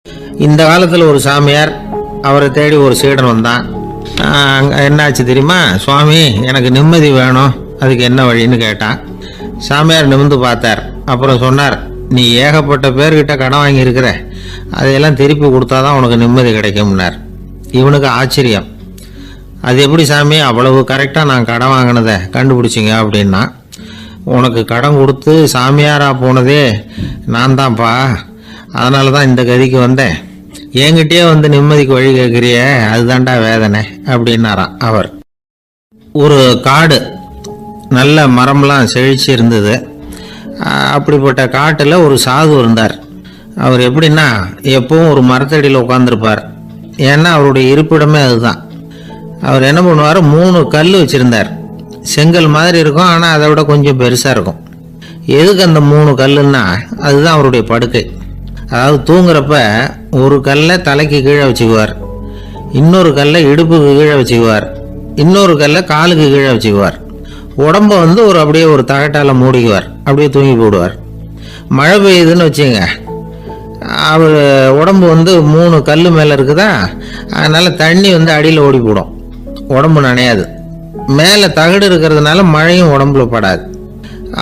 இந்த காலத்தில் ஒரு சாமியார் அவரை தேடி ஒரு சீடன் வந்தான். என்னாச்சு தெரியுமா? சுவாமி, எனக்கு நிம்மதி வேணும், அதுக்கு என்ன வழின்னு கேட்டான். சாமியார் நிமிர்ந்து பார்த்தார். அப்புறம் சொன்னார், நீ ஏகப்பட்ட பேர்கிட்ட கடன் வாங்கியிருக்கிற, அதையெல்லாம் திருப்பி கொடுத்தாதான் உனக்கு நிம்மதி கிடைக்கும்னார். இவனுக்கு ஆச்சரியம். அது எப்படி சாமி அவ்வளவு கரெக்டாக நான் கடன் வாங்கினதை கண்டுபிடிச்சிங்க அப்படின்னா, உனக்கு கடன் கொடுத்து சாமியாராக போனதே நான் தான்ப்பா, அதனால தான் இந்த கதிக்கு வந்தேன். என்கிட்டயே வந்து நிம்மதிக்கு வழி கேட்குறிய, அதுதான்டா வேதனை அப்படின்னாராம் அவர். ஒரு காடு, நல்ல மரம்லாம் செழிச்சு இருந்தது. அப்படிப்பட்ட காட்டில் ஒரு சாது இருந்தார். அவர் எப்படின்னா எப்பவும் ஒரு மரத்தடியில் உட்காந்துருப்பார். ஏன்னா அவருடைய இருப்பிடமே அதுதான். அவர் என்ன பண்ணுவார், 3 கல் வச்சுருந்தார். செங்கல் மாதிரி இருக்கும், ஆனால் அதை விட கொஞ்சம் பெருசாக இருக்கும். எதுக்கு அந்த 3 கல்லுன்னா, அதுதான் அவருடைய படுக்கை. அதாவது தூங்குறப்ப ஒரு கல்லை தலைக்கு கீழே வச்சுக்குவார், இன்னொரு கல்லை இடுப்புக்கு கீழே வச்சுக்குவார், இன்னொரு கல்லை காலுக்கு கீழே வச்சுக்குவார். உடம்ப வந்து அப்படியே ஒரு தகட்டால் மூடிக்குவார், அப்படியே தூங்கி போடுவார். மழை பெய்யுதுன்னு வச்சுங்க, அவர் உடம்பு வந்து 3 கல் மேலே இருக்குதா, அதனால் தண்ணி வந்து அடியில் ஓடி போடும், உடம்பு நனையாது. மேலே தகடு இருக்கிறதுனால மழையும் உடம்புல படாது.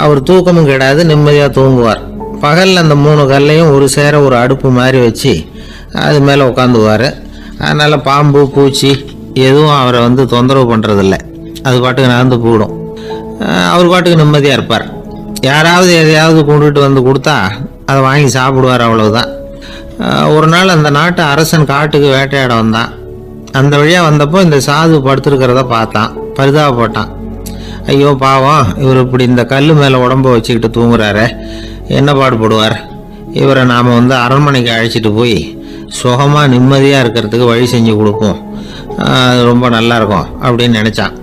அவர் தூக்கமும் கிடையாது, நிம்மதியாக தூங்குவார். பகலில் அந்த 3 கல்லையும் ஒரு சேர ஒரு அடுப்பு மாதிரி வச்சு அது மேலே உட்காந்துவார். அதனால் பாம்பு பூச்சி எதுவும் அவரை வந்து தொந்தரவு பண்ணுறதில்ல, அது பாட்டுக்கு நடந்து போயிடும். அவர் பாட்டுக்கு நிம்மதியாக இருப்பார். யாராவது எதையாவது கொண்டுட்டு வந்து கொடுத்தா அதை வாங்கி சாப்பிடுவார், அவ்வளவுதான். ஒரு நாள் அந்த நாட்டு அரசன் காட்டுக்கு வேட்டையாட வந்தான். அந்த வழியாக வந்தப்போ இந்த சாது படுத்துருக்கிறத பார்த்தான், பரிதாபப்பட்டான். ஐயோ பாவம், இவர் இப்படி இந்த கல் மேலே உடம்ப வச்சுக்கிட்டு தூங்குறாரு, என்ன பாடுபடுவார். இவரை நாம் வந்து அரண்மனைக்கு அழைச்சிட்டு போய் சுகமாக நிம்மதியாக இருக்கிறதுக்கு வழி செஞ்சு கொடுப்போம், அது ரொம்ப நல்லாயிருக்கும் அப்படின்னு நினச்சான்.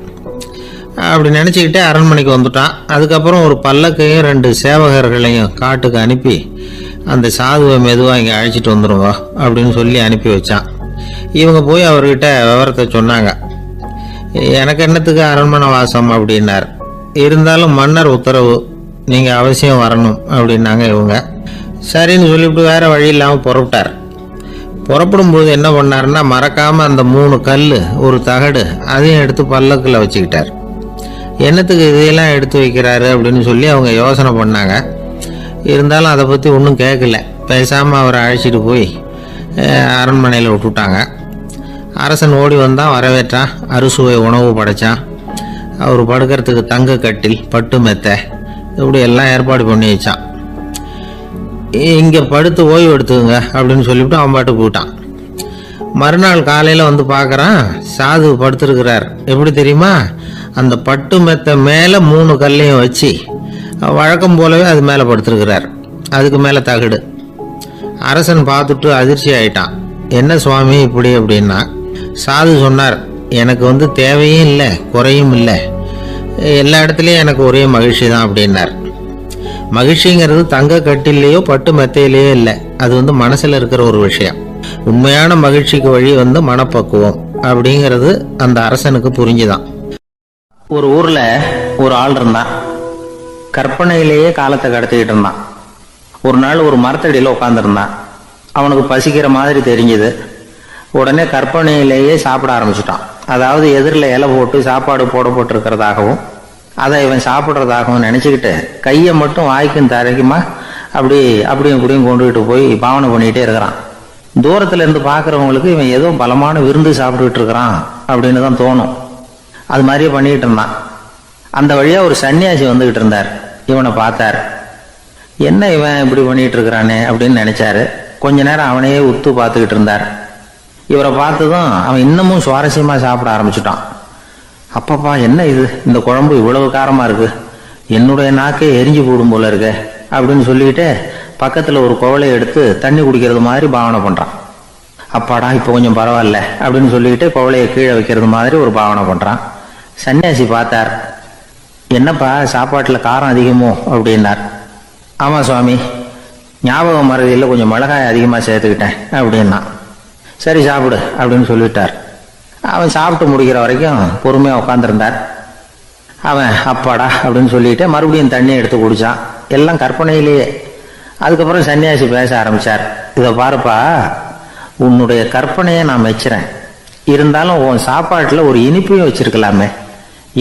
அப்படி நினச்சிக்கிட்டே அரண்மனைக்கு வந்துட்டான். அதுக்கப்புறம் ஒரு பல்லக்கையும் 2 சேவகர்களையும் காட்டுக்கு அனுப்பி அந்த சாதுவை மெதுவாக இங்கே அழைச்சிட்டு வந்துடுங்க அப்படின்னு சொல்லி அனுப்பி வச்சான். இவங்க போய் அவர்கிட்ட விவரத்தை சொன்னாங்க. எனக்கு என்னத்துக்கு அரண்மனை வாசம் அப்படின்னார். இருந்தாலும் மன்னர் உத்தரவு, நீங்கள் அவசியம் வரணும் அப்படின்னாங்க இவங்க. சரின்னு சொல்லிவிட்டு வேறு வழி இல்லாமல் புறப்பட்டார். புறப்படும்போது என்ன பண்ணாருன்னா, மறக்காமல் அந்த 3 கல் ஒரு தகடு அதையும் எடுத்து பல்லக்கில் வச்சுக்கிட்டார். என்னத்துக்கு இதையெல்லாம் எடுத்து வைக்கிறாரு அப்படின்னு சொல்லி அவங்க யோசனை பண்ணாங்க. இருந்தாலும் அதை பற்றி ஒன்றும் கேட்கல. பேசாமல் அவரை அழைச்சிட்டு போய் அரண்மனையில் விட்டுட்டாங்க. அரசன் ஓடி வந்தான், வரவேற்றான், அறுசுவை உணவு படைத்தான். அவர் படுக்கிறதுக்கு தங்க கட்டில், பட்டு மெத்தை, இப்படி எல்லாம் ஏற்பாடு பண்ணி வச்சான். இங்கே படுத்து ஓய்வு எடுத்துக்குங்க அப்படின்னு சொல்லிவிட்டு அவன் பாட்டு போயிட்டான். மறுநாள் காலையில் வந்து பார்க்குறான், சாது படுத்துருக்கிறார். எப்படி தெரியுமா? அந்த பட்டு மெத்தை மேலே 3 கல்லையும் வச்சு வழக்கம் போலவே அது மேலே படுத்துருக்கிறார். அதுக்கு மேலே தகடு. அரசன் பார்த்துட்டு அதிர்ச்சி ஆயிட்டான். என்ன சுவாமி இப்படி அப்படின்னா, சாது சொன்னார், எனக்கு வந்து தேவையும் இல்லை குறையும் இல்லை, எல்லா இடத்துலையும் எனக்கு ஒரே மகிழ்ச்சி தான் அப்படின்னார். மகிழ்ச்சிங்கிறது தங்க கட்டிலேயோ பட்டு மெத்தையிலேயோ இல்லை, அது வந்து மனசில் இருக்கிற ஒரு விஷயம். உண்மையான மகிழ்ச்சிக்கு வழி வந்து மனப்பக்குவம் அப்படிங்கிறது அந்த அரசனுக்கு புரிஞ்சுதான். ஒரு ஊரில் ஒரு ஆள் இருந்தான். கற்பனையிலேயே காலத்தை கடத்திக்கிட்டு இருந்தான். ஒரு நாள் ஒரு மரத்தடியில் உட்காந்துருந்தான். அவனுக்கு பசிக்கிற மாதிரி தெரிஞ்சுது. உடனே கற்பனையிலேயே சாப்பிட ஆரம்பிச்சுட்டான். அதாவது எதிரில் இலை போட்டு சாப்பாடு போடப்பட்டிருக்கிறதாகவும் அதை இவன் சாப்பிட்றதாகவும் நினச்சிக்கிட்டு கையை மட்டும் வாய்க்கும் தரைக்குமா அப்படியும் இப்படியும் கொண்டுகிட்டு போய் பாவனை பண்ணிகிட்டே இருக்கிறான். தூரத்தில் இருந்து பார்க்குறவங்களுக்கு இவன் ஏதோ பலமான விருந்து சாப்பிட்டுக்கிட்டு இருக்கிறான் அப்படின்னு தான் தோணும். அது மாதிரியே பண்ணிக்கிட்டு இருந்தான். அந்த வழியாக ஒரு சன்னியாசி வந்துக்கிட்டு இருந்தார். இவனை பார்த்தார். என்ன இவன் இப்படி பண்ணிகிட்டு இருக்கிறானே அப்படின்னு நினச்சாரு. கொஞ்ச நேரம் அவனையே உத்து பார்த்துக்கிட்டு இருந்தார். இவரை பார்த்ததும் அவன் இன்னமும் சுவாரஸ்யமாக சாப்பிட ஆரம்பிச்சுட்டான். அப்பப்பா, என்ன இது, இந்த குழம்பு இவ்வளவு காரமாக இருக்குது, என்னுடைய நாக்கே எரிஞ்சு போடும் போல இருக்கு அப்படின்னு சொல்லிக்கிட்டு பக்கத்தில் ஒரு குவளையை எடுத்து தண்ணி குடிக்கிறது மாதிரி பாவனை பண்ணுறான். அப்பாடா, இப்போ கொஞ்சம் பரவாயில்ல அப்படின்னு சொல்லிக்கிட்டு குவளையை கீழே வைக்கிறது மாதிரி ஒரு பாவனை பண்ணுறான். சன்னியாசி பார்த்தார். என்னப்பா, சாப்பாட்டில் காரம் அதிகமோ அப்படின்னார். ஆமாம் சுவாமி, ஞாபகம் மறதியில் கொஞ்சம் மிளகாய் அதிகமாக சேர்த்துக்கிட்டேன் அப்படின்னா. சரி சாப்பிடு அப்படின்னு சொல்லிட்டார். அவன் சாப்பிட்டு முடிக்கிற வரைக்கும் பொறுமையாக உட்காந்துருந்தார். அவன் அப்பாடா அப்படின்னு சொல்லிட்டு மறுபடியும் தண்ணியை எடுத்து குடித்தான். எல்லாம் கற்பனையிலேயே. அதுக்கப்புறம் சன்னியாசி பேச ஆரம்பித்தார். இதை பாருப்பா, உன்னுடைய கற்பனையை நான் மெச்சுறேன். இருந்தாலும் உன் சாப்பாட்டில் ஒரு இனிப்பையும் வச்சிருக்கலாமே,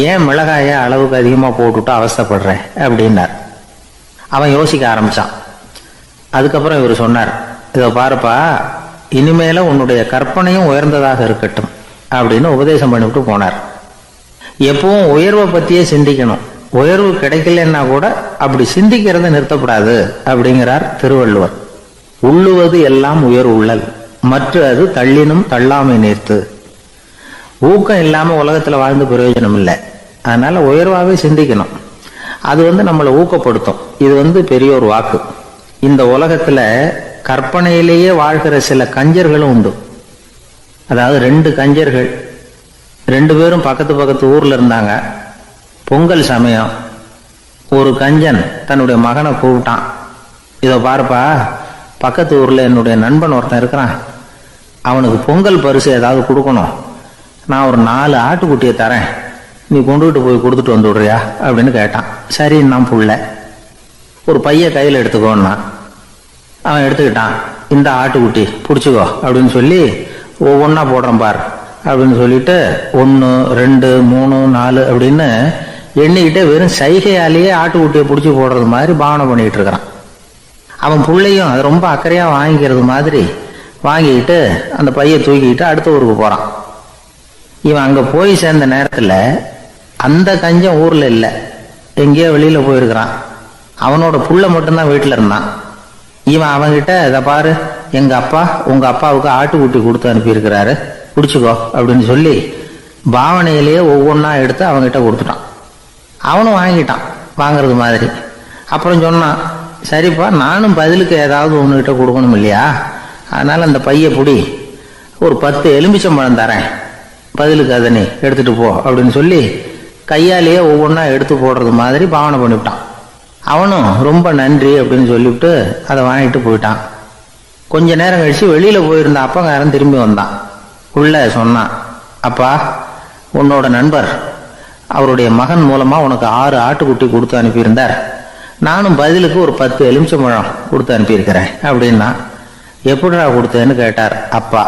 ஏன் மிளகாய அளவுக்கு அதிகமாக போட்டுவிட்டு அவஸ்தைப்படுறேன் அப்படின்னார். அவன் யோசிக்க ஆரம்பித்தான். அதுக்கப்புறம் இவர் சொன்னார், இதை பாருப்பா, இனிமேல உன்னுடைய கற்பனையும் உயர்ந்ததாக இருக்கட்டும் அப்படின்னு உபதேசம் பண்ணிவிட்டு போனார். எப்பவும் உயர்வை பற்றியே சிந்திக்கணும். உயர்வு கிடைக்கலன்னா கூட அப்படி சிந்திக்கிறத நிறுத்தப்படாது அப்படிங்கிறார் திருவள்ளுவர். உள்ளுவது எல்லாம் உயர் உள்ளல், மற்ற அது தள்ளினும் தள்ளாமை நேர்த்து. ஊக்கம் இல்லாமல் உலகத்தில் வாழ்ந்து பிரயோஜனம் இல்லை. அதனால உயர்வாகவே சிந்திக்கணும். அது நம்மளை ஊக்கப்படுத்தும். இது பெரிய ஒரு வாக்கு. இந்த உலகத்துல கற்பனையிலேயே வாழ்கிற சில கஞ்சர்களும் உண்டு. அதாவது 2 கஞ்சர்கள் 2 பேரும் பக்கத்து பக்கத்து ஊர்ல இருந்தாங்க. பொங்கல் சமயம் ஒரு கஞ்சன் தன்னுடைய மகனை கூப்பிட்டான். இதை பாருப்பா, பக்கத்து ஊர்ல என்னுடைய நண்பன் ஒருத்தன் இருக்கிறான், அவனுக்கு பொங்கல் பரிசு ஏதாவது கொடுக்கணும். நான் ஒரு 4 ஆட்டுக்குட்டியை தரேன், நீ கொண்டுகிட்டு போய் கொடுத்துட்டு வந்து விடுறியா அப்படின்னு கேட்டான். சரி, நான் புள்ள ஒரு பைய கையில் எடுத்துக்கோன்னா அவன் எடுத்துக்கிட்டான். இந்த ஆட்டுக்குட்டி பிடிச்சிக்கோ அப்படின்னு சொல்லி ஒவ்வொன்றா போடுறேன் பார் அப்படின்னு சொல்லிட்டு 1 2 3 4 அப்படின்னு எண்ணிக்கிட்டே வெறும் சைகையாலேயே ஆட்டுக்குட்டியை பிடிச்சி போடுறது மாதிரி பாவனை பண்ணிக்கிட்டு இருக்கிறான். அவன் பிள்ளையும் அதை ரொம்ப அக்கறையாக வாங்கிக்கிறது மாதிரி வாங்கிக்கிட்டு அந்த பையை தூக்கிக்கிட்டு அடுத்த ஊருக்கு போகிறான். இவன் அங்கே போய் சேர்ந்த நேரத்தில் அந்த கஞ்சன் ஊரில் இல்லை, எங்கேயோ வெளியில் போயிருக்கிறான். அவனோட புள்ள மட்டும்தான் வீட்டில் இருந்தான். இவன் அவன்கிட்ட, இதை பாரு, எங்கள் அப்பா உங்கள் அப்பாவுக்கு ஆட்டுக்குட்டி கொடுத்து அனுப்பியிருக்கிறாரு, பிடிச்சிக்கோ அப்படின்னு சொல்லி பாவனையிலேயே ஒவ்வொன்றா எடுத்து அவன்கிட்ட கொடுத்துட்டான். அவனும் வாங்கிட்டான் வாங்கிறது மாதிரி. அப்புறம் சொன்னான், சரிப்பா, நானும் பதிலுக்கு ஏதாவது ஒன்றுகிட்ட கொடுக்கணும் இல்லையா, அதனால் அந்த பைய பிடி, ஒரு 10 எலுமிச்சம்பழம் தரேன், பதிலுக்கு அதை நீ எடுத்துகிட்டு போ அப்படின்னு சொல்லி கையாலேயே ஒவ்வொன்றா எடுத்து போடுறது மாதிரி பாவனை பண்ணிவிட்டான். அவனும் ரொம்ப நன்றி அப்படின்னு சொல்லிவிட்டு அதை வாங்கிட்டு போயிட்டான். கொஞ்ச நேரம் கழிச்சு வெளியில் போயிருந்த அப்பங்காரன் திரும்பி வந்தான். உள்ள சொன்னான், அப்பா, உன்னோட நண்பர் அவருடைய மகன் மூலமாக உனக்கு 6 ஆட்டுக்குட்டி கொடுத்து அனுப்பியிருந்தார், நானும் பதிலுக்கு ஒரு 10 எலுமிச்சம்பழம் கொடுத்து அனுப்பியிருக்கிறேன் அப்படின்னா. எப்படிடா கொடுத்தேன்னு கேட்டார் அப்பா.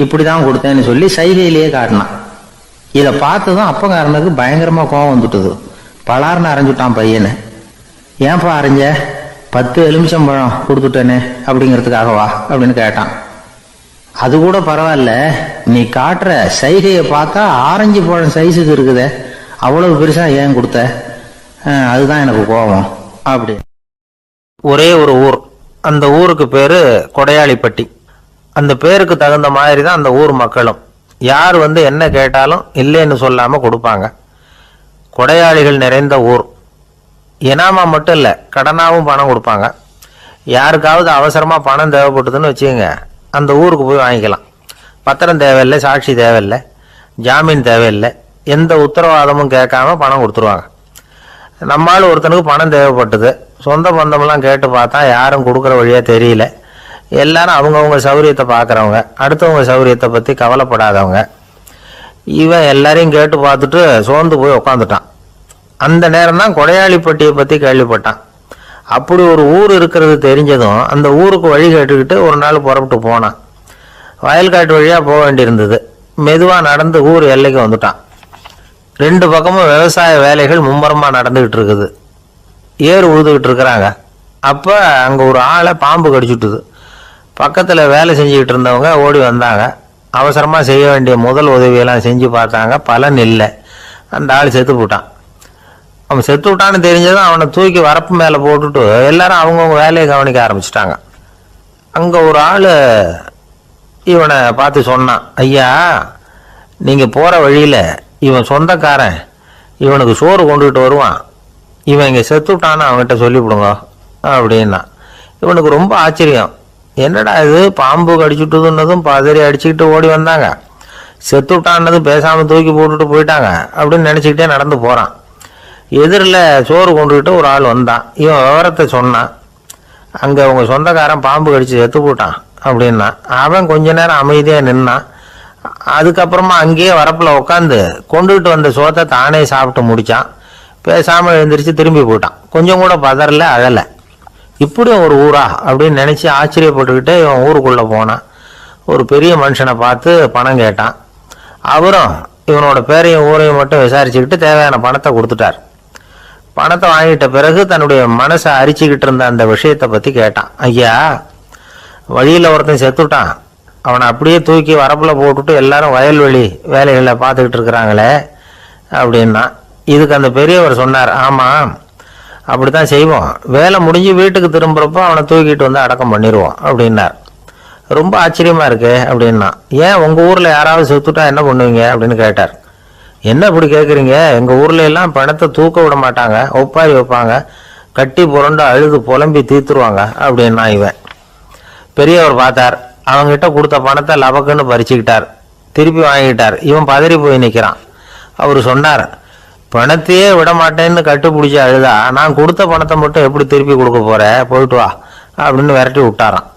இப்படி தான் கொடுத்தேன்னு சொல்லி சைகையிலேயே காட்டினான். இதை பார்த்ததும் அப்பங்காரனுக்கு பயங்கரமாக கோபம் வந்துட்டுது. பலார்னு அரைஞ்சுட்டான் பையனு. ஏன்பா அரைஞ்ச? 10 எலுமிச்சம்பழம் கொடுத்துட்டேனே அப்படிங்கிறதுக்காகவா அப்படின்னு கேட்டான். அது கூட பரவாயில்ல, நீ காட்டுற சைகையை பார்த்தா ஆரஞ்சு பழம் சைஸுக்கு இருக்குதே, அவ்வளவு பெருசா ஏன் கொடுத்த? அதுதான் எனக்கு கோபம் அப்படி. ஒரே ஒரு ஊர், அந்த ஊருக்கு பேரு கொடையாளிப்பட்டி. அந்த பேருக்கு தகுந்த மாதிரி தான் அந்த ஊர் மக்களும். யார் என்ன கேட்டாலும் இல்லைன்னு சொல்லாம கொடுப்பாங்க. கொடையாளிகள் நிறைந்த ஊர். இனாமா மட்டும் இல்லை, கடனாகவும் பணம் கொடுப்பாங்க. யாருக்காவது அவசரமாக பணம் தேவைப்பட்டதுன்னு வச்சுக்கோங்க, அந்த ஊருக்கு போய் வாங்கிக்கலாம். பத்திரம் தேவையில்லை, சாட்சி தேவையில்லை, ஜாமீன் தேவையில்லை, எந்த உத்தரவாதமும் கேட்காம பணம் கொடுத்துருவாங்க. நம்மளால் ஒருத்தனுக்கு பணம் தேவைப்பட்டது, சொந்த பந்தமெல்லாம் கேட்டு பார்த்தா யாரும் கொடுக்குற வழியாக தெரியல. எல்லாரும் அவங்கவுங்க சௌரியத்தை பார்க்குறவங்க, அடுத்தவங்க சௌரியத்தை பற்றி கவலைப்படாதவங்க. இவன் எல்லாரையும் கேட்டு பார்த்துட்டு சோர்ந்து போய் உக்காந்துட்டான். அந்த நேரம் தான் கொடையாளிப்பட்டியை பற்றி கேள்விப்பட்டான். அப்படி ஒரு ஊர் இருக்கிறது தெரிஞ்சதும் அந்த ஊருக்கு வழி கேட்டுக்கிட்டு ஒரு நாள் புறப்பட்டு போனான். வயல்காட்டு வழியாக போக வேண்டியிருந்தது. மெதுவாக நடந்து ஊர் எல்லைக்கு வந்துட்டான். 2 பக்கமும் விவசாய வேலைகள் மும்முரமாக நடந்துக்கிட்டு இருக்குது. ஏறு உழுதுகிட்டு இருக்கிறாங்க. அப்போ அங்கே ஒரு ஆளை பாம்பு கடிச்சுட்டுது. பக்கத்தில் வேலை செஞ்சுக்கிட்டு இருந்தவங்க ஓடி வந்தாங்க. அவசரமாக செய்ய வேண்டிய முதல் உதவியெல்லாம் செஞ்சு பார்த்தாங்க, பலன் இல்லை. அந்த ஆள் செத்து போட்டான். அவன் செத்து விட்டான்னு தெரிஞ்சதும் அவனை தூக்கி வரப்பு மேலே போட்டுட்டு எல்லாரும் அவங்கவுங்க வேலையை கவனிக்க ஆரம்பிச்சிட்டாங்க. அங்கே ஒரு ஆள் இவனை பார்த்து சொன்னான், ஐயா, நீங்கள் போகிற வழியில் இவன் சொந்தக்காரன் இவனுக்கு சோறு கொண்டுகிட்டு வருவான், இவன் இங்கே செத்து விட்டான்னு அவன்கிட்ட சொல்லிவிடுங்க அப்படின்னா. இவனுக்கு ரொம்ப ஆச்சரியம். என்னடா இது, பாம்பு கடிச்சுட்டுதுன்னதும் பதறி அடிச்சுக்கிட்டு ஓடி வந்தாங்க, செத்து விட்டான்னதும் பேசாமல் தூக்கி போட்டுட்டு போயிட்டாங்க அப்படின்னு நினச்சிக்கிட்டே நடந்து போகிறான். எதிரில் சோறு கொண்டுகிட்டு ஒரு ஆள் வந்தான். இவன் விவரத்தை சொன்னான். அங்கே அவங்க சொந்தக்காரன் பாம்பு கடிச்சு செத்து போட்டான் அப்படின்னா. அவன் கொஞ்ச நேரம் அமைதியாக நின்னான். அதுக்கப்புறமா அங்கேயே வரப்பில் உட்காந்து கொண்டுகிட்டு வந்த சோத்தை தானே சாப்பிட்டு முடித்தான். பேசாமல் எழுந்திரிச்சு திரும்பி போயிட்டான். கொஞ்சம் கூட பதறல, அழலை. இப்படியும் ஒரு ஊரா அப்படின்னு நினச்சி ஆச்சரியப்பட்டுக்கிட்டே இவன் ஊருக்குள்ளே போனான். ஒரு பெரிய மனுஷனை பார்த்து பணம் கேட்டான். அவரும் இவனோட பேரையும் ஊரையும் மட்டும் விசாரிச்சுக்கிட்டு தேவையான பணத்தை கொடுத்துட்டார். பணத்தை வாங்கிட்ட பிறகு தன்னுடைய மனசை அரிச்சுக்கிட்டு இருந்த அந்த விஷயத்தை பற்றி கேட்டான். ஐயா, வழியில் ஒருத்தன் செத்துட்டான், அவனை அப்படியே தூக்கி வரப்பில் போட்டுட்டு எல்லாரும் வயல்வெளி வேலைகளை பார்த்துக்கிட்டு இருக்கிறாங்களே அப்படின்னா. இதுக்கு அந்த பெரியவர் சொன்னார், ஆமாம் அப்படித்தான் செய்வோம், வேலை முடிஞ்சு வீட்டுக்கு திரும்புகிறப்போ அவனை தூக்கிட்டு வந்து அடக்கம் பண்ணிடுவோம் அப்படின்னார். ரொம்ப ஆச்சரியமாக இருக்கு அப்படின்னா. ஏன் உங்கள் ஊரில் யாராவது செத்துட்டா என்ன பண்ணுவீங்க அப்படின்னு கேட்டார். என்ன இப்படி கேட்குறீங்க, எங்கள் ஊரில் எல்லாம் பணத்தை தூக்க விட மாட்டாங்க, ஒப்பாரி வைப்பாங்க, கட்டி புரண்டு அழுது புலம்பி தீர்த்துருவாங்க அப்படின்னா. இவன் பெரியவர் பார்த்தார், அவங்ககிட்ட கொடுத்த பணத்தை லபக்குன்னு பறிச்சுக்கிட்டார், திருப்பி வாங்கிக்கிட்டார். இவன் பதறி போய் நிற்கிறான். அவர் சொன்னார், பணத்தையே விட மாட்டேன்னு கட்டுப்பிடிச்சி அழுதா நான் கொடுத்த பணத்தை மட்டும் எப்படி திருப்பி கொடுக்க போற, போயிட்டு வா அப்படின்னு விரட்டி விட்டாராம்.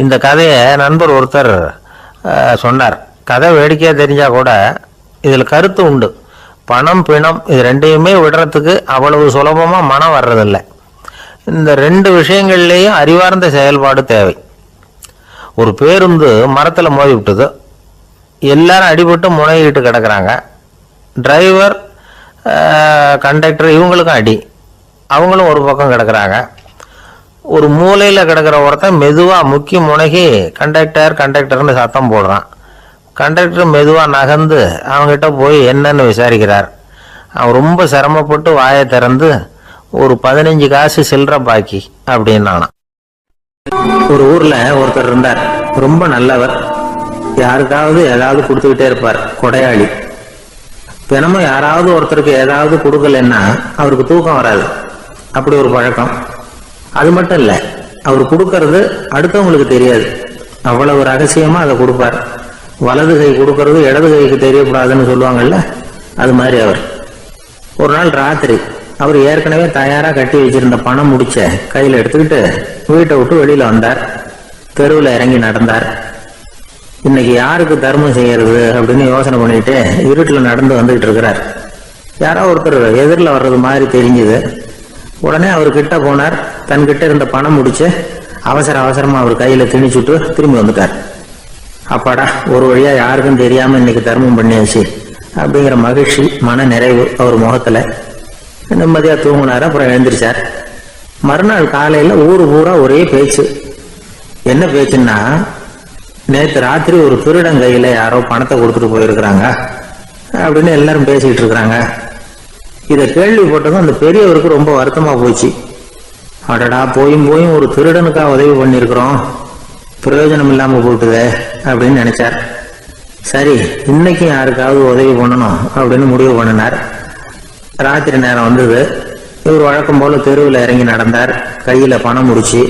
இந்த கதையை நண்பர் ஒருத்தர் சொன்னார். கதை வேடிக்கையாக தெரிஞ்சா கூட இதில் கருத்து உண்டு. பணம் பிணம் இது ரெண்டையுமே விடுறதுக்கு அவ்வளவு சுலபமாக மனம் வர்றதில்லை. இந்த ரெண்டு விஷயங்கள்லேயும் அறிவார்ந்த செயல்பாடு தேவை. ஒரு பேருந்து மரத்தில் மோதி விட்டது, எல்லாரும் அடிபட்டு முனைகிட்டு கிடக்கிறாங்க. டிரைவர் கண்டக்டர் இவங்களுக்கும் அடி, அவங்களும் ஒரு பக்கம் கிடக்கிறாங்க. ஒரு மூலையில் கிடக்கிற ஒருத்தன் மெதுவாக முக்கி முனகி கண்டக்டர்னு சத்தம் போடுறான். கண்டக்டர் மெதுவாக நகர்ந்து அவங்ககிட்ட போய் என்னன்னு விசாரிக்கிறார். அவன் ரொம்ப சிரமப்பட்டு வாயை திறந்து ஒரு 15 காசு சில்லற பாக்கி அப்படின்னானா. ஒரு ஊரில் ஒருத்தர் இருந்தார், ரொம்ப நல்லவர், யாருக்காவது ஏதாவது கொடுத்துக்கிட்டே இருப்பார், கொடையாளி. தினமும் யாராவது ஒருத்தருக்கு ஏதாவது கொடுக்கலன்னா அவருக்கு தூக்கம் வராது, அப்படி ஒரு பழக்கம். அது மட்டும் இல்லை, அவர் கொடுக்கறது அடுத்தவங்களுக்கு தெரியாது, அவ்வளவு ரகசியமாக அதை கொடுப்பார். வலது கை கொடுக்கறது இடது கைக்கு தெரியக்கூடாதுன்னு சொல்லுவாங்கல்ல, அது மாதிரி அவர். ஒரு நாள் ராத்திரி அவர் ஏற்கனவே தயாராக கட்டி வச்சிருந்த பணம் முடிச்ச கையில் எடுத்துக்கிட்டு வீட்டை விட்டு வெளியில் வந்தார். தெருவில் இறங்கி நடந்தார். இன்னைக்கு யாருக்கு தர்மம் செய்யறது அப்படின்னு யோசனை பண்ணிட்டு இருட்டில் நடந்து வந்துகிட்டு இருக்கிறார். யாரோ ஒருத்தர் எதிரில் வர்றது மாதிரி தெரிஞ்சுது. உடனே அவர் கிட்ட போனார். தன்கிட்ட இருந்த பணம் முடிச்சு அவசரமா அவர் கையில திணிச்சுட்டு திரும்பி வந்துட்டார். அப்பாடா, ஒரு வழியா யாருக்கும் தெரியாம இன்னைக்கு தர்மம் பண்ணியாச்சு அப்படிங்கிற மகிழ்ச்சி, மன நிறைவு அவர் முகத்துல. நிம்மதியா தூங்கினார். அப்புறம் எழுந்திரிச்சார். மறுநாள் காலையில ஊரு பூரா ஒரே பேச்சு. என்ன பேச்சுன்னா, நேற்று ராத்திரி ஒரு திருடன் கையில யாரோ பணத்தை கொடுத்துட்டு போயிருக்கிறாங்க அப்படின்னு எல்லாரும் பேசிக்கிட்டு இருக்கிறாங்க. இதை கேள்விப்பட்டதும் அந்த பெரியவருக்கு ரொம்ப வருத்தமா போச்சு. அடடா, போயும் ஒரு திருடனுக்கா உதவி பண்ணியிருக்கிறோம், பிரயோஜனம் இல்லாம போட்டுதே அப்படின்னு நினைச்சார். சரி, இன்னைக்கு யாருக்காவது உதவி பண்ணணும் அப்படின்னு முடிவு பண்ணினார். ராத்திரி நேரம் வந்தது. இவர் வழக்கம் போல தெருவில் இறங்கி நடந்தார். கையில பணம் முடிச்சு.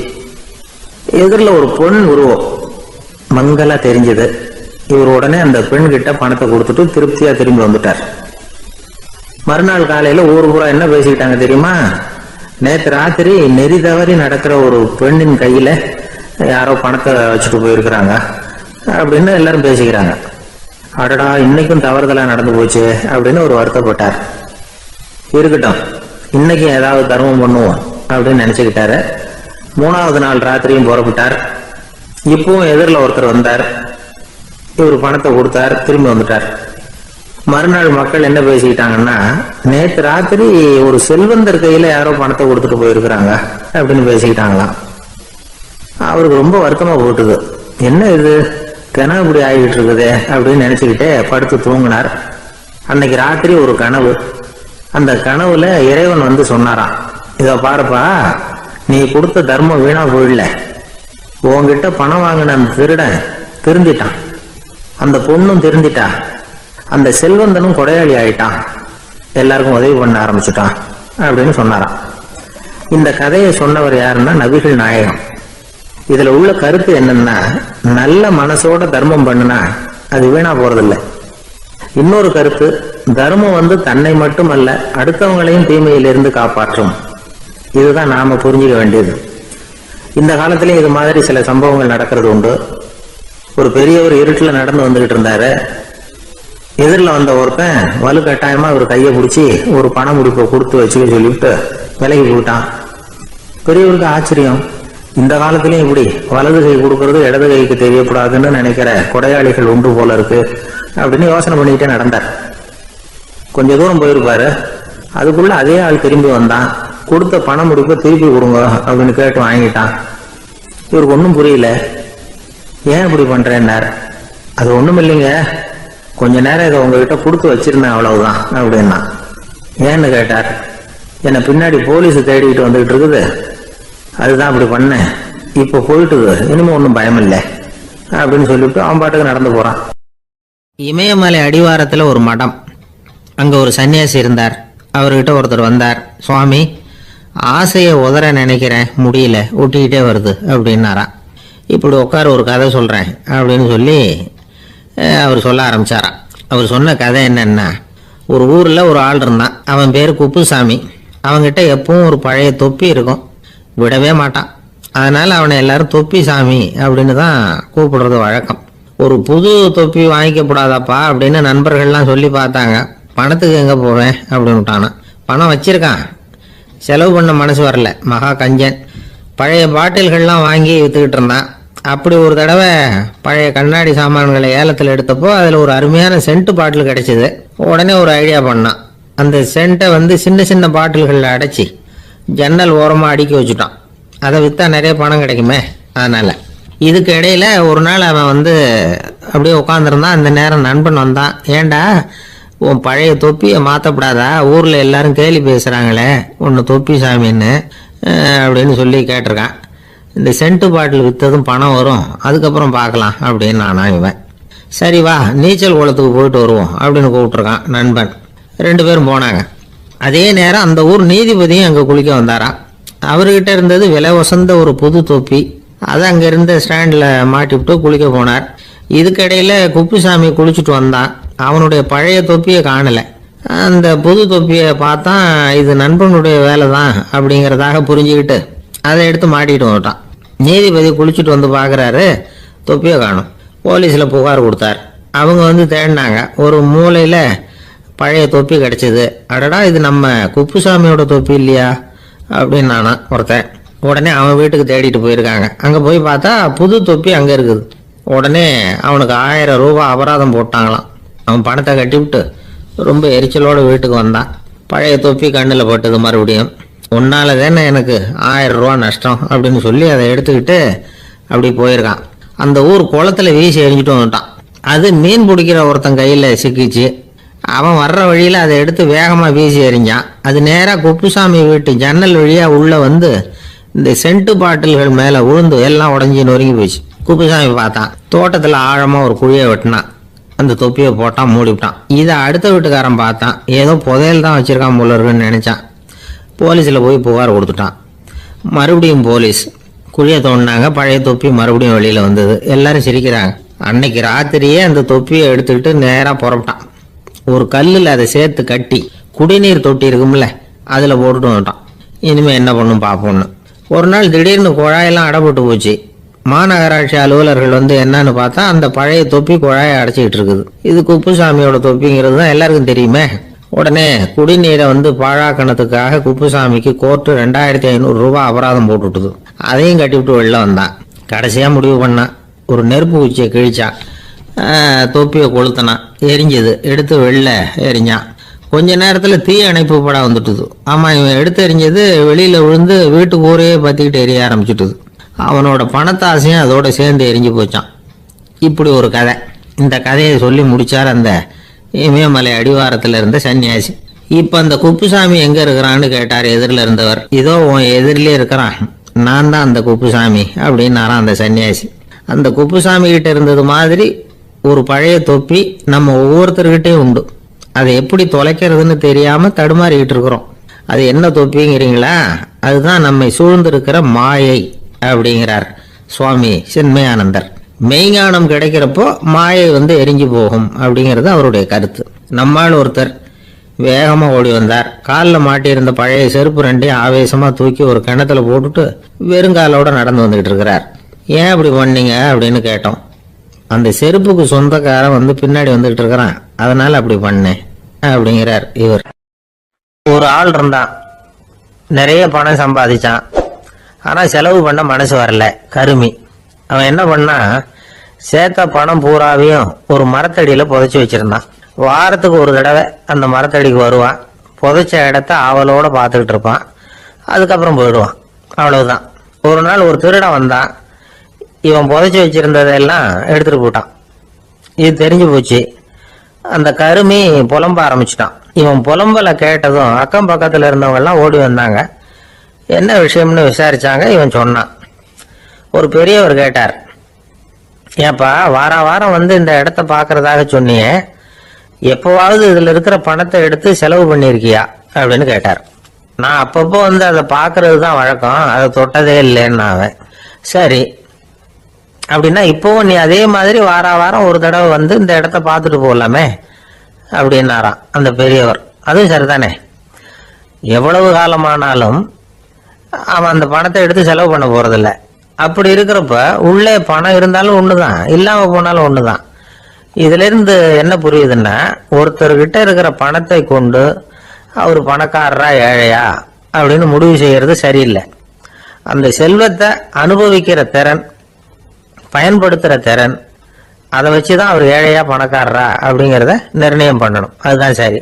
எதிரில் ஒரு பெண் உருவம் மங்களா தெரிஞ்சது. இவர் உடனே அந்த பெண் கிட்ட பணத்தை கொடுத்துட்டு திருப்தியா திரும்பி வந்துட்டார். மறுநாள் காலையில ஊர் பூரா என்ன பேசிக்கிட்டாங்க தெரியுமா? நேற்று ராத்திரி நெறி தவறி நடக்கிற ஒரு பெண்ணின் கையில யாரோ பணத்தை வச்சுட்டு போயிருக்கிறாங்க அப்படின்னு எல்லாரும் பேசிக்கிறாங்க. அடடா, இன்னைக்கும் தவறுதலா நடந்து போச்சு அப்படின்னு ஒரு வருத்தப்பட்டார். இருக்கட்டும், இன்னைக்கு ஏதாவது தர்மம் பண்ணுவோம் அப்படின்னு நினைச்சுக்கிட்டாரு. 3வது நாள் ராத்திரியும் புறப்பட்டார். இப்பவும் எதிரில் ஒருத்தர் வந்தார். இவர் பணத்தை கொடுத்தார், திரும்பி வந்துட்டார். மறுநாள் மக்கள் என்ன பேசிக்கிட்டாங்கன்னா, நேற்று ராத்திரி ஒரு செல்வந்தர் கையில யாரோ பணத்தை கொடுத்துட்டு போயிருக்கிறாங்க அப்படின்னு பேசிக்கிட்டாங்களாம். அவருக்கு ரொம்ப வருத்தமா போட்டுது. என்ன இது, தினம் இப்படி ஆகிட்டு இருக்குதே அப்படின்னு நினைச்சுக்கிட்டே படுத்து தூங்கினார். அன்னைக்கு ராத்திரி ஒரு கனவு. அந்த கனவுல இறைவன் வந்து சொன்னாராம், இத பாருப்பா, நீ கொடுத்த தர்மம் வீணா போயிடல. உன்கிட்ட பணம் வாங்கின அந்த திருடன் திருந்திட்டான், அந்த பொண்ணும் திருந்திட்டா, அந்த செல்வந்தனும் கொடையாளி ஆயிட்டான், எல்லாருக்கும் உதவி பண்ண ஆரம்பிச்சுட்டான் அப்படின்னு சொன்னாராம். இந்த கதையை சொன்னவர் யாருன்னா நபிகள் நாயகம். இதுல உள்ள கருத்து என்னன்னா, நல்ல மனசோட தர்மம் பண்ணுனா அது வீணா போறதில்லை. இன்னொரு கருத்து, தர்மம் வந்து தன்னை மட்டுமல்ல அடுத்தவங்களையும் தீமையிலிருந்து காப்பாற்றும். இதுதான் நாம புரிஞ்சுக்க வேண்டியது. இந்த காலத்திலயும் இது மாதிரி சில சம்பவங்கள் நடக்கிறது உண்டு. ஒரு பெரியவர் இருட்டில் நடந்து வந்துகிட்டு இருந்தாரு. எதிரில் வந்த ஒருத்தன் வலுக்கட்டாயமா ஒரு கையை பிடிச்சி ஒரு பண முடிப்பை கொடுத்து வச்சுக்க சொல்லிவிட்டு விலகி போட்டான். பெரியவருக்கு ஆச்சரியம், இந்த காலத்திலயும் இப்படி வலது கை கொடுக்கறது இடது கைக்கு தெரியக்கூடாதுன்னு நினைக்கிற கொடையாளிகள் உண்டு போல இருக்கு அப்படின்னு யோசனை பண்ணிக்கிட்டே நடந்தார். கொஞ்ச தூரம் போயிருப்பாரு. அதுக்குள்ள அதே ஆள் திரும்பி வந்தான். கொடுத்த பண முடிப்பை திருப்பி கொடுங்க அப்படின்னு கேட்டு வாங்கிட்டான். இவருக்கு ஒன்றும் புரியல. ஏன் இப்படி பண்றேன்னார். அது ஒண்ணும் இல்லைங்க, கொஞ்ச நேரம் இதை உங்ககிட்ட கொடுத்து வச்சிருந்தேன் அவ்வளவுதான் அப்படின்னா. ஏன்னு கேட்டார். என்னை பின்னாடி போலீஸ் தேடிக்கிட்டு வந்துகிட்டு இருக்குது, அதுதான் அப்படி பண்ணேன். இப்போ போயிட்டு இனிமே ஒன்றும் பயம் இல்லை அப்படின்னு சொல்லிட்டு அவன் பாட்டுக்கு நடந்து போறான். இமயமலை அடிவாரத்தில் ஒரு மடம். அங்கே ஒரு சன்னியாசி இருந்தார். அவர்கிட்ட ஒருத்தர் வந்தார். சுவாமி, ஆசையை உதற நினைக்கிறேன், முடியல, ஒட்டிக்கிட்டே வருது அப்படின்னாராம். இப்படி உட்கார ஒரு கதை சொல்கிறேன் அப்படின்னு சொல்லி அவர் சொல்ல ஆரம்பித்தாராம். அவர் சொன்ன கதை என்னன்னா, ஒரு ஊரில் ஒரு ஆள் இருந்தான். அவன் பேர் குப்புசாமி. அவன்கிட்ட எப்பவும் ஒரு பழைய தொப்பி இருக்கும், விடவே மாட்டான். அதனால் அவனை எல்லாரும் தொப்பி சாமி அப்படின்னு தான் கூப்பிடுறது வழக்கம். ஒரு புது தொப்பி வாங்கிக்கப்படாதாப்பா அப்படின்னு நண்பர்கள்லாம் சொல்லி பார்த்தாங்க. பணத்துக்கு எங்கே போவேன் அப்படின்னு விட்டானா. பணம் வச்சிருக்கான், செலவு பண்ண மனசு வரல. மகா கஞ்சன். பழைய பாட்டில்கள்லாம் வாங்கி விற்றுக்கிட்டு இருந்தான். அப்படி ஒரு தடவை பழைய கண்ணாடி சாமான்களை ஏலத்தில் எடுத்தப்போ அதில் ஒரு அருமையான சென்ட் பாட்டில் கிடைச்சிது. உடனே ஒரு ஐடியா பண்ணான். அந்த சென்ட்டை சின்ன சின்ன பாட்டில்களில் அடைச்சி ஜன்னல் ஓரமாக அடுக்கி வச்சுட்டான். அதை விற்றா நிறைய பணம் கிடைக்குமே. அதனால் இதுக்கு இடையில் ஒரு நாள் அவன் அப்படியே உட்காந்துருந்தான். அந்த நேரம் நண்பன் வந்தான். ஏண்டா, உன் பழைய தொப்பியை மாற்றப்படாதா? ஊரில் எல்லாரும் கேலி பேசுகிறாங்களே ஒன்று தொப்பி சாமின்னு அப்படின்னு சொல்லி கேட்டிருக்கான். இந்த சென்ட்டு பாட்டில் விற்றதும் பணம் வரும், அதுக்கப்புறம் பார்க்கலாம் அப்படின்னு நானா இவன். சரி வா, நீச்சல் குளத்துக்கு போயிட்டு வருவோம் அப்படின்னு கூப்பிட்ருக்கான் நண்பன். 2 பேரும் போனாங்க. அதே நேரம் அந்த ஊர் நீதிபதியும் அங்கே குளிக்க வந்தாராம். அவர்கிட்ட இருந்தது விலை வசந்த ஒரு புது தொப்பி. அதை அங்கே இருந்த ஸ்டாண்டில் மாட்டிவிட்டு குளிக்க போனார். இதுக்கிடையில் குப்புசாமி குளிச்சுட்டு வந்தான். அவனுடைய பழைய தொப்பியை காணலை. அந்த புது தொப்பியை பார்த்தா இது நண்பனுடைய வேலை தான் அப்படிங்கிறதாக புரிஞ்சுக்கிட்டு அதை எடுத்து மாட்டிக்கிட்டு வந்துட்டான். நீதிபதி குளிச்சுட்டு வந்து பார்க்குறாரு, தொப்பியை காணும். போலீஸில் புகார் கொடுத்தார். அவங்க தேடினாங்க. ஒரு மூலையில் பழைய தொப்பி கிடச்சிது. அடடா, இது நம்ம குப்புசாமியோட தொப்பி இல்லையா அப்படின்னு நானா ஒருத்தன். உடனே அவன் வீட்டுக்கு தேடிட்டு போயிருக்காங்க. அங்கே போய் பார்த்தா புது தொப்பி அங்கே இருக்குது. உடனே அவனுக்கு 1000 ரூபாய் அபராதம் போட்டாங்களாம். அவன் பணத்தை கட்டிவிட்டு ரொம்ப எரிச்சலோடு வீட்டுக்கு வந்தான். பழைய தொப்பி கண்ணில் பட்டது. மறுபடியும் உன்னால தானே எனக்கு 1000 ரூபா நஷ்டம் அப்படின்னு சொல்லி அதை எடுத்துக்கிட்டு அப்படி போயிருக்கான். அந்த ஊர் குளத்தில் வீசி எரிஞ்சிட்டு வந்துட்டான். அது மீன் பிடிக்கிற ஒருத்தன் கையில் சிக்கிச்சு. அவன் வர்ற வழியில் அதை எடுத்து வேகமாக வீசி எறிஞ்சான். அது நேராக குப்புசாமி வீட்டு ஜன்னல் வழியாக உள்ளே இந்த சென்ட்டு பாட்டில்கள் மேலே விழுந்து எல்லாம் உடஞ்சி நொறுங்கி போச்சு. குப்புசாமி பார்த்தான். தோட்டத்தில் ஆழமாக ஒரு குழியை வெட்டினான். அந்த தொப்பியை போட்டான், மூடிவிட்டான். இதை அடுத்த வீட்டுக்காரன் பார்த்தான். ஏதோ புதையல் தான் வச்சுருக்கான் போல இருக்குன்னு நினச்சான். போலீஸில் போய் புகார் கொடுத்துட்டான். மறுபடியும் போலீஸ் குழியை தோண்டினாங்க. பழைய தொப்பி மறுபடியும் வெளியில் வந்தது. எல்லாரும் சிரிக்கிறாங்க. அன்னைக்கு ராத்திரியே அந்த தொப்பியை எடுத்துக்கிட்டு நேராக புறப்பட்டான். ஒரு கல்லில் அதை சேர்த்து கட்டி குடிநீர் தொட்டி இருக்கும்ல, அதில் போட்டுட்டு வந்துட்டான். இனிமேல் என்ன பண்ணும் பார்ப்போம்னு. ஒரு நாள் திடீர்னு குழாயெல்லாம் அடைப்பட்டு போச்சு. மாநகராட்சி அலுவலர்கள் என்னன்னு பார்த்தா அந்த பழைய தொப்பி குழாயை அடைச்சிக்கிட்டு இருக்குது. இது குப்புசாமியோட தொப்பிங்கிறது தான் எல்லாருக்கும் தெரியுமே. உடனே குடிநீரை பாழாக்கணத்துக்காக குப்புசாமிக்கு கோர்ட்டு 2500 ரூபாய் அபராதம் போட்டுவிட்டுது. அதையும் கட்டிவிட்டு வெளில வந்தான். கடைசியாக முடிவு பண்ணான். ஒரு நெருப்பு குச்சியை கிழிச்சான். தொப்பியை கொளுத்தினான். எரிஞ்சது. எடுத்து வெளில எரிஞ்சான். கொஞ்ச நேரத்தில் தீ அணைப்பு படம் வந்துட்டுது. ஆமாம், இவன் எடுத்து எரிஞ்சது வெளியில் விழுந்து வீட்டுக்கு ஊரே பற்றிக்கிட்டு எரிய ஆரம்பிச்சுட்டுது. அவனோட பணத்தாசையும் அதோட சேர்ந்து எரிஞ்சு போச்சான். இப்படி ஒரு கதை. இந்த கதையை சொல்லி முடித்தார் அந்த இமயமலை அடிவாரத்தில் இருந்த சன்னியாசி. இப்போ அந்த குப்புசாமி எங்கே இருக்கிறான்னு கேட்டார் எதிரில் இருந்தவர். இதோ உன் எதிரிலே இருக்கிறான், நான் தான் அந்த குப்புசாமி அப்படின்னாரான் அந்த சன்னியாசி. அந்த குப்புசாமி கிட்ட இருந்தது மாதிரி ஒரு பழைய தொப்பி நம்ம ஒவ்வொருத்தர்கிட்டையும் உண்டு. அதை எப்படி தொலைக்கிறதுன்னு தெரியாமல் தடுமாறிக்கிட்டு இருக்கிறோம். அது என்ன தொப்பிங்கிறீங்களா? அதுதான் நம்மை சூழ்ந்திருக்கிற மாயை அப்படிங்கிறார் சுவாமி சின்மயானந்தர். மெய்ஞானம் கிடைக்கிறப்போ மாயை எரிஞ்சு போகும் அப்படிங்கிறது அவருடைய கருத்து. நம்மால் ஒருத்தர் வேகமாக ஓடி வந்தார். காலில் மாட்டியிருந்த பழைய செருப்பு 2 ஆவேசமாக தூக்கி ஒரு கிணத்துல போட்டுட்டு வெறுங்காலோட நடந்து வந்துகிட்டு இருக்கிறார். ஏன் அப்படி பண்ணீங்க அப்படின்னு கேட்டோம். அந்த செருப்புக்கு சொந்தக்காரன் பின்னாடி வந்துகிட்டு இருக்கிறான், அதனால அப்படி பண்ணேன் அப்படிங்கிறார் இவர். ஒரு ஆள் இருந்தான், நிறைய பணம் சம்பாதிச்சான். ஆனால் செலவு பண்ண மனசு வரல. கருமி அவன் என்ன பண்ணா, சேர்த்த பணம் பூராவையும் ஒரு மரத்தடியில் புதைச்சி வச்சிருந்தான். வாரத்துக்கு ஒரு தடவை அந்த மரத்தடிக்கு வருவான். புதைச்ச இடத்த ஆவலோடு பார்த்துக்கிட்டு இருப்பான். அதுக்கப்புறம் போயிடுவான். அவ்வளவுதான். ஒரு நாள் ஒரு திருடன் வந்தான். இவன் புதைச்சி வச்சிருந்ததெல்லாம் எடுத்துட்டு போட்டான். இது தெரிஞ்சு போச்சு. அந்த கருமி புலம்ப ஆரம்பிச்சிட்டான். இவன் புலம்பலை கேட்டதும் அக்கம் பக்கத்தில் இருந்தவங்க எல்லாம் ஓடி வந்தாங்க. என்ன விஷயம்னு விசாரிச்சாங்க. இவன் சொன்னான். ஒரு பெரியவர் கேட்டார், ஏப்பா வாரம் வந்து இந்த இடத்த பார்க்கறதாக சொன்னியே, எப்போவாவது இதில் இருக்கிற பணத்தை எடுத்து செலவு பண்ணியிருக்கியா அப்படின்னு கேட்டார். நான் அப்பப்போ வந்து அதை பார்க்கறது தான் வழக்கம், அதை தொட்டதே இல்லைன்னு அவன். சரி, அப்படின்னா இப்போவும் நீ அதே மாதிரி வாரம் ஒரு தடவை வந்து இந்த இடத்த பார்த்துட்டு போகலாமே அப்படின்னாராம் அந்த பெரியவர். அதுவும் சரிதானே, எவ்வளவு காலமானாலும் அவன் அந்த பணத்தை எடுத்து செலவு பண்ண போறதில்ல. அப்படி இருக்கிறப்ப உள்ளே பணம் இருந்தாலும் ஒண்ணுதான், இல்லாம போனாலும் ஒண்ணுதான். இதுல இருந்து என்ன புரியுதுன்னா, ஒருத்தர்கிட்ட இருக்கிற பணத்தை கொண்டு அவர் பணக்காரரா ஏழையா அப்படின்னு முடிவு செய்யறது சரியில்லை. அந்த செல்வத்தை அனுபவிக்கிற திறன், பயன்படுத்துற திறன், அதை வச்சுதான் அவர் ஏழையா பணக்காரரா அப்படிங்கிறத நிர்ணயம் பண்ணணும். அதுதான் சரி.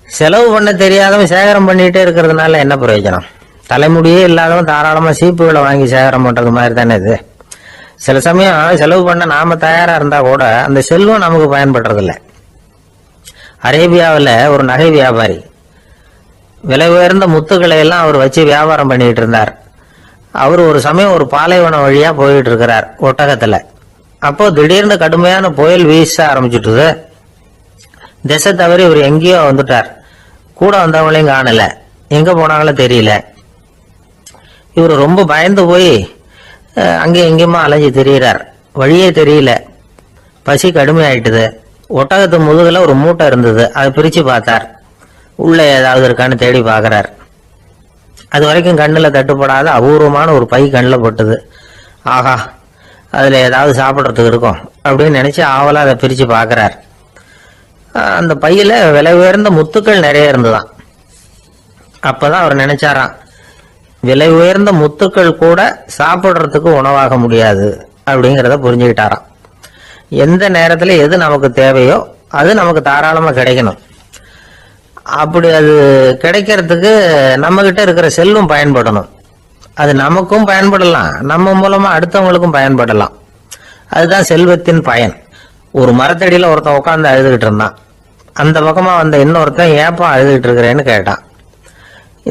செலவு பண்ண தெரியாதவன் சேகரம் பண்ணிட்டே இருக்கிறதுனால என்ன பிரயோஜனம்? தலைமுடியே இல்லாதவன் தாராளமா சீப்புகளை வாங்கி சேகரம் பண்றது மாதிரி தானே இது. சில சமயம் செலவு பண்ண நாம தயாரா இருந்தா கூட அந்த செல்வம் நமக்கு பயன்படுறதில்லை. அரேபியாவில் ஒரு நகை வியாபாரி விலை உயர்ந்த முத்துக்களை எல்லாம் அவர் வச்சு வியாபாரம் பண்ணிட்டு இருந்தார். அவர் ஒரு சமயம் ஒரு பாலைவனம் வழியா போயிட்டு இருக்கிறார் ஒட்டகத்துல. அப்போ திடீர்னு கடுமையான புயல் வீச ஆரம்பிச்சுட்டுது. திசை தவறி இவர் எங்கேயோ வந்துட்டார். கூட வந்தவங்களையும் காணல, எங்க போனாங்களோ தெரியல. இவர் ரொம்ப பயந்து போய் அங்கே எங்கேயுமா அலைஞ்சு திரியிறார். வழியே தெரியல. பசி கடுமையாயிட்டுது. ஒட்டகத்து முதுகுல ஒரு மூட்டை இருந்தது. அதை பிரிச்சு பார்த்தார். உள்ள ஏதாவது இருக்கான்னு தேடி பார்க்கிறார். அது வரைக்கும் கண்ணில் தட்டுப்படாத அபூர்வமான ஒரு பை கண்ணில் பட்டுது. ஆஹா, அதுல ஏதாவது சாப்பிட்றதுக்கு இருக்கும் அப்படின்னு நினைச்சு ஆவலா அதை பிரிச்சு பார்க்கிறார். அந்த பையில விலை உயர்ந்த முத்துக்கள் நிறைய இருந்துதான். அப்பதான் அவர் நினைச்சாராம், விலை உயர்ந்த முத்துக்கள் கூட சாப்பிட்றதுக்கு உணவாக முடியாது அப்படிங்கிறத புரிஞ்சுக்கிட்டாராம். எந்த நேரத்துல எது நமக்கு தேவையோ அது நமக்கு தாராளமா கிடைக்கணும். அப்படி அது கிடைக்கிறதுக்கு நம்ம கிட்ட இருக்கிற செல்வம் பயன்படணும். அது நமக்கும் பயன்படலாம், நம்ம மூலமா அடுத்தவங்களுக்கும் பயன்படலாம். அதுதான் செல்வத்தின் பயன். ஒரு மரத்தடியில ஒருத்தன் உட்காந்து அழுதுகிட்டு இருந்தான். அந்த பக்கமா வந்த இன்னொருத்தன் ஏப்பா அழுதுகிட்டு இருக்கிறேன்னு கேட்டான்.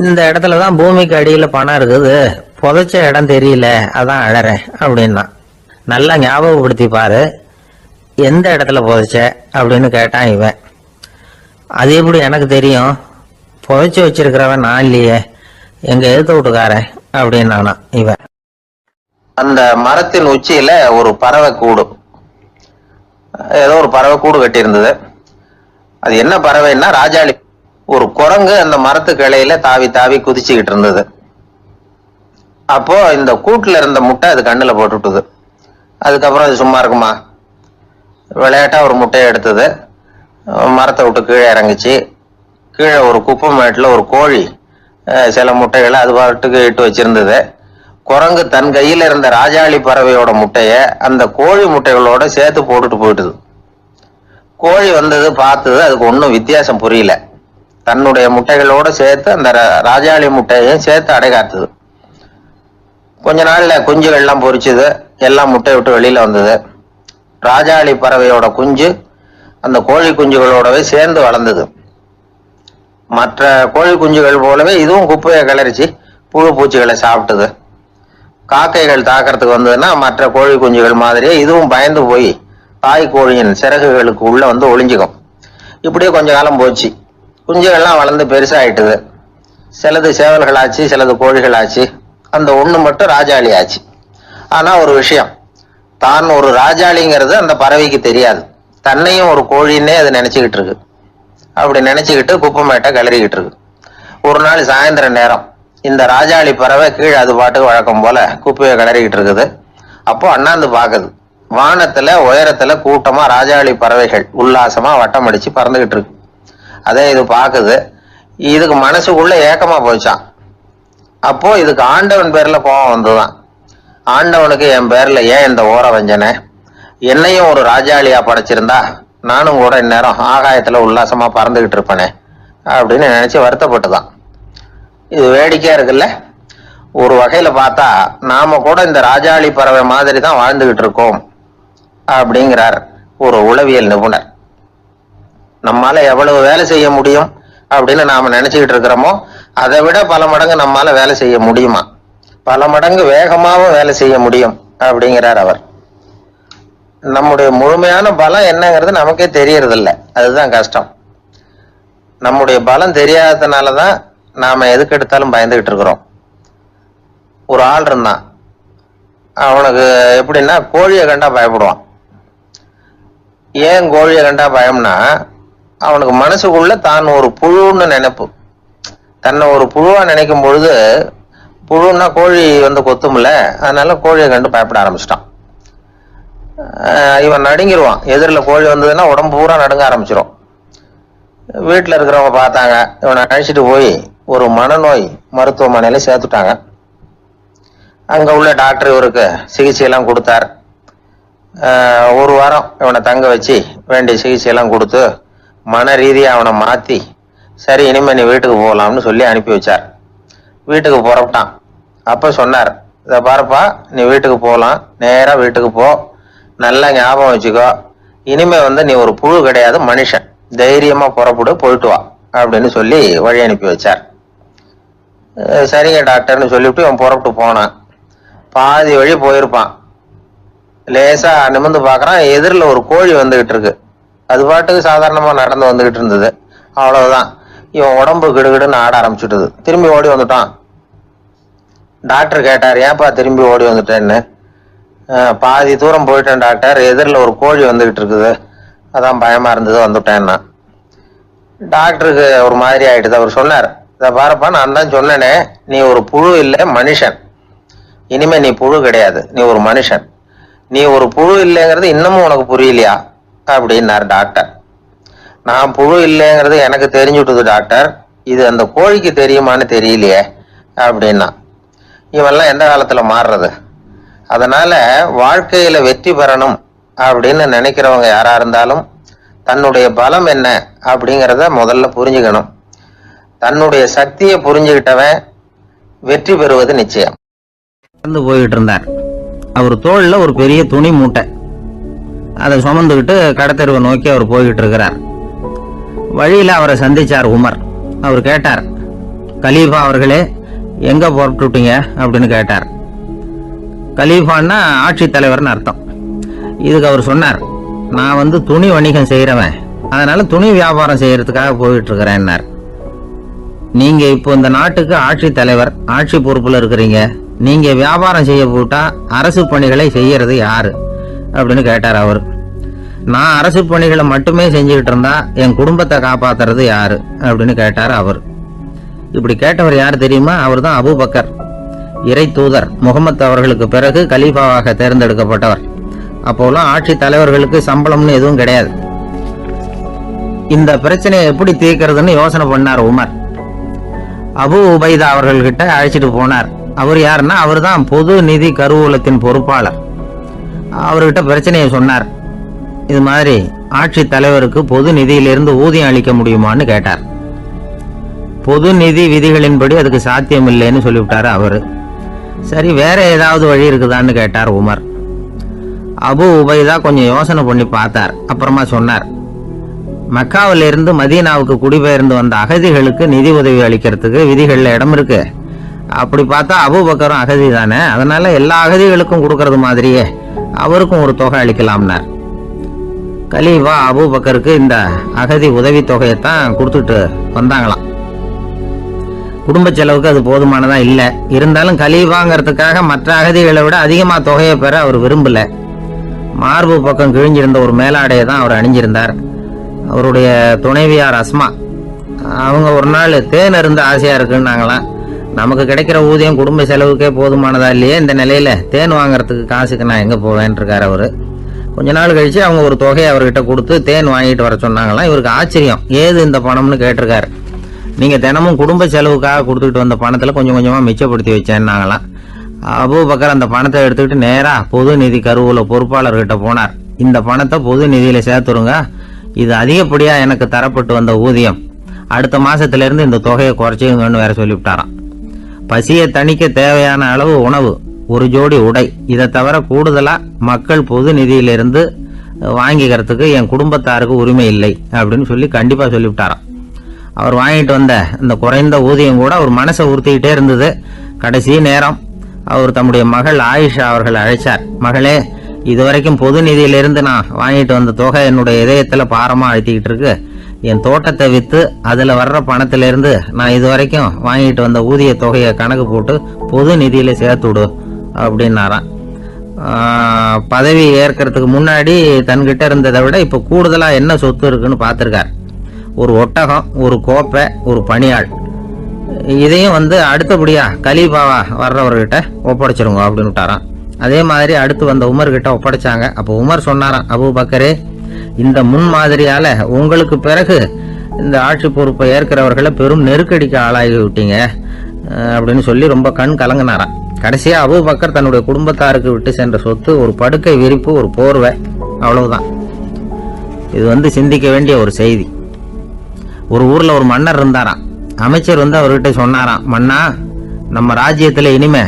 இந்த இடத்துலதான் பூமிக்கு அடியில பணம் இருக்குது, புதைச்ச இடம் தெரியல, அதான் அழறேன் அப்படின்னா. நல்லா ஞாபகப்படுத்தி பாரு, எந்த இடத்துல புதைச்ச அப்படின்னு கேட்டான் இவன். அது எப்படி எனக்கு தெரியும், புதைச்சி வச்சிருக்கிறவன் நான் இல்லையே, எங்க எழுத்து வீட்டுக்காரன் அப்படின்னானா இவன். அந்த மரத்தின் உச்சியில ஒரு பறவை கூடு, ஏதோ ஒரு பறவை கூடு கட்டி இருந்தது. அது என்ன பறவைன்னா ராஜாளி. ஒரு குரங்கு அந்த மரத்து கிளையில தாவி தாவி குதிச்சுக்கிட்டு இருந்தது. அப்போ இந்த கூட்டுல இருந்த முட்டை அது கண்ணுல போட்டுட்டுது. அதுக்கப்புறம் அது சும்மா இருக்குமா, விளையாட்டா ஒரு முட்டையை எடுத்தது, மரத்தை விட்டு கீழே இறங்குச்சு. கீழே ஒரு குப்பை மேட்டில் ஒரு கோழி சில முட்டைகளை அது பாட்டுக்கு இட்டு வச்சிருந்தது. குரங்கு தன் கையில இருந்த ராஜாளி பறவையோட முட்டைய அந்த கோழி முட்டைகளோட சேர்த்து போட்டுட்டு போயிட்டுது. கோழி வந்தது, பார்த்தது, அதுக்கு ஒன்றும் வித்தியாசம் புரியல. தன்னுடைய முட்டைகளோட சேர்த்து அந்த ராஜாளி முட்டையையும் சேர்த்து அடைகாத்துது. கொஞ்ச நாள்ல குஞ்சுகள் எல்லாம் பொரிச்சுது, எல்லாம் முட்டை விட்டு வெளியில வந்தது. ராஜாளி பறவையோட குஞ்சு அந்த கோழி குஞ்சுகளோடவே சேர்ந்து வளர்ந்தது. மற்ற கோழி குஞ்சுகள் போலவே இதுவும் குப்பையை கிளறிச்சு புழு பூச்சிகளை சாப்பிட்டது. காக்கைகள் தாக்கிறதுக்கு வந்ததுன்னா மற்ற கோழி குஞ்சுகள் மாதிரியே இதுவும் பயந்து போய் தாய் கோழியின் சிறகுகளுக்கு உள்ள வந்து ஒளிஞ்சுக்கும். இப்படியே கொஞ்ச காலம் போச்சு. குஞ்சுகள்லாம் வளர்ந்து பெருசாயிட்டுது. சிலது சேவல்களாச்சு, சிலது கோழிகளாச்சு. அந்த ஒண்ணு மட்டும் ராஜாளி ஆச்சு. ஆனா ஒரு விஷயம், தான் ஒரு ராஜாளிங்கிறது அந்த பறவைக்கு தெரியாது. தன்னையும் ஒரு கோழின்னே அது நினைச்சுக்கிட்டு இருக்கு. அப்படி நினைச்சுக்கிட்டு குப்பை மேட்டை கிளறிக்கிட்டு இருக்கு. ஒரு நாள் சாயந்தர நேரம் இந்த ராஜாளி பறவை கீழே அது பாட்டுக்கு வழக்கம் போல குப்பையை கிளறிக்கிட்டு இருக்குது. அப்போ அண்ணாந்து பாக்குது. வானத்துல உயரத்துல கூட்டமா ராஜாளி பறவைகள் உல்லாசமா வட்டம் அடிச்சு பறந்துகிட்டு இருக்கு. அதே இது பாக்குது. இதுக்கு மனசுக்குள்ள ஏக்கமா போச்சான், அப்போ இதுக்கு ஆண்டவன் பேர்ல கோபம் வந்துதான். ஆண்டவனுக்கு என் பேர்ல ஏன் இந்த ஓர வஞ்சனை, என்னையும் ஒரு ராஜாளியா படைச்சிருந்தா நானும் கூட இந்நேரம் ஆகாயத்துல உல்லாசமா பறந்துகிட்டு இருப்பேனே அப்படின்னு நினைச்சு வருத்தப்பட்டுதான். இது வேடிக்கையா இருக்குல்ல. ஒரு வகையில பார்த்தா நாம கூட இந்த ராஜாளி பறவை மாதிரி தான் வாழ்ந்துகிட்டு இருக்கோம் அப்படிங்கிறார் ஒரு உளவியல் நிபுணர். நம்மால எவ்வளவு வேலை செய்ய முடியும் அப்படின்னு நாம நினைச்சுக்கிட்டு இருக்கிறோமோ அதை விட பல மடங்கு நம்மால வேலை செய்ய முடியுமா, பல மடங்கு வேகமாவும் வேலை செய்ய முடியும் அப்படிங்கிறார் அவர். நம்முடைய முழுமையான பலம் என்னங்கிறது நமக்கே தெரியறது இல்லை, அதுதான் கஷ்டம். நம்முடைய பலம் தெரியாததுனாலதான் நாம எதுக்கு எடுத்தாலும் பயந்துகிட்டு இருக்கிறோம். ஒரு ஆள் இருந்தான், அவனுக்கு எப்படின்னா கோழியை கண்டா பயப்படுவான். ஏன் கோழியை கண்டா பயம்னா, அவனுக்கு மனசுக்குள்ள தான் ஒரு புழுன்னு நினைப்பு. தன்னை ஒரு புழுவா நினைக்கும் பொழுது, புழுன்னா கோழி வந்து கொத்தும்ல, அதனால கோழியை கண்டு பயப்பட ஆரம்பிச்சிட்டான். இவன் நடுங்கிடுவான். எதிரில் கோழி வந்ததுன்னா உடம்பு பூரா நடுங்க ஆரம்பிச்சிடும். வீட்டில் இருக்கிறவங்க பார்த்தாங்க, இவனை அழைச்சிட்டு போய் ஒரு மனநோய் மருத்துவமனையில சேர்த்துட்டாங்க. அங்க உள்ள டாக்டர் இவருக்கு சிகிச்சையெல்லாம் கொடுத்தார். ஒரு வாரம் இவனை தங்க வச்சு வேண்டிய சிகிச்சையெல்லாம் கொடுத்து மன ரீதியா அவனை மாத்தி, சரி இனிமே நீ வீட்டுக்கு போகலாம்னு சொல்லி அனுப்பி வச்சார். வீட்டுக்கு புறப்பட்டான். அப்ப சொன்னார், இதை பாருப்பா, நீ வீட்டுக்கு போகலாம், நேரா வீட்டுக்கு போ, நல்லா ஞாபகம் வச்சுக்கோ, இனிமே வந்து நீ ஒரு புழு கிடையாது, மனுஷன், தைரியமா புறப்படு, போயிட்டு வா அப்படின்னு சொல்லி வழி அனுப்பி வச்சார். சரிங்க டாக்டர்னு சொல்லிவிட்டு இவன் புறப்பட்டு போனான். பாதி வழி போயிருப்பான். லேசா நிமிர்ந்து பாக்குறான், எதிரில் ஒரு கோழி வந்துகிட்டு இருக்கு. அது பாட்டுக்கு சாதாரணமா நடந்து வந்துகிட்டு இருந்தது. அவ்வளவுதான், இவன் உடம்பு கிடுகிடுன்னு ஆட ஆரம்பிச்சுட்டுது. திரும்பி ஓடி வந்துட்டான். டாக்டர் கேட்டார், ஏன்பா திரும்பி ஓடி வந்துட்டேன்னு. பாதி தூரம் போயிட்டேன் டாக்டர், எதிரில் ஒரு கோழி வந்துகிட்டு இருக்குது, அதான் பயமா இருந்தது வந்துட்டேன்னா. டாக்டருக்கு ஒரு மாதிரி ஆயிடுது. அவர் சொன்னார், இதை பாருப்பா, நான் தான் சொன்னேனே, நீ ஒரு புழு இல்லை, மனுஷன், இனிமே நீ புழு கிடையாது, நீ ஒரு மனுஷன், நீ ஒரு புழு இல்லைங்கிறது இன்னமும் உனக்கு புரியலையா அப்படின்னார் டாக்டர். நான் புழு இல்லைங்கிறது எனக்கு தெரிஞ்சுட்டுது டாக்டர், இது அந்த கோழிக்கு தெரியுமான்னு தெரியலையே அப்படின்னா. இவெல்லாம் எந்த காலத்துல மாறுறது? அதனால வாழ்க்கையில வெற்றி பெறணும் அப்படின்னு நினைக்கிறவங்க யாரா இருந்தாலும் தன்னுடைய பலம் என்ன அப்படிங்கிறத முதல்ல புரிஞ்சுக்கணும். தன்னுடைய சக்தியை புரிஞ்சுக்கிட்டவன் வெற்றி பெறுவது நிச்சயம். நடந்து போயிட்டு இருந்தார். அவர் தோளில் ஒரு பெரிய துணி மூட்டை, அதை சுமந்துக்கிட்டு கடத்தெருவை நோக்கி அவர் போய்கிட்டு இருக்கிறார். வழியில் அவரை சந்திச்சார் உமர். அவர் கேட்டார், கலீஃபா அவர்களே, எங்க புறப்பட்டுட்டீங்க அப்படின்னு கேட்டார். கலீஃபான்னா ஆட்சி தலைவர்னு அர்த்தம். இதுக்கு அவர் சொன்னார், நான் வந்து துணி வணிகம் செய்யறவன், அதனால துணி வியாபாரம் செய்யறதுக்காக போயிட்டு இருக்கிறேன்னார். நீங்க இப்போ இந்த நாட்டுக்கு ஆட்சி தலைவர், ஆட்சி பொறுப்புல இருக்கிறீங்க, நீங்க வியாபாரம் செய்ய போட்டா அரசு பணிகளை செய்யறது யாரு அப்படின்னு கேட்டார் அவர். நான் அரசு பணிகளை மட்டுமே செஞ்சுக்கிட்டு இருந்தா என் குடும்பத்தை காப்பாத்துறது யாரு அப்படின்னு கேட்டார் அவர். இப்படி கேட்டவர் யார் தெரியுமா? அவர் தான் அபூபக்கர், இறை தூதர் முகமது அவர்களுக்கு பிறகு கலீஃபாவாக தேர்ந்தெடுக்கப்பட்டவர். அப்போலாம் ஆட்சி தலைவர்களுக்கு சம்பளம்னு எதுவும் கிடையாது. இந்த பிரச்சனையை எப்படி தீர்க்கிறதுன்னு யோசனை பண்ணார் உமர். அபு உபைதா அவர்கள்கிட்ட அழைச்சிட்டு போனார். அவர் யாருன்னா, அவர் தான் பொது நிதி கருவூலத்தின் பொறுப்பாளர். அவர்கிட்ட பிரச்சனையை சொன்னார். இது மாதிரி ஆட்சி தலைவருக்கு பொது நிதியிலிருந்து ஊதியம் அளிக்க முடியுமான்னு கேட்டார். பொது நிதி விதிகளின்படி அதுக்கு சாத்தியம் இல்லைன்னு சொல்லிவிட்டாரு அவரு. சரி, வேற ஏதாவது வழி இருக்குதான்னு கேட்டார் உமர். அபு உபைதா கொஞ்சம் யோசனை பண்ணி பார்த்தார். அப்புறமா சொன்னார், மக்காவிலிருந்து மதீனாவுக்கு குடிபெயர்ந்து வந்த அகதிகளுக்கு நிதி உதவி அளிக்கிறதுக்கு விதிகள்ல இடம் இருக்கு. அப்படி பார்த்தா அபூபக்கரும் அகதி தானே, அதனால எல்லா அகதிகளுக்கும் கொடுக்கறது மாதிரியே அவருக்கும் ஒரு தொகை அளிக்கலாம்னார். கலீஃபா அபூபக்கருக்கு இந்த அகதி உதவி தொகையைத்தான் கொடுத்துட்டு வந்தாங்களாம். குடும்ப செலவுக்கு அது போதுமானதா இல்லை. இருந்தாலும் கலீஃபாங்கிறதுக்காக மற்ற அகதிகளை விட அதிகமா தொகையை பெற அவர் விரும்பல. மார்பு பக்கம் கிழிஞ்சிருந்த ஒரு மேலாடையை தான் அவர் அணிஞ்சிருந்தார். அவருடைய துணைவியார் அஸ்மா, அவங்க ஒரு நாள் தேன் அருந்த ஆசையா இருக்குன்னாங்களாம். நமக்கு கிடைக்கிற ஊதியம் குடும்ப செலவுக்கே போதுமானதா இல்லையே, இந்த நிலையில தேன் வாங்கறதுக்கு காசுக்கு நான் எங்க போவேன் இருக்காரு அவரு. கொஞ்ச நாள் கழிச்சு அவங்க ஒரு தொகையை அவர்கிட்ட கொடுத்து தேன் வாங்கிட்டு வர சொன்னாங்களாம். இவருக்கு ஆச்சரியம், ஏது இந்த பணம்னு கேட்டிருக்காரு. நீங்கள் தினமும் குடும்ப செலவுக்காக கொடுத்துக்கிட்டு வந்த பணத்தில் கொஞ்சம் கொஞ்சமாக மிச்சப்படுத்தி வச்சேன்னாங்களாம். அபூபக்கர் அந்த பணத்தை எடுத்துக்கிட்டு நேராக பொது நிதி கருவூல பொறுப்பாளர்கிட்ட போனார். இந்த பணத்தை பொது நிதியில் சேர்த்துருங்க, இது அதிகப்படியாக எனக்கு தரப்பட்டு வந்த ஊதியம், அடுத்த மாசத்திலிருந்து இந்த தொகையை குறைச்சிங்கன்னு வேற சொல்லிவிட்டாராம். பசியை தணிக்க தேவையான அளவு உணவு, ஒரு ஜோடி உடை, இதை தவிர கூடுதலா மக்கள் பொது நிதியிலிருந்து வாங்கிக்கிறதுக்கு என் குடும்பத்தாருக்கு உரிமை இல்லை அப்படின்னு சொல்லி கண்டிப்பா சொல்லிவிட்டாராம். அவர் வாங்கிட்டு வந்த இந்த குறைந்த ஊதியம் கூட அவர் மனசை உறுத்திக்கிட்டே இருந்தது. கடைசி நேரம் அவர் தம்முடைய மகள் ஆயிஷா அவர்கள் அழைச்சார். மகளே, இதுவரைக்கும் பொது நிதியிலிருந்து நான் வாங்கிட்டு வந்த தொகை என்னுடைய இதயத்துல பாரமா அழுத்திக்கிட்டு இருக்கு. என் தோட்டத்தை வித்து அதுல வர்ற பணத்திலிருந்து நான் இதுவரைக்கும் வாங்கிட்டு வந்த ஊதிய தொகையை கணக்கு போட்டு பொது நிதியில சேர்த்து விடு அப்படின்னாராம். பதவி ஏற்கிறதுக்கு முன்னாடி தன்கிட்ட இருந்ததை விட இப்ப கூடுதலா என்ன சொத்து இருக்குன்னு பார்த்திருக்கார். ஒரு ஒட்டகம், ஒரு கோப்பை, ஒரு பணியாள், இதையும் அடுத்தபடியா கலீஃபாவா வர்றவர்கிட்ட ஒப்படைச்சிருங்க அப்படின்னு விட்டாராம். அதே மாதிரி அடுத்து வந்த உமர் கிட்ட ஒப்படைச்சாங்க. அப்போ உமர் சொன்னாராம், அபூபக்கரே, இந்த முன்மாதிரியால உங்களுக்கு பிறகு இந்த ஆட்சி பொறுப்பை ஏற்கிறவர்களை பெரும் நெருக்கடிக்கு ஆளாகி விட்டீங்க அப்படின்னு சொல்லி ரொம்ப கண் கலங்கினாராம். கடைசியா அபூபக்கர் தன்னுடைய குடும்பத்தாருக்கு விட்டு சென்ற சொத்து ஒரு படுக்கை விரிப்பு, ஒரு போர்வை, அவ்வளவுதான். இது சிந்திக்க வேண்டிய ஒரு செய்தி. ஒரு ஊர்ல ஒரு மன்னர் இருந்தாராம். அமைச்சர் அவர்கிட்ட சொன்னாராம், மன்னா, நம்ம ராஜ்யத்துல இனிமே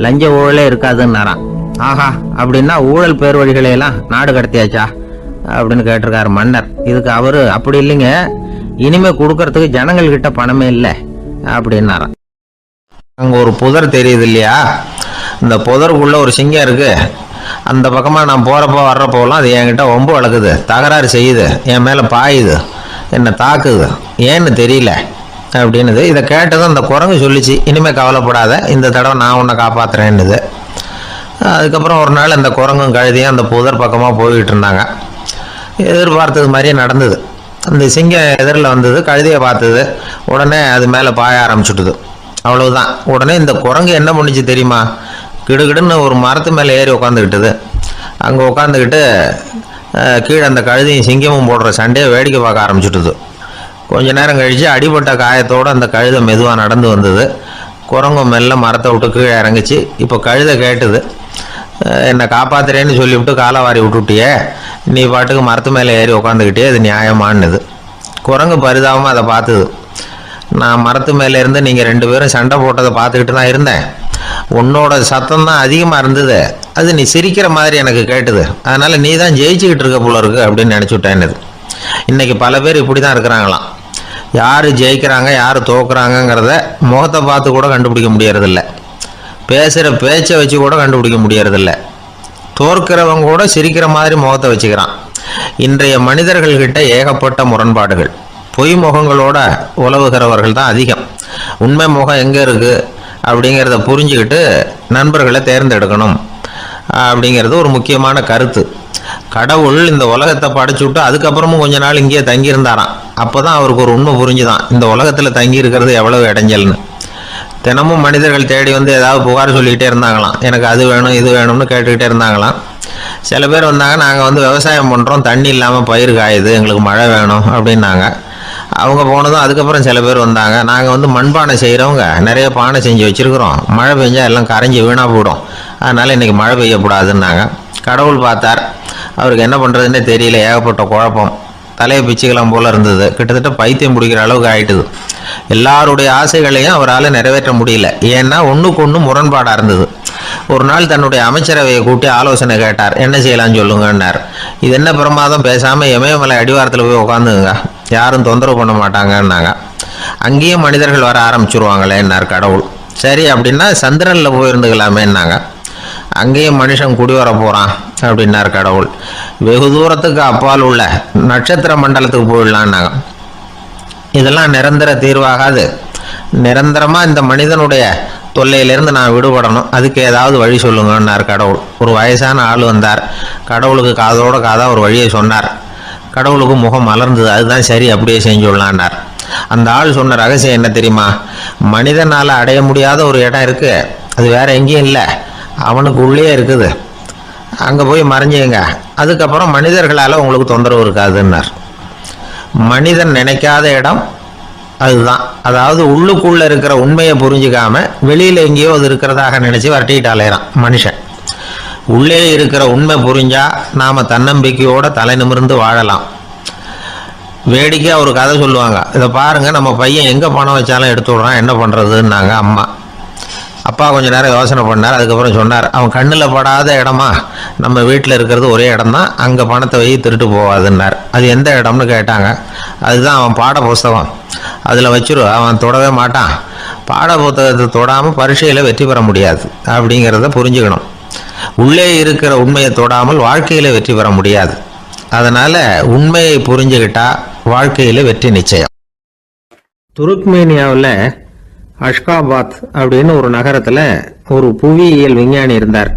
லஞ்ச ஊழலே இருக்காதுன்னாராம். ஆஹா, அப்படின்னா ஊழல் பேர் வழிகளை எல்லாம் நாடு கடத்தியாச்சா அப்படின்னு கேட்டிருக்காரு மன்னர். இதுக்கு அவரு, அப்படி இல்லைங்க, இனிமே கொடுக்கறதுக்கு ஜனங்கள் கிட்ட பணமே இல்லை அப்படின்னாராம். அங்க ஒரு புதர் தெரியுது இல்லையா, இந்த புதருக்குள்ள ஒரு சிங்கம் இருக்கு. அந்த பக்கமா நான் போறப்போ வர்றப்போலாம் அது என்கிட்ட ஒம்பு வளர்க்குது, தகராறு செய்யுது, என் மேல பாயுது, என்னை தாக்குது, ஏன்னு தெரியல அப்படின்னுது. இதை கேட்டதும் அந்த குரங்கு சொல்லிச்சு, இனிமேல் கவலைப்படாத, இந்த தடவை நான் உன்னை காப்பாற்றுறேன்னுது. அதுக்கப்புறம் ஒரு நாள் அந்த குரங்கும் கழுதியும் அந்த புதர் பக்கமாக போய்கிட்டு இருந்தாங்க. எதிர்பார்த்தது மாதிரியே நடந்தது. அந்த சிங்கம் எதிரில் வந்தது, கழுதியை பார்த்தது, உடனே அது மேலே பாய ஆரம்பிச்சுட்டுது. அவ்வளவுதான். உடனே இந்த குரங்கு என்ன பண்ணிச்சு தெரியுமா, கிடுகிடுன்னு ஒரு மரத்து மேலே ஏறி உட்காந்துக்கிட்டது. அங்கே உட்காந்துக்கிட்டு கீழே அந்த கழுதியும் சிங்கமும் போடுற சண்டையை வேடிக்கை பார்க்க ஆரம்பிச்சுட்டுது. கொஞ்ச நேரம் கழித்து அடிபட்ட காயத்தோடு அந்த கழுதை மெதுவாக நடந்து வந்தது. குரங்கும் மெல்ல மரத்தை விட்டு கீழே இறங்குச்சு. இப்போ கழுதை கேட்டுது, என்னை காப்பாத்துறேன்னு சொல்லிவிட்டு காலை வாரி விட்டுட்டியே, நீ பாட்டுக்கு மரத்து மேலே ஏறி உட்காந்துக்கிட்டே, அது நியாயமானது. குரங்கு பரிதாபமாக அதை பார்த்துது. நான் மரத்து மேலே இருந்து நீங்கள் 2 பேரும் சண்டை போட்டதை பார்த்துக்கிட்டு தான் இருந்தேன். உன்னோட சத்தம் தான் அதிகமாக இருந்தது, அது நீ சிரிக்கிற மாதிரி எனக்கு கேட்டுது, அதனால் நீ தான் ஜெயிச்சுக்கிட்டு இருக்க போல இருக்கு அப்படின்னு நினச்சிவிட்டேன்னுது. இன்றைக்கி பல பேர் இப்படி தான் இருக்கிறாங்களாம். யார் ஜெயிக்கிறாங்க யார் தோக்குறாங்கங்கிறத முகத்தை பார்த்து கூட கண்டுபிடிக்க முடியறதில்ல, பேசுகிற பேச்சை வச்சு கூட கண்டுபிடிக்க முடியறதில்ல. தோற்கிறவங்க கூட சிரிக்கிற மாதிரி முகத்தை வச்சுக்கிறான். இன்றைய மனிதர்கள்கிட்ட ஏகப்பட்ட முரண்பாடுகள். பொய் முகங்களோட உலவுகிறவர்கள் தான் அதிகம். உண்மை முகம் எங்கே இருக்குது அப்படிங்கிறத புரிஞ்சுக்கிட்டு நண்பர்களை தேர்ந்தெடுக்கணும் அப்படிங்கிறது ஒரு முக்கியமான கருத்து. கடவுள் இந்த உலகத்தை படைச்சு விட்டு அதுக்கப்புறமும் கொஞ்ச நாள் இங்கேயே தங்கியிருந்தாராம். அப்போ தான் அவருக்கு ஒரு உண்மை புரிஞ்சுதான், இந்த உலகத்தில் தங்கி இருக்கிறது எவ்வளவு இடைஞ்சல்னு. தினமும் மனிதர்கள் தேடி ஏதாவது புகார் சொல்லிக்கிட்டே இருந்தாங்களாம். எனக்கு அது வேணும் இது வேணும்னு கேட்டுக்கிட்டே இருந்தாங்களாம். சில பேர் வந்தாங்க, நாங்கள் விவசாயம் பண்ணுறோம், தண்ணி இல்லாமல் பயிர் காயுது, எங்களுக்கு மழை வேணும் அப்படின்னாங்க. அவங்க போனதும் அதுக்கப்புறம் சில பேர் வந்தாங்க, நாங்கள் மண்பானை செய்கிறவங்க, நிறைய பானை செஞ்சு வச்சுருக்குறோம், மழை பெஞ்சால் எல்லாம் கரைஞ்சி வீணாக போயிடும், அதனால் இன்றைக்கி மழை பெய்யக்கூடாதுன்னாங்க. கடவுள் பார்த்தார், அவருக்கு என்ன பண்ணுறதுன்னே தெரியல, ஏகப்பட்ட குழப்பம், தலையை பிச்சுக்கலாம் போல் இருந்தது, கிட்டத்தட்ட பைத்தியம் பிடிக்கிற அளவுக்கு ஆயிட்டுது. எல்லாருடைய ஆசைகளையும் அவரால் நிறைவேற்ற முடியல, ஏன்னா ஒன்றுக்கு ஒன்று முரண்பாடாக இருந்தது. ஒரு நாள் தன்னுடைய அமைச்சரவையை கூட்டி ஆலோசனை கேட்டார், என்ன செய்யலாம்னு சொல்லுங்கன்னார். இது என்ன பிரமாதம், பேசாமல் இமயமலை அடிவாரத்தில் போய் உட்காந்துங்க, யாரும் தொந்தரவு பண்ண மாட்டாங்கன்னாங்க. அங்கேயும் மனிதர்கள் வர ஆரம்பிச்சுருவாங்களேன்னார் கடவுள். சரி அப்படின்னா சந்திரனில் போயிருந்துக்கலாமேன்னாங்க. அங்கேயும் மனுஷன் குடி வர போகிறான் அப்படின்னார் கடவுள். வெகு தூரத்துக்கு அப்பால் உள்ள நட்சத்திர மண்டலத்துக்கு போயிடலான்னாங்க. இதெல்லாம் நிரந்தர தீர்வாகாது, நிரந்தரமாக இந்த மனிதனுடைய தொல்லையிலேருந்து நான் விடுபடணும், அதுக்கு ஏதாவது வழி சொல்லுங்கன்னார் கடவுள். ஒரு வயசான ஆள் வந்தார், கடவுளுக்கு காதோட காதாக ஒரு வழியை சொன்னார். கடவுளுக்கு முகம் மலர்ந்தது, அதுதான் சரி, அப்படியே செஞ்சுடலான்னார். அந்த ஆள் சொன்ன ரகசியம் என்ன தெரியுமா, மனிதனால் அடைய முடியாத ஒரு இடம் இருக்குது, அது வேற எங்கேயும் இல்லை, அவனுக்கு உள்ளே இருக்குது, அங்கே போய் மறைஞ்சிங்க, அதுக்கப்புறம் மனிதர்களால் உங்களுக்கு தொந்தரவு இருக்காதுன்னார். மனிதன் நினைக்காத இடம் அதுதான், அதாவது உள்ளுக்குள்ள இருக்கிற உண்மையை புரிஞ்சுக்காம வெளியில எங்கேயோ அது இருக்கிறதாக நினைச்சு வரட்டிக்கிட்டு அலையிறான் மனுஷன். உள்ளே இருக்கிற உண்மை புரிஞ்சா நாம தன்னம்பிக்கையோட தலை நிமிர்ந்து வாழலாம். வேடிக்கையா ஒரு கதை சொல்லுவாங்க, இதை பாருங்க, நம்ம பையன் எங்க பணம் வச்சாலும் எடுத்து விடுறான், என்ன பண்றதுன்னாங்க அம்மா. அப்பா கொஞ்ச நேரம் யோசனை பண்ணார். அதுக்கப்புறம் சொன்னார், அவன் கண்ணில் படாத இடமா நம்ம வீட்டில் இருக்கிறது ஒரே இடம் தான், அங்கே பணத்தை வை திருட்டு போவாதுன்னார். அது எந்த இடம்னு கேட்டாங்க. அதுதான் அவன் பாட புஸ்தகம், அதில் வச்சிரு, அவன் தொடவே மாட்டான். பாட புத்தகத்தை தொடாமல் பரீட்சையில் வெற்றி பெற முடியாது அப்படிங்கிறத புரிஞ்சுக்கணும். உள்ளே இருக்கிற உண்மையை தொடாமல் வாழ்க்கையில் வெற்றி பெற முடியாது. அதனால் உண்மையை புரிஞ்சுக்கிட்டா வாழ்க்கையில் வெற்றி நிச்சயம். துருக்மேனியாவில் அஷ்காபாத் அப்படின்னு ஒரு நகரத்தில் ஒரு புவியியல் விஞ்ஞானி இருந்தார்.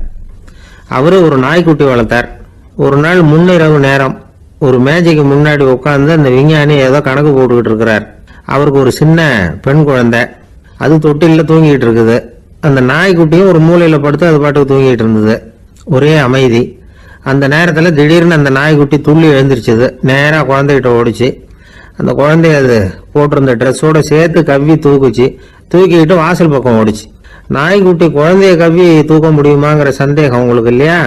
அவரு ஒரு நாய்க்குட்டி வளர்த்தார். ஒரு நாள் முன்னிரவு நேரம் ஒரு மேஜைக்கு முன்னாடி உட்காந்து அந்த விஞ்ஞானி ஏதோ கணக்கு போட்டுக்கிட்டு இருக்கிறார். அவருக்கு ஒரு சின்ன பெண் குழந்தை, அது தொட்டிலில் தூங்கிட்டு இருக்குது. அந்த நாய்க்குட்டியும் ஒரு மூலையில் படுத்து அது பாட்டுக்கு தூங்கிட்டு இருந்தது. ஒரே அமைதி. அந்த நேரத்தில் திடீர்னு அந்த நாய்க்குட்டி துள்ளி எழுந்திருச்சுது. நேராக குழந்தைகிட்ட ஓடிச்சு. அந்த குழந்தைய அது போட்டிருந்த ட்ரெஸ்ஸோட சேர்த்து கவ்வி தூக்கிக்கிட்டு வாசல் பக்கம் ஓடிச்சு. நாய்க்குட்டி குழந்தைய கவ்வி தூக்க முடியுமாங்கிற சந்தேகம் உங்களுக்கு இல்லையா?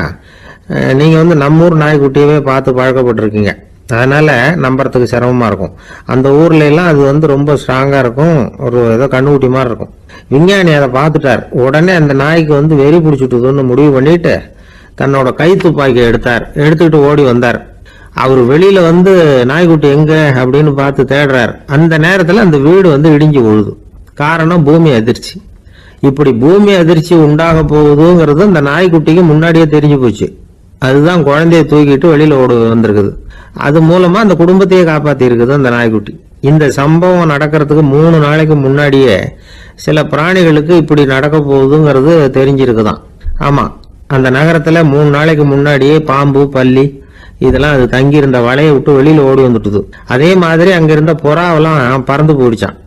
நீங்கள் நம்மூர் நாய்க்குட்டியவே பார்த்து பழக்கப்பட்டிருக்கீங்க, அதனால நம்புறதுக்கு சிரமமாக இருக்கும். அந்த ஊர்ல எல்லாம் அது ரொம்ப ஸ்ட்ராங்காக இருக்கும், ஒரு ஏதோ கண்ணுக்குட்டி மாதிரி இருக்கும். விஞ்ஞானி அதை பார்த்துட்டார். உடனே அந்த நாய்க்கு வெறி பிடிச்சிட்டுதுன்னு முடிவு பண்ணிட்டு தன்னோட கை துப்பாக்கி எடுத்துக்கிட்டு ஓடி வந்தார். அவர் வெளியில நாய்க்குட்டி எங்க அப்படின்னு பார்த்து தேடுறார். அந்த நேரத்தில் அந்த வீடு இடிஞ்சு விழுது. காரணம் பூமி அதிர்ச்சி. இப்படி பூமி அதிர்ச்சி உண்டாக போகுதுங்கிறது அந்த நாய்க்குட்டிக்கு முன்னாடியே தெரிஞ்சு போச்சு. அதுதான் குழந்தைய தூக்கிட்டு வெளியில ஓடி வந்திருக்குது. அது மூலமா அந்த குடும்பத்தையே காப்பாத்தி இருக்குது அந்த நாய்க்குட்டி. இந்த சம்பவம் நடக்கிறதுக்கு 3 நாளைக்கு முன்னாடியே சில பிராணிகளுக்கு இப்படி நடக்க போகுதுங்கிறது தெரிஞ்சிருக்குதான். ஆமா, அந்த நகரத்துல 3 நாளைக்கு முன்னாடியே பாம்பு, பல்லி இதெல்லாம் அது தங்கியிருந்த வலையை விட்டு வெளியில ஓடி வந்துட்டுது. அதே மாதிரி அங்கிருந்த புறாவெல்லாம் பறந்து போயிடுச்சான்.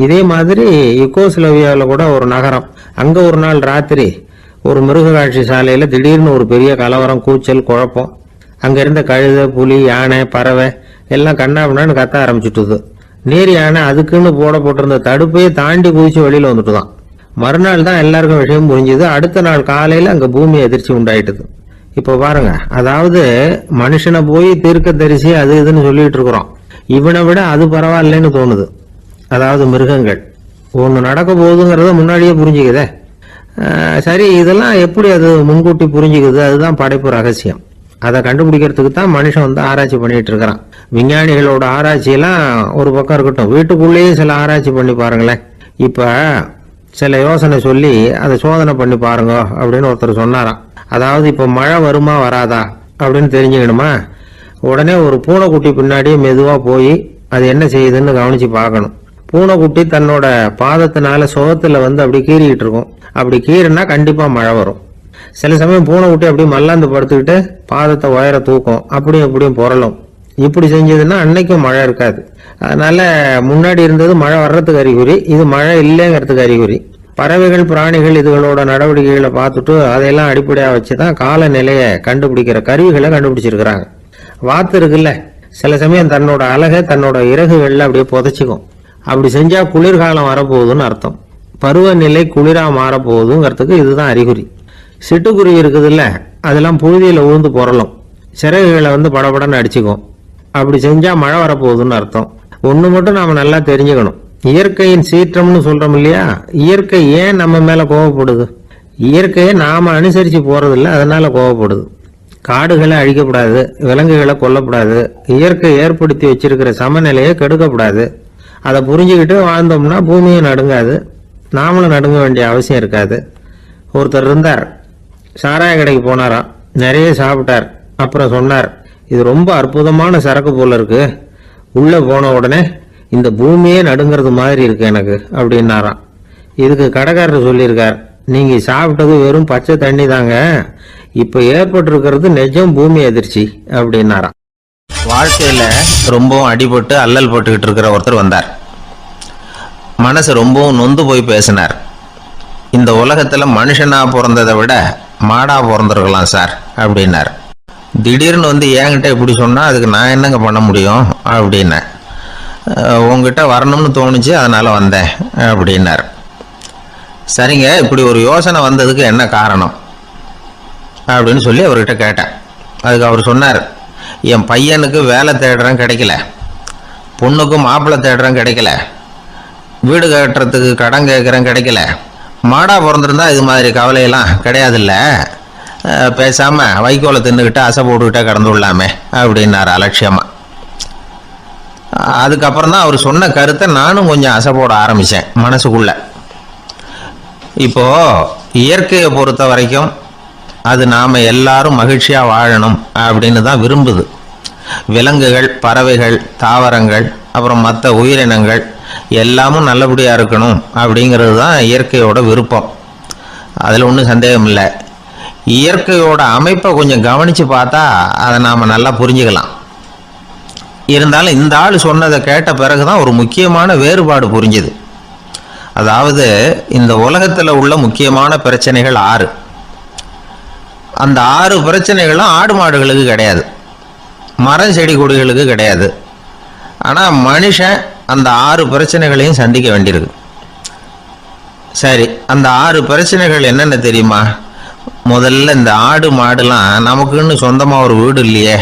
இதே மாதிரி யுகோஸ்லோவியாவில் கூட ஒரு நகரம், அங்க ஒரு நாள் ராத்திரி ஒரு மிருக காட்சி சாலையில திடீர்னு ஒரு பெரிய கலவரம், கூச்சல், குழப்பம். அங்க இருந்த கழுதை, புலி, யானை, பறவை எல்லாம் கண்ணாபின்னான்னு கத்த ஆரம்பிச்சுட்டுது. நீர் யானை அதுக்குன்னு போட்டிருந்த தடுப்பையே தாண்டி குதிச்சு வெளியில வந்துட்டுதான். மறுநாள் தான் எல்லாருக்கும் விஷயம் புரிஞ்சுது. அடுத்த நாள் காலையில அங்க பூமி அதிர்ச்சி உண்டாயிட்டுது. இப்ப பாருங்க, அதாவது மனுஷனை போய் தீர்க்க தரிசி அது இதுன்னு சொல்லிட்டு இருக்கிறோம். இவனை விட அது பரவாயில்லைன்னு தோணுது. அதாவது மிருகங்கள் ஒண்ணு நடக்க போகுதுங்கிறத முன்னாடியே புரிஞ்சுக்குதே. சரி, இதெல்லாம் எப்படி அது முன்கூட்டி புரிஞ்சுக்குது? அதுதான் படைப்பு ரகசியம். அதை கண்டுபிடிக்கிறதுக்கு தான் மனுஷன் ஆராய்ச்சி பண்ணிட்டு இருக்கிறான். விஞ்ஞானிகளோட ஆராய்ச்சியெல்லாம் ஒரு பக்கம் இருக்கட்டும், வீட்டுக்குள்ளேயே சில ஆராய்ச்சி பண்ணி பாருங்களேன். இப்ப சில யோசனை சொல்லி அதை சோதனை பண்ணி பாருங்க அப்படின்னு ஒருத்தர் சொன்னாராம். அதாவது இப்ப மழை வருமா வராதா அப்படின்னு தெரிஞ்சுக்கணுமா, உடனே ஒரு பூனைக்குட்டி பின்னாடியே மெதுவா போய் அது என்ன செய்யுதுன்னு கவனிச்சு பார்க்கணும். பூனைக்குட்டி தன்னோட பாதத்தினால சுகத்துல அப்படி கீறிக்கிட்டு இருக்கும். அப்படி கீறினா கண்டிப்பா மழை வரும். சில சமயம் பூனைக்குட்டி அப்படி மல்லாந்து படுத்துக்கிட்டு பாதத்தை உயர தூக்கும், அப்படியும் புரளும். இப்படி செஞ்சதுன்னா அன்னைக்கும் மழை இருக்காது. அதனால முன்னாடி இருந்தது மழை வர்றதுக்கு அறிகுறி, இது மழை இல்லைங்கிறதுக்கு அறிகுறி. பறவைகள், பிராணிகள் இதுகளோட நடவடிக்கைகளை பார்த்துட்டு அதையெல்லாம் அடிப்படையாக வச்சுதான் காலநிலையை கண்டுபிடிக்கிற கருவிகளை கண்டுபிடிச்சிருக்கிறாங்க. வாத்து இருக்குல்ல, சில சமயம் தன்னோட அழகை தன்னோட இறகுகள்ல அப்படியே புதைச்சிக்கும். அப்படி செஞ்சா குளிர்காலம் வரப்போகுதுன்னு அர்த்தம். பருவநிலை குளிரா மாறப்போகுதுங்கிறதுக்கு இதுதான் அறிகுறி. சிட்டுக்குருவி இருக்குதுல்ல, அதெல்லாம் புழுதியில உழுந்து புரளும், சிறகுகளை படபடன்னு அடிச்சுக்கும். அப்படி செஞ்சா மழை வரப்போகுதுன்னு அர்த்தம். ஒண்ணு மட்டும் நாம நல்லா தெரிஞ்சுக்கணும், இயற்கையின் சீற்றம்னு சொல்றோம் இல்லையா, இயற்கை ஏன் நம்ம மேல கோவப்படுது? இயற்கையை நாம அனுசரிச்சு போறதில்ல, அதனால கோவப்படுது. காடுகளை அழிக்கப்படாது, விலங்குகளை கொல்லப்படாது, இயற்கை ஏற்படுத்தி வச்சிருக்கிற சமநிலையை கெடுக்கப்படாது. அதை புரிஞ்சுக்கிட்டு வாழ்ந்தோம்னா பூமியும் நடுங்காது, நாமளும் நடுங்க வேண்டிய அவசியம் இருக்காது. ஒருத்தர் இருந்தார், சாராய கடைக்கு போனாராம், நிறைய சாப்பிட்டார். அப்புறம் சொன்னார், இது ரொம்ப அற்புதமான சரக்கு போல இருக்கு, உள்ள போன உடனே இந்த பூமியே நடுங்கிறது மாதிரி இருக்கு எனக்கு அப்படின்னாராம். இதுக்கு கடைக்காரர் சொல்லியிருக்கார், நீங்க சாப்பிட்டது வெறும் பச்சை தண்ணி தாங்க, இப்ப ஏற்பட்டிருக்கிறது நிஜம் பூமி அதிர்ச்சி அப்படின்னாராம். வாழ்க்கையில ரொம்பவும் அடிபட்டு அல்லல் போட்டுக்கிட்டு இருக்கிற ஒருத்தர் வந்தார். மனசு ரொம்பவும் நொந்து போய் பேசினார். இந்த உலகத்துல மனுஷனா பிறந்ததை விட மாடா பிறந்திருக்கலாம் சார் அப்படின்னார். திடீர்னு என்கிட்ட இப்படி சொன்னா அதுக்கு நான் என்னங்க பண்ண முடியும் அப்படின்னேன். உங்ககிட்ட வரணும்னு தோணுச்சு, அதனால் வந்தேன் அப்படின்னார். சரிங்க, இப்படி ஒரு யோசனை வந்ததுக்கு என்ன காரணம் அப்படின்னு சொல்லி அவர்கிட்ட கேட்டேன். அதுக்கு அவர் சொன்னார், என் பையனுக்கு வேலை தேடுறேன் கிடைக்கல, பொண்ணுக்கும் மாப்பிள்ளை தேடுறேன் கிடைக்கல, வீடு கட்டுறதுக்கு கடன் கேட்குறேன் கிடைக்கல, மாடா பிறந்திருந்தா இது மாதிரி கவலையெல்லாம் கிடையாதுல்ல, பேசாமல் வைக்கோலை தின்னுக்கிட்டு அசை போட்டுக்கிட்டே கடந்து விடலாமே அப்படின்னார் அலட்சியமாக. அதுக்கப்புறம் தான் அவர் சொன்ன கருத்தை நானும் கொஞ்சம் அசை போட ஆரம்பித்தேன் மனசுக்குள்ள. இப்போது இயற்கையை பொறுத்த வரைக்கும் அது நாம் எல்லாரும் மகிழ்ச்சியாக வாழணும் அப்படின்னு தான் விரும்புது. விலங்குகள், பறவைகள், தாவரங்கள், அப்புறம் மற்ற உயிரினங்கள் எல்லாமும் நல்லபடியாக இருக்கணும் அப்படிங்கிறது தான் இயற்கையோட விருப்பம். அதில் ஒன்றும் சந்தேகம் இல்லை. இயற்கையோட அமைப்பை கொஞ்சம் கவனித்து பார்த்தா அதை நாம் நல்லா புரிஞ்சுக்கலாம். இருந்தாலும் இந்த ஆள் சொன்னதை கேட்ட பிறகு தான் ஒரு முக்கியமான வேறுபாடு புரிஞ்சுது. அதாவது இந்த உலகத்தில் உள்ள முக்கியமான பிரச்சனைகள் 6. அந்த 6 பிரச்சனைகளும் ஆடு மாடுகளுக்கு கிடையாது, மரம் செடி கொடிகளுக்கு கிடையாது. ஆனால் மனுஷன் அந்த 6 பிரச்சனைகளையும் சந்திக்க வேண்டியிருக்கு. சரி, அந்த 6 பிரச்சனைகள் என்னென்ன தெரியுமா? முதல்ல இந்த ஆடு மாடுலாம் நமக்குன்னு சொந்தமாக ஒரு வீடு இல்லையே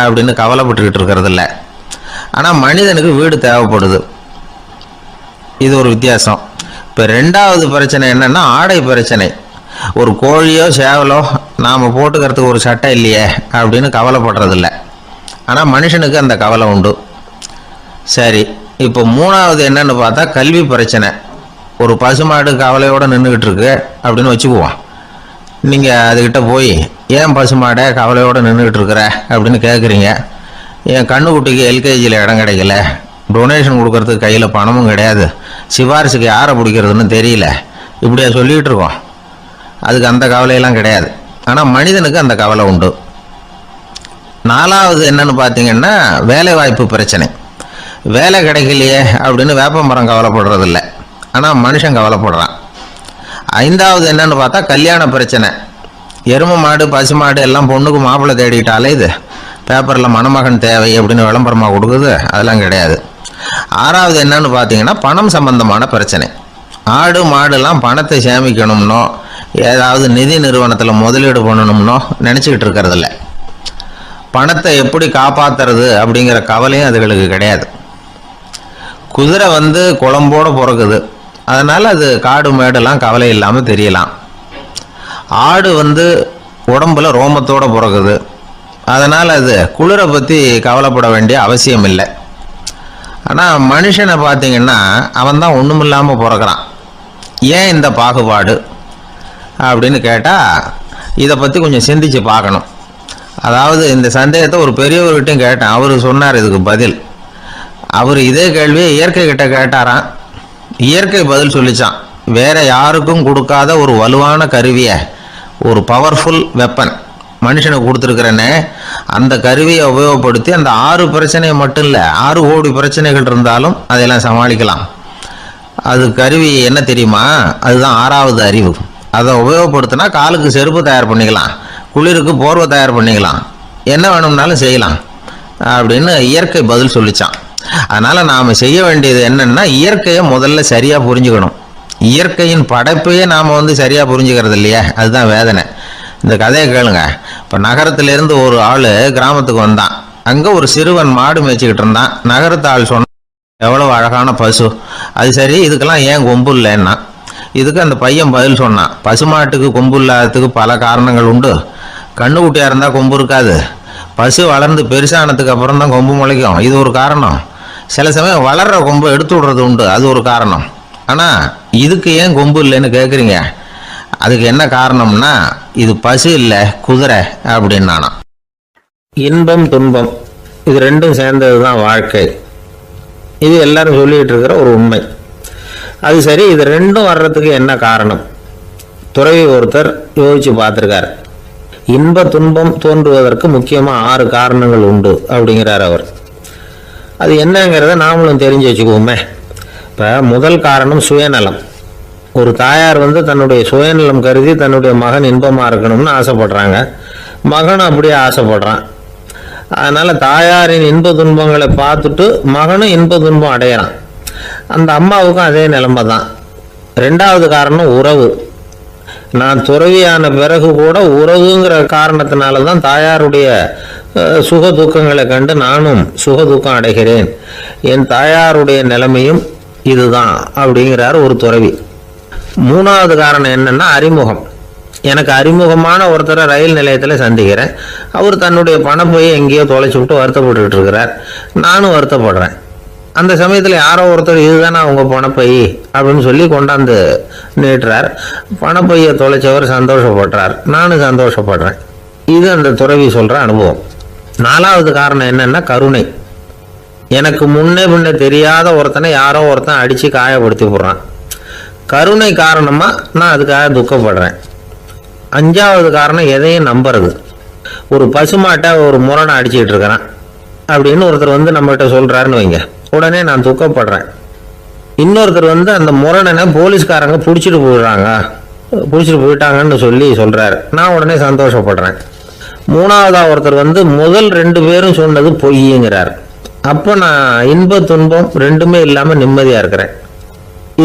அப்படின்னு கவலைப்பட்டுக்கிட்டு இருக்கிறதில்ல. ஆனால் மனிதனுக்கு வீடு தேவைப்படுது. இது ஒரு வித்தியாசம். இப்போ 2வது பிரச்சனை என்னன்னா ஆடை பிரச்சனை. ஒரு கோழியோ சேவலோ நாம் போட்டுக்கிறதுக்கு ஒரு சட்டை இல்லையே அப்படின்னு கவலைப்படுறதில்ல. ஆனால் மனுஷனுக்கு அந்த கவலை உண்டு. சரி, இப்போ 3வது என்னன்னு பார்த்தா கல்வி பிரச்சனை. ஒரு பசுமாடு கவலையோடு நின்றுக்கிட்டு இருக்கு அப்படின்னு வச்சுக்குவோம். நீங்கள் அதுக்கிட்ட போய், ஏன் பசுமாடை கவலையோடு நின்றுக்கிட்டு இருக்கிற அப்படின்னு கேட்குறீங்க. என் கண்ணுக்குட்டிக்கு எல்கேஜியில் இடம் கிடைக்கல, டொனேஷன் கொடுக்கறதுக்கு கையில் பணமும் கிடையாது, சிபாரிசுக்கு யாரை பிடிக்கிறதுன்னு தெரியல, இப்படியா சொல்லிகிட்டு இருக்கோம். அதுக்கு அந்த கவலையெல்லாம் கிடையாது. ஆனால் மனிதனுக்கு அந்த கவலை உண்டு. 4வது என்னன்னு பார்த்தீங்கன்னா வேலை வாய்ப்பு பிரச்சனை. வேலை கிடைக்கலையே அப்படின்னு வேப்ப மரம் கவலைப்படுறதில்ல, ஆனால் மனுஷன் கவலைப்படுறான். 5வது என்னன்னு பார்த்தா கல்யாண பிரச்சனை. எருமை மாடு, பசு மாடு எல்லாம் பொண்ணுக்கு மாப்பிள்ளை தேடிட்டாலே இது பேப்பரில் மணமகன் தேவை அப்படின்னு விளம்பரமாக கொடுக்குது, அதெல்லாம் கிடையாது. 6வது என்னன்னு பார்த்தீங்கன்னா பணம் சம்பந்தமான பிரச்சனை. ஆடு மாடுலாம் பணத்தை சேமிக்கணும்னோ ஏதாவது நிதி நிறுவனத்தில் முதலீடு பண்ணணும்னோ நினச்சிக்கிட்டு இருக்கிறதில்ல. பணத்தை எப்படி காப்பாற்றுறது அப்படிங்கிற கவலையும் அதுகளுக்கு கிடையாது. குதிரை குளம்போடு பிறகுது, அதனால் அது காடு மேடெல்லாம் கவலை இல்லாமல் தெரியலாம். ஆடு உடம்புல ரோமத்தோடு பிறகுது, அதனால் அது குளிரை பற்றி கவலைப்பட வேண்டிய அவசியம் இல்லை. ஆனால் மனுஷனை பார்த்தீங்கன்னா அவன் தான் ஒன்றும் இல்லாமல் பிறக்கிறான். ஏன் இந்த பாகுபாடு அப்படின்னு கேட்டால் இதை பற்றி கொஞ்சம் சிந்திச்சு பார்க்கணும். அதாவது இந்த சந்தேகத்தை ஒரு பெரியவர்கிட்டையும் கேட்டேன். அவர் சொன்னார் இதுக்கு பதில். அவர் இதே கேள்வியை இயற்கை கிட்ட கேட்டாராம். இயற்கை பதில் சொல்லிச்சான், வேற யாருக்கும் கொடுக்காத ஒரு வலுவான கருவியை, ஒரு பவர்ஃபுல் வெப்பன் மனுஷனுக்கு கொடுத்துருக்கிறேன்னு, அந்த கருவியை உபயோகப்படுத்தி அந்த 6 பிரச்சனையை மட்டும் இல்லை 6 கோடி பிரச்சனைகள் இருந்தாலும் அதையெல்லாம் சமாளிக்கலாம். அது கருவி என்ன தெரியுமா? அதுதான் 6வது அறிவு. அதை உபயோகப்படுத்தினா காலுக்கு செருப்பு தயார் பண்ணிக்கலாம், குளிருக்கு போர்வை தயார் பண்ணிக்கலாம், என்ன வேணும்னாலும் செய்யலாம் அப்படின்னு இயற்கை பதில் சொல்லிச்சான். அதனால் நாம் செய்ய வேண்டியது என்னென்னா இயற்கையை முதல்ல சரியாக புரிஞ்சுக்கணும். இயற்கையின் படைப்பையே நாம் சரியாக புரிஞ்சுக்கிறது இல்லையா, அதுதான் வேதனை. இந்த கதையை கேளுங்க. இப்போ நகரத்திலேருந்து ஒரு ஆள் கிராமத்துக்கு வந்தான். அங்கே ஒரு சிறுவன் மாடு மேய்ச்சிக்கிட்டு இருந்தான். நகரத்து ஆள் சொன்னான், எவ்வளோ அழகான பசு, அது சரி இதுக்கெல்லாம் ஏன் கொம்பு இல்லைன்னா. இதுக்கு அந்த பையன் பதில் சொன்னான், பசுமாட்டுக்கு கொம்பு இல்லாததுக்கு பல காரணங்கள் உண்டு. கண்ணுக்குட்டியாக இருந்தால் கொம்பு இருக்காது, பசு வளர்ந்து பெருசானதுக்கு அப்புறம் தான் கொம்பு முளைக்கும், இது ஒரு காரணம். சில சமயம் வளர்கிற கொம்பை எடுத்து விடுறது உண்டு, அது ஒரு காரணம். ஆனால் இதுக்கு ஏன் கொம்பு இல்லைன்னு கேட்குறீங்க, அதுக்கு என்ன காரணம்னா இது பசு இல்லை குதிரை அப்படின்னானா. இன்பம் துன்பம் இது ரெண்டும் சேர்ந்தது தான் வாழ்க்கை. இது எல்லாரும் சொல்லிகிட்டு இருக்கிற ஒரு உண்மை. அது சரி, இது ரெண்டும் வர்றதுக்கு என்ன காரணம்? துறவி ஒருத்தர் யோசிச்சு பார்த்துருக்கார். இன்ப துன்பம் தோன்றுவதற்கு முக்கியமாக 6 காரணங்கள் உண்டு அப்படிங்கிறார் அவர். அது என்னங்கிறத நாமளும் தெரிஞ்சு வச்சுக்குவோமே. இப்போ முதல் காரணம் சுயநலம். ஒரு தாயார் தன்னுடைய சுயநலம் கருதி தன்னுடைய மகன் இன்பமாக இருக்கணும்னு ஆசைப்படுறாங்க. மகனும் அப்படியே ஆசைப்படுறான். அதனால தாயாரின் இன்ப துன்பங்களை பார்த்துட்டு மகனும் இன்ப துன்பம் அடையறான். அந்த அம்மாவுக்கும் அதே நிலைமை தான். ரெண்டாவது காரணம் உறவு. நான் துறவியான பிறகு கூட உறவுங்கிற காரணத்தினால தான் தாயாருடைய சுக துக்கங்களை கண்டு நானும் சுக துக்கம் அடைகிறேன். என் தாயாருடைய நிலைமையும் இதுதான் அப்படிங்கிறார் ஒரு துறவி. மூணாவது காரணம் என்னன்னா அறிமுகம். எனக்கு அறிமுகமான ஒருத்தரை ரயில் நிலையத்தில் சந்திக்கிறேன். அவர் தன்னுடைய பணப்பையை எங்கேயோ தொலைச்சி விட்டு வருத்தப்பட்டுக்கிட்டு இருக்கிறார். நானும் வருத்தப்படுறேன். அந்த சமயத்தில் யாரோ ஒருத்தர் இதுதானே அவங்க பணப்பை அப்படின்னு சொல்லி கொண்டாந்து நீட்டுறார். பணப்பையை தொலைச்சவர் சந்தோஷப்படுறார், நானும் சந்தோஷப்படுறேன். இது அந்த துறவி சொல்கிற அனுபவம். நாலாவது காரணம் என்னன்னா கருணை. எனக்கு முன்னே பின்ன தெரியாத ஒருத்தனை யாரோ ஒருத்தன் அடித்து காயப்படுத்தி போடுறான். கருணை காரணமாக நான் அதுக்காக துக்கப்படுறேன். அஞ்சாவது காரணம் எதையும் நம்புறது. ஒரு பசுமாட்டை ஒரு முரணை அடிச்சுக்கிட்டு இருக்கிறான் அப்படின்னு ஒருத்தர் வந்து நம்மகிட்ட சொல்கிறாருன்னு வைங்க, உடனே நான் துக்கப்படுறேன். இன்னொருத்தர் வந்து அந்த முரணனை போலீஸ்காரங்க பிடிச்சிட்டு போயிட்டாங்கன்னு சொல்லி சொல்கிறாரு, நான் உடனே சந்தோஷப்படுறேன். மூணாவதாக ஒருத்தர் வந்து முதல் 2 பேரும் சொன்னது பொய்யுங்கிறார். அப்போ நான் இன்ப துன்பம் ரெண்டுமே இல்லாமல் நிம்மதியாக இருக்கிறேன்.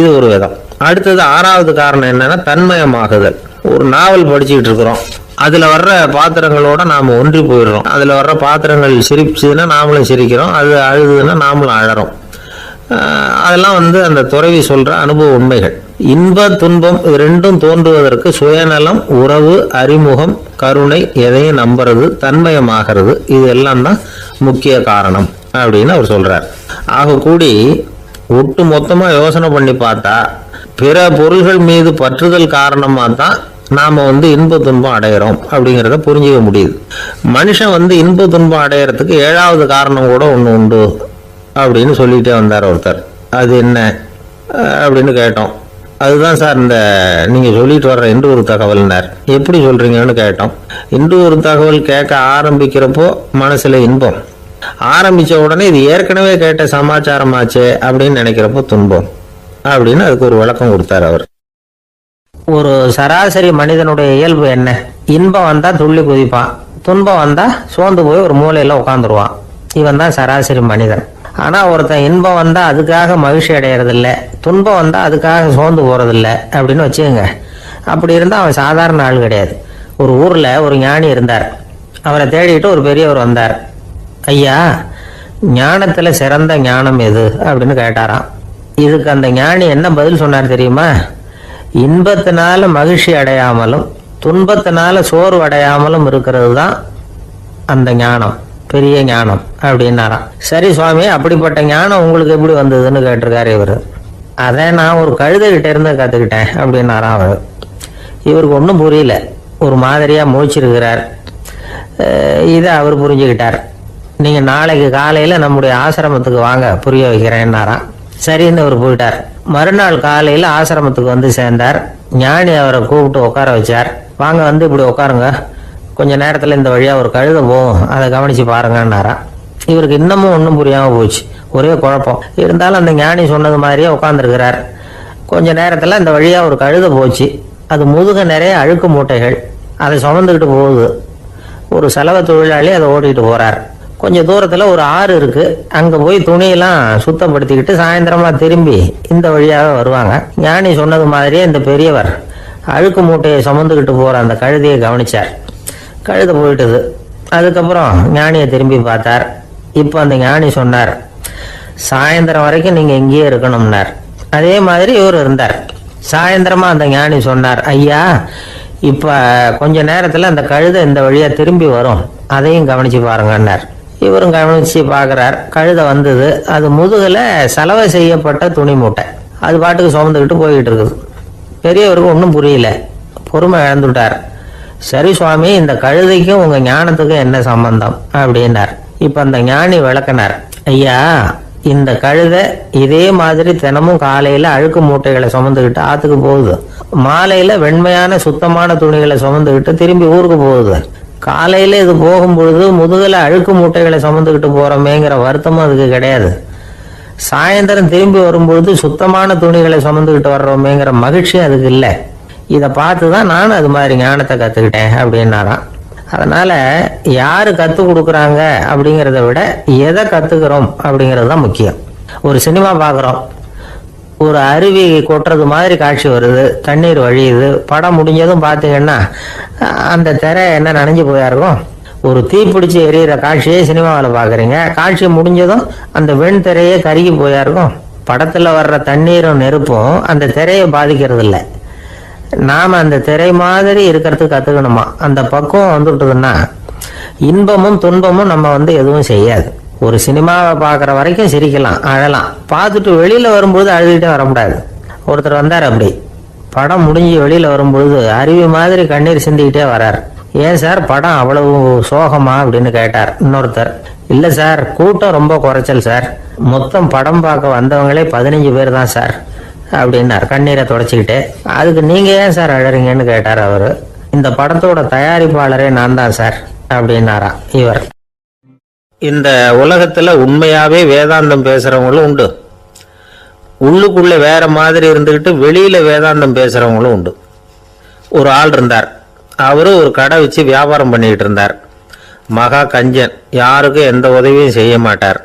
இது ஒரு விதம். அடுத்தது 6வது காரணம் என்னன்னா தன்மயமாகுதல். ஒரு நாவல் படிச்சுக்கிட்டு இருக்கிறோம், அதில் வர்ற பாத்திரங்களோட நாம் ஒன்றி போயிடுறோம். அதில் வர்ற பாத்திரங்கள் சிரிச்சுதுன்னா நாமளும் சிரிக்கிறோம், அது அழுதுன்னா நாமளும் அழறோம். அதெல்லாம் வந்து அந்த துறவி சொல்கிற அனுபவ உண்மைகள். இன்ப துன்பம் இது ரெண்டும் தோன்றுவதற்கு சுயநலம், உறவு, அறிமுகம், கருணை, எதையும் நம்புறது, தன்மயமாகிறது, இது எல்லாம் தான் முக்கிய காரணம் அப்படின்னு அவர் சொல்கிறார். ஆக கூடி ஒட்டு மொத்தமாக யோசனை பண்ணி பார்த்தா பிற பொருள்கள் மீது பற்றுதல் காரணமாக தான் நாம் வந்து இன்ப துன்பம் அடையிறோம் அப்படிங்கிறத புரிஞ்சுக்க முடியுது. மனுஷன் வந்து இன்ப துன்பம் அடையிறதுக்கு 7வது காரணம் கூட ஒன்று உண்டு அப்படின்னு சொல்லிகிட்டே வந்தார் ஒருத்தர். அது என்ன அப்படின்னு கேட்டோம். அதுதான் சார் இந்த நீங்கள் சொல்லிட்டு வர்ற இன்று ஒரு தகவல்னார். எப்படி சொல்கிறீங்கன்னு கேட்டோம். இன்று ஒரு தகவல் கேட்க ஆரம்பிக்கிறப்போ மனசில் இன்பம், ஆரம்பித்த உடனே இது ஏற்கனவே கேட்ட சமாச்சாரமாச்சே அப்படின்னு நினைக்கிறப்போ துன்பம் அப்படின்னு அதுக்கு ஒரு விளக்கம் கொடுத்தார் அவர். ஒரு சராசரி மனிதனுடைய இயல்பு என்ன? இன்பம் வந்தா துள்ளி குதிப்பான், துன்பம் வந்தா சோர்ந்து போய் ஒரு மூலையில உட்காந்துருவான். இவன் தான் சராசரி மனிதன். ஆனா ஒருத்தன் இன்பம் வந்தா அதுக்காக மகிழ்ச்சி அடையறதில்ல, துன்பம் வந்தா அதுக்காக சோர்ந்து போறதில்ல அப்படின்னு வச்சுக்கோங்க. அப்படி இருந்தா அவன் சாதாரண ஆள் கிடையாது. ஒரு ஊர்ல ஒரு ஞானி இருந்தார். அவரை தேடிட்டு ஒரு பெரியவர் வந்தார். ஐயா, ஞானத்துல சிறந்த ஞானம் எது அப்படின்னு கேட்டாராம். இதுக்கு அந்த ஞானி என்ன பதில் சொன்னார் தெரியுமா? இன்பத்தினால மகிழ்ச்சி அடையாமலும் துன்பத்தினால சோர்வு அடையாமலும் இருக்கிறது தான் அந்த ஞானம், பெரிய ஞானம் அப்படின்னாராம். சரி சுவாமி, அப்படிப்பட்ட ஞானம் உங்களுக்கு எப்படி வந்ததுன்னு கேட்டிருக்காரு இவர். அதை நான் ஒரு கழுதைகிட்ட இருந்து கற்றுக்கிட்டேன் அப்படின்னாராம் அவர். இவருக்கு ஒன்றும் புரியல, ஒரு மாதிரியாக முழிச்சிருக்கிறார். இதை அவர் புரிஞ்சுக்கிட்டார். நீங்கள் நாளைக்கு காலையில் நம்முடைய ஆசிரமத்துக்கு வாங்க, புரிய வைக்கிறேன்னாராம். சரின்னு அவர் போயிட்டார். மறுநாள் காலையில் ஆசிரமத்துக்கு வந்து சேர்ந்தார். ஞானி அவரை கூப்பிட்டு உட்கார வச்சார். வாங்க வந்து இப்படி உட்காருங்க, கொஞ்ச நேரத்தில் இந்த வழியாக ஒரு கழுதை போகும், அதை கவனித்து பாருங்கன்னாராம். இவருக்கு இன்னமும் ஒன்றும் புரியாமல் போச்சு, ஒரே குழப்பம். இருந்தாலும் அந்த ஞானி சொன்னது மாதிரியே உட்காந்துருக்கிறார். கொஞ்ச நேரத்தில் இந்த வழியாக ஒரு கழுதை போச்சு. அது முதுக நிறைய அழுக்கு மூட்டைகள், அதை சுமந்துக்கிட்டு போகுது. ஒரு செலவு தொழிலாளி அதை ஓட்டிகிட்டு போகிறார். கொஞ்சம் தூரத்தில் ஒரு ஆறு இருக்குது, அங்கே போய் துணியெல்லாம் சுத்தப்படுத்திக்கிட்டு சாயந்தரமாக திரும்பி இந்த வழியாக வருவாங்க. ஞானி சொன்னது மாதிரியே இந்த பெரியவர் அழுக்கு மூட்டையை சுமந்துக்கிட்டு போகிற அந்த கழுதையை கவனிச்சார். கழுதை போயிட்டுது. அதுக்கப்புறம் ஞானியை திரும்பி பார்த்தார். இப்போ அந்த ஞானி சொன்னார், சாயந்தரம் வரைக்கும் நீங்கள் இங்கேயே இருக்கணும்னார். அதே மாதிரி இவர் இருந்தார். சாயந்தரமாக அந்த ஞானி சொன்னார், ஐயா இப்போ கொஞ்ச நேரத்தில் அந்த கழுதை இந்த வழியாக திரும்பி வரும், அதையும் கவனித்து பாருங்கன்னார். இவரும் கவனித்து பார்க்குறார். கழுதை வந்தது. அது முதுகில் சலவை செய்யப்பட்ட துணி மூட்டை, அது பாட்டுக்கு சுமந்துக்கிட்டு போய்கிட்டு இருக்குது. பெரியவருக்கு ஒன்றும் புரியல, பொறுமை இழந்துட்டார். சரி சுவாமி, இந்த கழுதைக்கும் உங்கள் ஞானத்துக்கும் என்ன சம்பந்தம் அப்படின்னார். இப்போ அந்த ஞானி விளக்கினார். ஐயா, இந்த கழுதை இதே மாதிரி தினமும் காலையில் அழுக்கு மூட்டைகளை சுமந்துக்கிட்டு ஆற்றுக்கு போகுது, மாலையில் வெண்மையான சுத்தமான துணிகளை சுமந்துக்கிட்டு திரும்பி ஊருக்கு போகுது. காலையில் இது போகும்பொழுது முதுகில் அழுக்கு மூட்டைகளை சுமந்துக்கிட்டு போகிறோமேங்கிற வருத்தமும் அதுக்கு கிடையாது. சாயந்தரம் திரும்பி வரும்பொழுது சுத்தமான துணிகளை சுமந்துக்கிட்டு வர்றோமேங்கிற மகிழ்ச்சி அதுக்கு இல்லை. இதை பார்த்து தான் நானும் அது மாதிரி ஞானத்தை கற்றுக்கிட்டேன் அப்படின்னாராம். அதனால் யார் கற்றுக் கொடுக்குறாங்க அப்படிங்கிறத விட எதை கற்றுக்கிறோம் அப்படிங்கிறது தான் முக்கியம். ஒரு சினிமா பார்க்குறோம், ஒரு அருவி கொட்டுறது மாதிரி காட்சி வருது, தண்ணீர் வழியுது. படம் முடிஞ்சதும் பார்த்தீங்கன்னா அந்த திரை என்ன நனைஞ்சு போயா இருக்கும். ஒரு தீப்பிடிச்சு எரியிற காட்சியே சினிமாவில் பார்க்குறீங்க, காட்சி முடிஞ்சதும் அந்த வெண் திரையே கருகி போயா இருக்கும். படத்தில் வர்ற தண்ணீரும் நெருப்பும் அந்த திரையை பாதிக்கிறது இல்லை. நாம் அந்த திரை மாதிரி இருக்கிறதுக்கு கற்றுக்கணுமா. அந்த பக்குவம் வந்துவிட்டதுன்னா இன்பமும் துன்பமும் நம்ம எதுவும் செய்யாது. ஒரு சினிமாவை பார்க்குற வரைக்கும் சிரிக்கலாம், அழலாம். பார்த்துட்டு வெளியில் வரும்பொழுது அழுதுகிட்டே வரக்கூடாது. ஒருத்தர் வந்தார், அப்படி படம் முடிஞ்சு வெளியில் வரும்பொழுது அருவி மாதிரி கண்ணீர் சிந்திக்கிட்டே வரார். ஏன் சார் படம் அவ்வளவு சோகமா அப்படின்னு கேட்டார். இன்னொருத்தர், இல்லை சார் கூட்டம் ரொம்ப குறைச்சல் சார், மொத்தம் படம் பார்க்க வந்தவங்களே 15 பேர் தான் சார் அப்படின்னார் கண்ணீரை தொடச்சிக்கிட்டே. அதுக்கு நீங்கள் ஏன் சார் அழறீங்கன்னு கேட்டார் அவர். இந்த படத்தோட தயாரிப்பாளரே நான் தான் சார் அப்படின்னாரா இவர். இந்த உலகத்தில் உண்மையாகவே வேதாந்தம் பேசுகிறவங்களும் உண்டு, உள்ளுக்குள்ளே வேற மாதிரி இருந்துக்கிட்டு வெளியில் வேதாந்தம் பேசுகிறவங்களும் உண்டு. ஒரு ஆள் இருந்தார், அவர் ஒரு கடை வச்சு வியாபாரம் பண்ணிக்கிட்டு இருந்தார். மகா கஞ்சன், யாருக்கும் எந்த உதவியும் செய்ய மாட்டார்.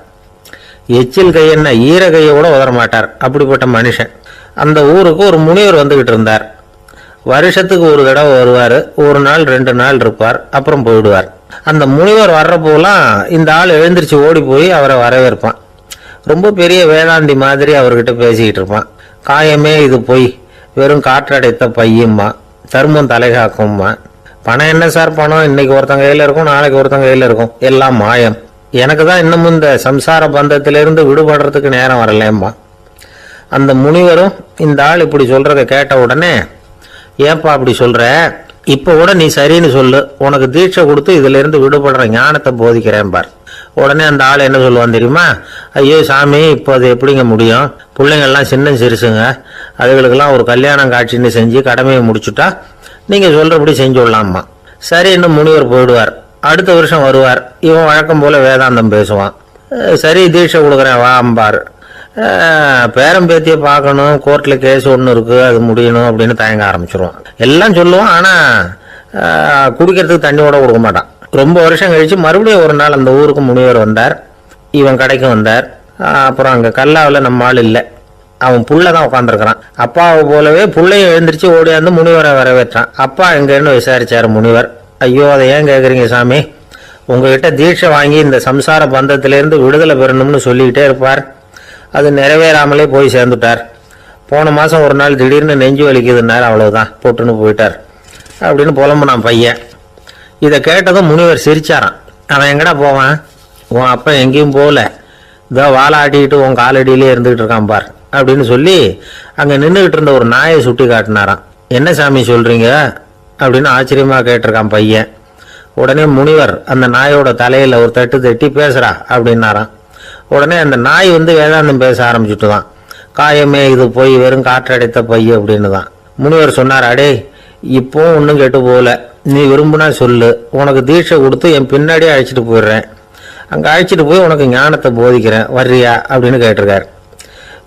எச்சில் கையென்ன ஈர கையை கூட உதற மாட்டார், அப்படிப்பட்ட மனுஷன். அந்த ஊருக்கு ஒரு முனிவர் வந்துக்கிட்டு இருந்தார். வருஷத்துக்கு ஒரு தடவை வருவார், ஒரு நாள் 2 நாள் இருப்பார், அப்புறம் போயிடுவார். அந்த முனிவர் வர்றப்போலாம் இந்த ஆள் எழுந்திரிச்சு ஓடி போய் அவரை வரவேற்பான். ரொம்ப பெரிய வேதாந்தி மாதிரி அவர்கிட்ட பேசிக்கிட்டு இருப்பான். காயமே இது பொய், வெறும் காற்றடைத்த பையம்மா, தர்மம் தலைகாக்கும்மா. பணம் என்ன சார் பணம், இன்னைக்கு ஒருத்தங்க கையில் இருக்கும், நாளைக்கு ஒருத்தங்க கையில் இருக்கும், எல்லாம் மாயம். எனக்கு தான் இன்னமும் இந்த சம்சார பந்தத்திலிருந்து விடுபடுறதுக்கு நேரம் வரலேம்மா. அந்த முனிவரும் இந்த ஆள் இப்படி சொல்றதை கேட்ட உடனே, ஏப்பா அப்படி சொல்ற, இப்போ கூட நீ சரின்னு சொல்லு, உனக்கு தீட்சை கொடுத்து இதுல இருந்து விடுபடுற ஞானத்தை போதிக்கிறேன் பார். உடனே அந்த ஆள் என்ன சொல்லுவான் தெரியுமா, ஐயோ சாமி இப்போ அது எப்படிங்க முடியும், பிள்ளைங்கள்லாம் சின்ன சிறுசுங்க, அதுகளுக்கெல்லாம் ஒரு கல்யாணம் காட்சின்னு செஞ்சு கடமையை முடிச்சுட்டா நீங்க சொல்றபடி செஞ்சு விடலாமா. சரி, இன்னும் முனிவர் போயிடுவார். அடுத்த வருஷம் வருவார், இவன் வழக்கம் போல வேதாந்தம் பேசுவான். சரி தீட்சை கொடுக்குறேன் வா அம்பார். பேரம்பேத்தியை பார்க்கணும், கோர்ட்டில் கேஸ் ஒன்று இருக்குது, அது முடியணும் அப்படின்னு தயங்க ஆரம்பிச்சிருவான். எல்லாம் சொல்லுவான், ஆனால் குடிக்கிறதுக்கு தண்ணி கூட கொடுக்க மாட்டான். ரொம்ப வருஷம் கழித்து மறுபடியும் ஒரு நாள் அந்த ஊருக்கு முனிவர் வந்தார், இவன் கடைக்கு வந்தார். அப்புறம் அங்கே கல்லாவில் நம்ம ஆள் இல்லை, அவன் புள்ள தான் உட்காந்துருக்கிறான். அப்பாவை போலவே புள்ளையும் எழுந்திரிச்சு ஓடியாந்து முனிவரை வரவேற்றான். அப்பா எங்கன்னு விசாரிச்சார் முனிவர். ஐயோ அதை ஏன் கேட்குறீங்க சாமி, உங்ககிட்ட தீட்சை வாங்கி இந்த சம்சார பந்தத்திலேருந்து விடுதலை பெறணும்னு சொல்லிக்கிட்டே இருப்பார், அது நிறைவேறாமலே போய் சேர்ந்துட்டார். போன மாதம் ஒரு நாள் திடீர்னு நெஞ்சு வலிக்குதுன்னார், அவ்வளோதான் போட்டுன்னு போயிட்டார் அப்படின்னு புலம்புனான் பையன். இதை கேட்டதும் முனிவர் சிரிச்சாரான். அவன் எங்கடா போவான், உன் அப்பா எங்கேயும் போகல, இதோ வாழை ஆட்டிக்கிட்டு உன் காலடியிலே இருந்துகிட்டு இருக்கான் பார் அப்படின்னு சொல்லி அங்கே நின்றுக்கிட்டு இருந்த ஒரு நாயை சுட்டி காட்டினாரான். என்ன சாமி சொல்கிறீங்க அப்படின்னு ஆச்சரியமாக கேட்டிருக்கான் பையன். உடனே முனிவர் அந்த நாயோட தலையில் ஒரு தட்டு தட்டி பேசுகிறா அப்படின்னாரான். உடனே அந்த நாய் வேதாந்தம் பேச ஆரம்பிச்சுட்டு தான், காயமே இது போய் வெறும் காற்றடைத்த பைய அப்படின்னு தான். முனிவர் சொன்னார், அடே இப்போ ஒன்றும் கெட்டு போகல, நீ விரும்புனா சொல்லு, உனக்கு தீட்சை கொடுத்து என் பின்னாடியே அழைச்சிட்டு போயிடுறேன், அங்கே அழைச்சிட்டு போய் உனக்கு ஞானத்தை போதிக்கிறேன், வர்றியா அப்படின்னு கேட்டிருக்காரு.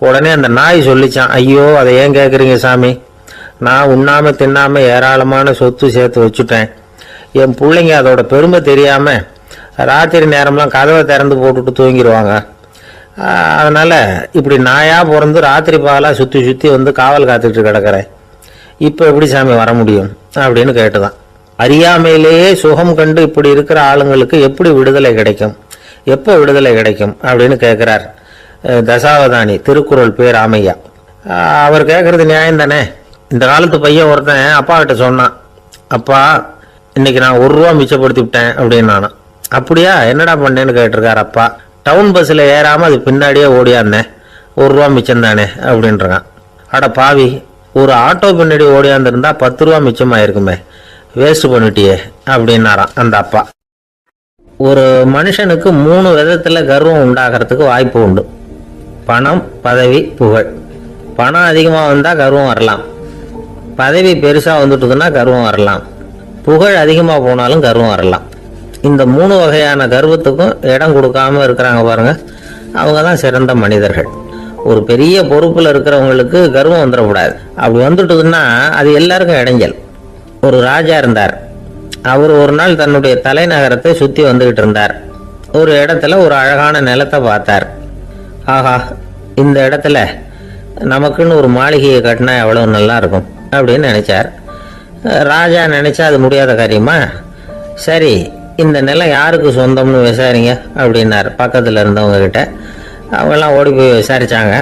உடனே அந்த நாய் சொல்லிச்சான், ஐயோ அதை ஏன் கேட்குறீங்க சாமி, நான் உண்ணாமல் தின்னாமல் ஏராளமான சொத்து சேர்த்து வச்சுட்டேன், என் பிள்ளைங்க அதோட பெருமை தெரியாமல் ராத்திரி நேரம்லாம் கதவை திறந்து போட்டுட்டு தூங்கிடுவாங்க, அதனால் இப்படி நாயாக பிறந்து ராத்திரி பகலாக சுற்றி சுற்றி காவல் காத்துட்டு கிடக்கிறேன், இப்போ எப்படி சாமி வர முடியும் அப்படின்னு கேட்டுதான். அறியாமையிலேயே சுகம் கண்டு இப்படி இருக்கிற ஆளுங்களுக்கு எப்படி விடுதலை கிடைக்கும், எப்போ விடுதலை கிடைக்கும் அப்படின்னு கேட்குறார் தசாவதானி, திருக்குறள் பேர் ராமையா. அவர் கேட்குறது நியாயம் தானே. இந்த காலத்து பையன் ஒருத்தன் அப்பா கிட்ட சொன்னான், அப்பா இன்னைக்கு நான் 1 ரூபா மிச்சப்படுத்தி விட்டேன் அப்படின்னு. நானும் அப்படியா என்னடா பண்ணேன்னு கேட்டிருக்கார் அப்பா. டவுன் பஸ்ஸில் ஏறாமல் அது பின்னாடியே ஓடியாந்தேன், 1 ரூபா மிச்சம் தானே அப்படின்றான். அட பாவி, ஒரு ஆட்டோ பின்னாடி ஓடியாந்துருந்தா 10 ரூபா மிச்சமாயிருக்குமே, வேஸ்ட் பண்ணிட்டியே அப்படின்னாராம் அந்த அப்பா. ஒரு மனுஷனுக்கு 3 விதத்தில் கர்வம் உண்டாகிறதுக்கு வாய்ப்பு உண்டு. பணம், பதவி, புகழ். பணம் அதிகமாக வந்தால் கர்வம் வரலாம், பதவி பெருசாக வந்துட்டுதுன்னா கர்வம் வரலாம், புகழ் அதிகமாக போனாலும் கர்வம் வரலாம். இந்த 3 வகையான கர்வத்துக்கும் இடம் கொடுக்காம இருக்கிறாங்க பாருங்க, அவங்க தான் சிறந்த மனிதர்கள். ஒரு பெரிய பொறுப்பில் இருக்கிறவங்களுக்கு கர்வம் வந்துடக்கூடாது. அப்படி வந்துட்டுதுன்னா அது எல்லாருக்கும் இடைஞ்சல். ஒரு ராஜா இருந்தார், அவர் ஒரு நாள் தன்னுடைய தலைநகரத்தை சுற்றி வந்துக்கிட்டு இருந்தார். ஒரு இடத்துல ஒரு அழகான நிலத்தை பார்த்தார். ஆஹா, இந்த இடத்துல நமக்குன்னு ஒரு மாளிகையை கட்டினா எவ்வளோ நல்லா இருக்கும் அப்படின்னு நினச்சார். ராஜா நினச்சா அது முடியாத காரியமா? சரி, இந்த நிலம் யாருக்கு சொந்தம்னு விசாரிங்க அப்படின்னார் பக்கத்தில் இருந்தவங்க கிட்ட. அவங்கெல்லாம் ஓடி போய் விசாரித்தாங்க.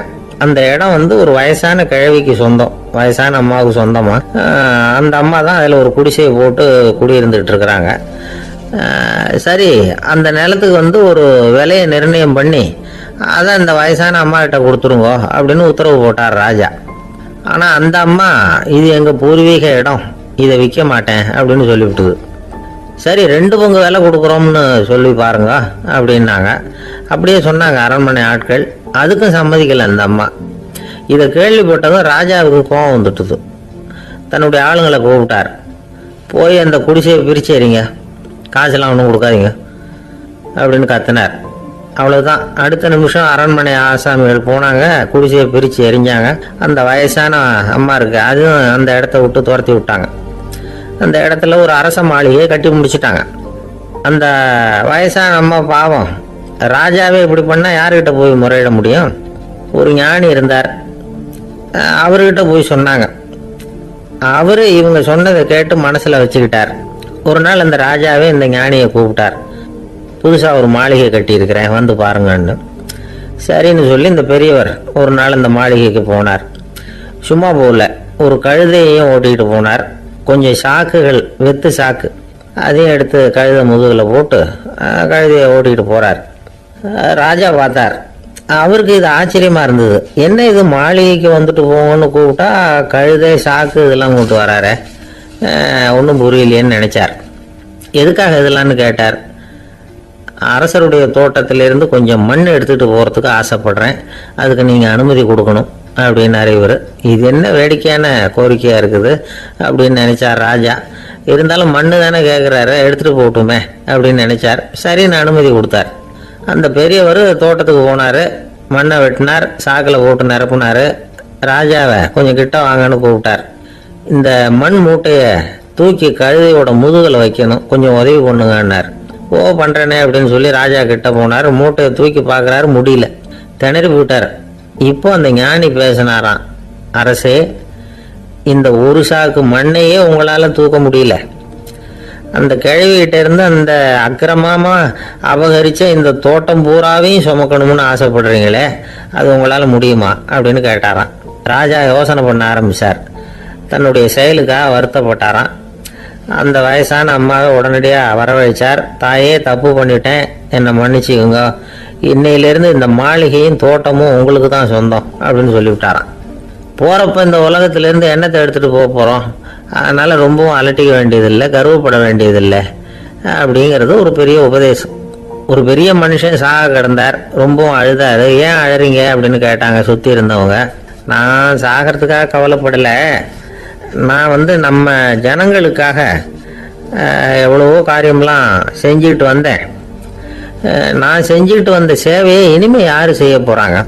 அந்த இடம் ஒரு வயசான கிழவிக்கு சொந்தம், வயசான அம்மாவுக்கு சொந்தமாக. அந்த அம்மா தான் அதில் ஒரு குடிசையை போட்டு குடியிருந்துகிட்டு இருக்கிறாங்க. சரி, அந்த நிலத்துக்கு ஒரு விலையை நிர்ணயம் பண்ணி அதை அந்த வயசான அம்மா கிட்ட கொடுத்துருங்கோ அப்படின்னு உத்தரவு போட்டார் ராஜா. ஆனால் அந்த அம்மா இது எங்கள் பூர்வீக இடம், இதை விற்க மாட்டேன் அப்படின்னு சொல்லிவிட்டுது. சரி, 2 பங்கு விலை கொடுக்குறோம்னு சொல்லி பாருங்க அப்படின்னாங்க. அப்படியே சொன்னாங்க அரண்மனை ஆட்கள். அதுக்கும் சம்மதிக்கலை அந்த அம்மா. இதை கேள்விப்பட்டதும் ராஜாவுக்கு கோபம் வந்துட்டுது. தன்னுடைய ஆளுங்களை கூப்பிட்டார். போய் அந்த குடிசையை பிரித்து எறிங்க, காசெல்லாம் ஒன்றும் கொடுக்காதீங்க அப்படின்னு கத்தினார். அவ்வளோதான். அடுத்த நிமிஷம் அரண்மனை ஆசாமிகள் போனாங்க, குடிசையை பிரித்து எரிஞ்சாங்க. அந்த வயசான அம்மா இருக்கு, அதுவும் அந்த இடத்த விட்டு துரத்தி விட்டாங்க. அந்த இடத்துல ஒரு அரச மாளிகையை கட்டி முடிச்சுட்டாங்க. அந்த வயசான அம்மா பாவம், ராஜாவே இப்படி பண்ணால் யாருக்கிட்ட போய் முறையிட முடியும்? ஒரு ஞானி இருந்தார், அவர்கிட்ட போய் சொன்னாங்க. அவர் இவங்க சொன்னதை கேட்டு மனசில் வச்சுக்கிட்டார். ஒரு நாள் அந்த ராஜாவே இந்த ஞானியை கூப்பிட்டார். புதுசாக ஒரு மாளிகை கட்டியிருக்கிறேன், வந்து பாருங்கன்னு. சரின்னு சொல்லி இந்த பெரியவர் ஒரு நாள் இந்த மாளிகைக்கு போனார். சும்மா போகல, ஒரு கழுதையையும் ஓட்டிகிட்டு போனார். கொஞ்சம் சாக்குகள், வெத்து சாக்கு, அதையும் எடுத்து கழுதை முதுகில் போட்டு கழுதையை ஓட்டிகிட்டு போகிறார். ராஜா பார்த்தார். அவருக்கு இது ஆச்சரியமாக இருந்தது. என்ன இது, மாளிகைக்கு வந்துட்டு போங்கன்னு கூப்பிட்டா கழுதை சாக்கு இதெல்லாம் கொண்டு வராரு, ஒன்றும் புரியலையேன்னு நினச்சார். எதுக்காக இதெல்லாம்னு கேட்டார். அரசருடைய தோட்டத்திலிருந்து கொஞ்சம் மண் எடுத்துகிட்டு போகிறதுக்கு ஆசைப்படுறேன், அதுக்கு நீங்கள் அனுமதி கொடுக்கணும் அப்படின்னாரு இவர். இது என்ன வேடிக்கையான கோரிக்கையாக இருக்குது அப்படின்னு நினச்சார் ராஜா. இருந்தாலும் மண்ணு தானே கேட்குறாரு, எடுத்துகிட்டு போகட்டுமே அப்படின்னு நினச்சார். சரின்னு அனுமதி கொடுத்தார். அந்த பெரியவர் தோட்டத்துக்கு போனார், மண்ணை வெட்டினார், சாக்கில் போட்டு நிரப்புனார். ராஜாவை கொஞ்சம் கிட்ட வாங்கன்னு கூப்பிட்டார். இந்த மண் மூட்டையை தூக்கி கழுதையோட முதுகில் வைக்கணும், கொஞ்சம் உதவி பண்ணுங்கன்னார். ஓ, பண்ணுறேனே அப்படின்னு சொல்லி ராஜா கிட்ட போனார். மூட்டையை தூக்கி பார்க்குறாரு, முடியல, திணறி போட்டார். இப்போ அந்த ஞானி பேசினாராம். அரசே, இந்த ஒரு சாக்கு மண்ணையே உங்களால் தூக்க முடியல, அந்த கிழவிகிட்ட இருந்து அந்த அக்கிரமமா அபகரிச்ச இந்த தோட்டம் பூராவையும் சுமக்கணும்னு ஆசைப்படுறீங்களே, அது உங்களால் முடியுமா அப்படின்னு கேட்டாராம். ராஜா யோசனை பண்ண ஆரம்பித்தார். தன்னுடைய செயலுக்காக வருத்தப்பட்டாராம். அந்த வயசான அம்மாவை உடனடியாக வரவழைச்சார். தாயே, தப்பு பண்ணிட்டேன், என்னை மன்னிச்சுக்குங்க, இன்னையிலேருந்து இந்த மாளிகையும் தோட்டமும் உங்களுக்கு தான் சொந்தம் அப்படின்னு சொல்லிவிட்டாராம். போகிறப்ப இந்த உலகத்திலேருந்து எண்ணத்தை எடுத்துகிட்டு போக போகிறோம், அதனால் ரொம்பவும் அலட்டிக்க வேண்டியதில்லை, கர்வப்பட வேண்டியதில்லை அப்படிங்கிறது ஒரு பெரிய உபதேசம். ஒரு பெரிய மனுஷன் சாக கிடந்தார், ரொம்பவும் அழுதாரு. ஏன் அழறீங்க அப்படின்னு கேட்டாங்க சுற்றி இருந்தவங்க. நான் சாகிறதுக்காக கவலைப்படலை, நான் நம்ம ஜனங்களுக்காக எவ்வளவோ காரியம்லாம் செஞ்சுக்கிட்டு வந்தேன். நான் செஞ்சுக்கிட்டு வந்த சேவையை இனிமேல் யார் செய்ய போகிறாங்க,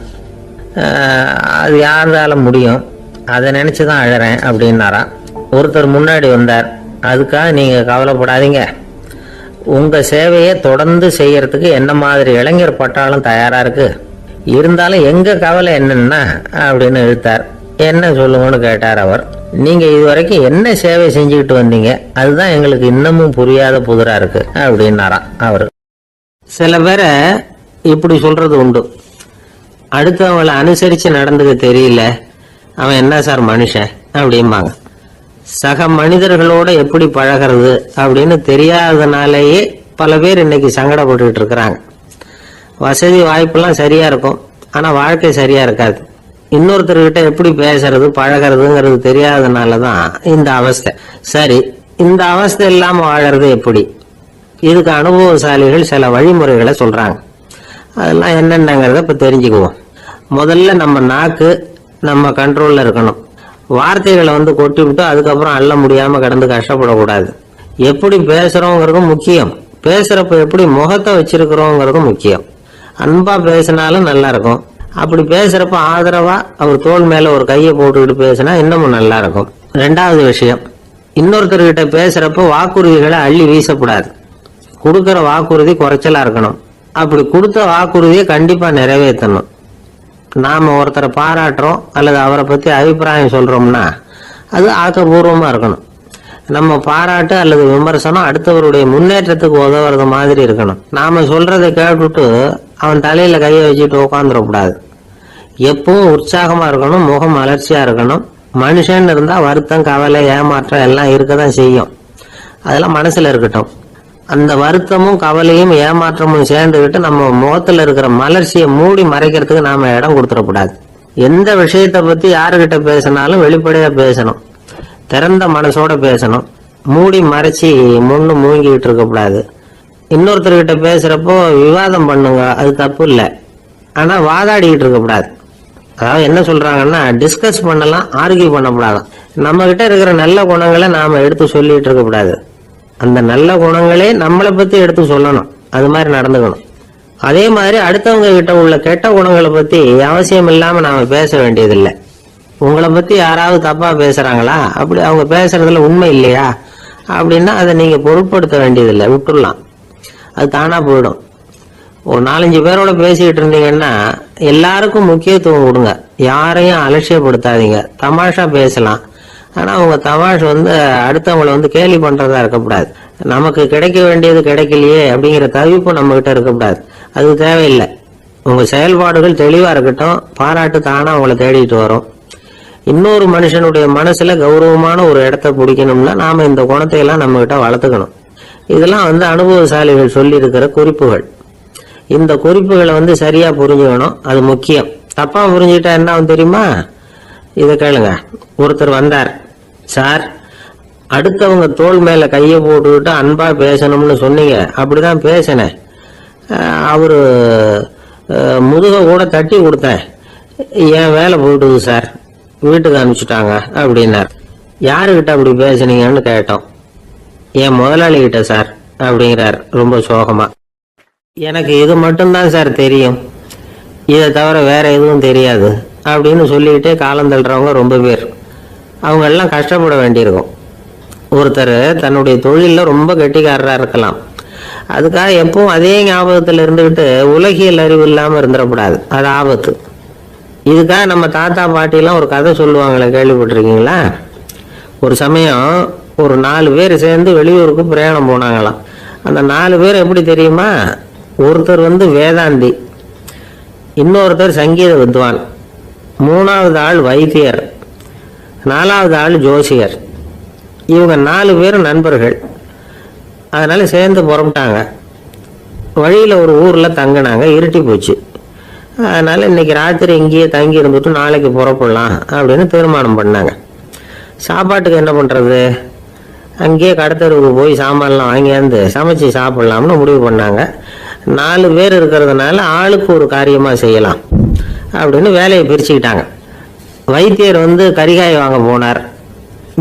அது யாரால முடியும், அதை நினச்சி தான் அழறேன் அப்படின்னாராம். ஒருத்தர் முன்னாடி வந்தார். அதுக்காக நீங்கள் கவலைப்படாதீங்க, உங்கள் சேவையை தொடர்ந்து செய்யறதுக்கு என்ன மாதிரி இளைஞர் பட்டாலும் தயாராக இருக்குது, இருந்தாலும் எங்கள் கவலை என்னன்னா அப்படின்னு இழுத்தார். என்ன சொல்லுங்கன்னு கேட்டார் அவர். நீங்கள் இதுவரைக்கும் என்ன சேவை செஞ்சுக்கிட்டு வந்தீங்க, அதுதான் எங்களுக்கு இன்னமும் புரியாத புதிராக இருக்குது அப்படின்னாராம் அவர். சில பேரை இப்படி சொல்கிறது உண்டு. அடுத்தவங்களை அனுசரித்து நடந்துக்க தெரியல, அவன் என்ன சார் மனுஷன் அப்படிம்பாங்க. சக மனிதர்களோடு எப்படி பழகிறது அப்படின்னு தெரியாதனாலேயே பல பேர் இன்னைக்கு சங்கடப்பட்டுக்கிட்டு இருக்கிறாங்க. வசதி வாய்ப்பெல்லாம் சரியாக இருக்கும், ஆனால் வாழ்க்கை சரியாக இருக்காது. இன்னொருத்தர்கிட்ட எப்படி பேசுறது பழகிறதுங்கிறது தெரியாதனால தான் இந்த அவஸ்தை. சரி, இந்த அவஸ்தை இல்லாமல் வாழறது எப்படி? இதுக்கு அனுபவசாலிகள் சில வழிமுறைகளை சொல்கிறாங்க. அதெல்லாம் என்னென்னங்கிறத இப்போ தெரிஞ்சுக்குவோம். முதல்ல நம்ம நாக்கு நம்ம கண்ட்ரோலில் இருக்கணும். வார்த்தைகளை கொட்டி விட்டு அதுக்கப்புறம் அள்ள முடியாமல் கிடந்து கஷ்டப்படக்கூடாது. எப்படி பேசுகிறோங்கிறதும் முக்கியம், பேசுகிறப்ப எப்படி முகத்தை வச்சிருக்கிறோங்கிறதும் முக்கியம். அன்பாக பேசினாலும் நல்லா இருக்கும். அப்படி பேசுகிறப்ப ஆதரவாக அவர் தோள் மேலே ஒரு கையை போட்டுக்கிட்டு பேசினா இன்னமும் நல்லா இருக்கும். ரெண்டாவது விஷயம், இன்னொருத்தர்கிட்ட பேசுறப்ப வாக்குறுதிகளை அள்ளி வீசக்கூடாது. கொடுக்கற வாக்குறுதி குறைச்சலா இருக்கணும். அப்படி கொடுத்த வாக்குறுதியை கண்டிப்பா நிறைவேற்றணும். நாம ஒருத்தரை பாராட்டுறோம் அல்லது அவரை பத்தி அபிப்பிராயம் சொல்றோம்னா அது ஆக்கப்பூர்வமா இருக்கணும். நம்ம பாராட்டு அல்லது விமர்சனம் அடுத்தவருடைய முன்னேற்றத்துக்கு உதவுறது மாதிரி இருக்கணும். நாம சொல்றதை கேட்டுட்டு அவன் தலையில கையை வச்சுட்டு உட்காந்துடக்கூடாது. எப்பவும் உற்சாகமா இருக்கணும், முகம் மலர்ச்சியா இருக்கணும். மனுஷன் இருந்தா வருத்தம், கவலை, ஏமாற்றம் எல்லாம் இருக்கதான் செய்யும். அதெல்லாம் மனசுல இருக்கட்டும். அந்த வருத்தமும் கவலையும் ஏமாற்றமும் சேர்ந்துக்கிட்டு நம்ம முகத்துல இருக்கிற மலர்ச்சியை மூடி மறைக்கிறதுக்கு நாம இடம் கொடுத்துடக்கூடாது. எந்த விஷயத்தை பத்தி யாருக்கிட்ட பேசினாலும் வெளிப்படையா பேசணும். திறந்த மனசோட பேசணும். மூடி மறைச்சி முன்னு மூங்கிக்கிட்டு இருக்கக்கூடாது. இன்னொருத்தர்கிட்ட பேசுறப்போ விவாதம் பண்ணுங்க, அது தப்பு இல்லை. ஆனா வாதாடிக்கிட்டு இருக்கக்கூடாது. அதாவது என்ன சொல்றாங்கன்னா, டிஸ்கஸ் பண்ணலாம், ஆர்கியூ பண்ணக்கூடாது. நம்ம கிட்ட இருக்கிற நல்ல குணங்களை நாம எடுத்து சொல்லிட்டு இருக்கக்கூடாது. அந்த நல்ல குணங்களே நம்மளை பத்தி எடுத்து சொல்லணும். அது மாதிரி நடந்துக்கணும். அதே மாதிரி அடுத்தவங்க கிட்ட உள்ள கெட்ட குணங்களை பத்தி அவசியம் இல்லாம நாம பேச வேண்டியதில்லை. உங்களை பத்தி யாராவது தப்பா பேசுறாங்களா, அப்படி அவங்க பேசுறதுல உண்மை இல்லையா அப்படின்னா அதை நீங்க பொருட்படுத்த வேண்டியதில்லை, விட்டுடலாம். அது தானா போயிடும். ஒரு 4-5 பேரோட பேசிக்கிட்டு இருந்தீங்கன்னா எல்லாருக்கும் முக்கியத்துவம் கொடுங்க. யாரையும் அலட்சியப்படுத்தாதீங்க. தமாஷா பேசலாம். ஆனா உங்க தமாஷ் அடுத்தவங்களை கேலி பண்றதா இருக்கக்கூடாது. நமக்கு கிடைக்க வேண்டியது கிடைக்கலையே அப்படிங்கிற தவிப்பு நம்ம கிட்ட இருக்கக்கூடாது. அது தேவையில்லை. உங்க செயல்பாடுகள் தெளிவா இருக்கட்டும். பாராட்டு தானா உங்களை தேடிட்டு வரும். இன்னொரு மனுஷனுடைய மனசுல கௌரவமான ஒரு இடத்த பிடிக்கணும்னா நாம இந்த குணத்தை எல்லாம் நம்ம கிட்ட வளர்த்துக்கணும். இதெல்லாம் அனுபவசாலிகள் சொல்லி இருக்கிற குறிப்புகள். இந்த குறிப்புகளை சரியா புரிஞ்சுக்கணும். அது முக்கியம். தப்பா புரிஞ்சுக்கிட்டா என்ன ஆகும் தெரியுமா? இதை கேளுங்க. ஒருத்தர் வந்தார். சார், அடுத்தவங்க தோள் மேல கையை போட்டுக்கிட்டு அன்பா பேசணும்னு சொன்னீங்க. அப்படிதான் பேசினேன். அவரு முதுக கூட தட்டி கொடுத்தேன். என் வேலை போயிட்டுது சார், வீட்டுக்கு அனுப்பிச்சுட்டாங்க அப்படின்னார். யாருக்கிட்ட அப்படி பேசுனீங்கன்னு கேட்டோம். என் முதலாளி கிட்ட சார் அப்படிங்கிறார் ரொம்ப சோகமா. எனக்கு இது மட்டும்தான் சார் தெரியும், இதை தவிர வேற எதுவும் தெரியாது அப்படின்னு சொல்லிக்கிட்டே காலம் தள்ளுறவங்க ரொம்ப பேர். அவங்க எல்லாம் கஷ்டப்பட வேண்டியிருக்கும். ஒருத்தர் தன்னுடைய தொழிலில் ரொம்ப கெட்டிக்காரராக இருக்கலாம். அதுக்காக எப்பவும் அதே ஞாபகத்தில் இருந்துக்கிட்டு உலகியல் அறிவு இல்லாமல் இருந்துடக்கூடாது. அது ஆபத்து. இதுக்காக நம்ம தாத்தா பாட்டிலாம் ஒரு கதை சொல்லுவாங்களே, கேள்விப்பட்டிருக்கீங்களா? ஒரு சமயம் ஒரு 4 பேர் சேர்ந்து வெளியூருக்கு பிரயாணம் போனாங்களாம். அந்த 4 பேர் எப்படி தெரியுமா? ஒருத்தர் வேதாந்தி, இன்னொருத்தர் சங்கீத வித்வான், 3வது ஆள் வைத்தியர், 4வது ஆள் ஜோசியர். இவங்க 4 பேரும் நண்பர்கள். அதனால சேர்ந்து புறப்பட்டாங்க. வழியில் ஒரு ஊரில் தங்கினாங்க. இருட்டி போச்சு. அதனால இன்னைக்கு ராத்திரி இங்கேயே தங்கி இருந்துட்டு நாளைக்கு புறப்படலாம் அப்படின்னு தீர்மானம் பண்ணாங்க. சாப்பாட்டுக்கு என்ன பண்ணுறது? அங்கேயே கடத்தெருவுக்கு போய் சாமான்லாம் வாங்கியாந்து சமைச்சு சாப்பிட்லாம்னு முடிவு பண்ணாங்க. 4 பேர் இருக்கிறதுனால ஆளுக்கு ஒரு காரியமாக செய்யலாம் அப்படின்னு வேலையை பிரிச்சுக்கிட்டாங்க. வைத்தியர் கரிகாய் வாங்க போனார்.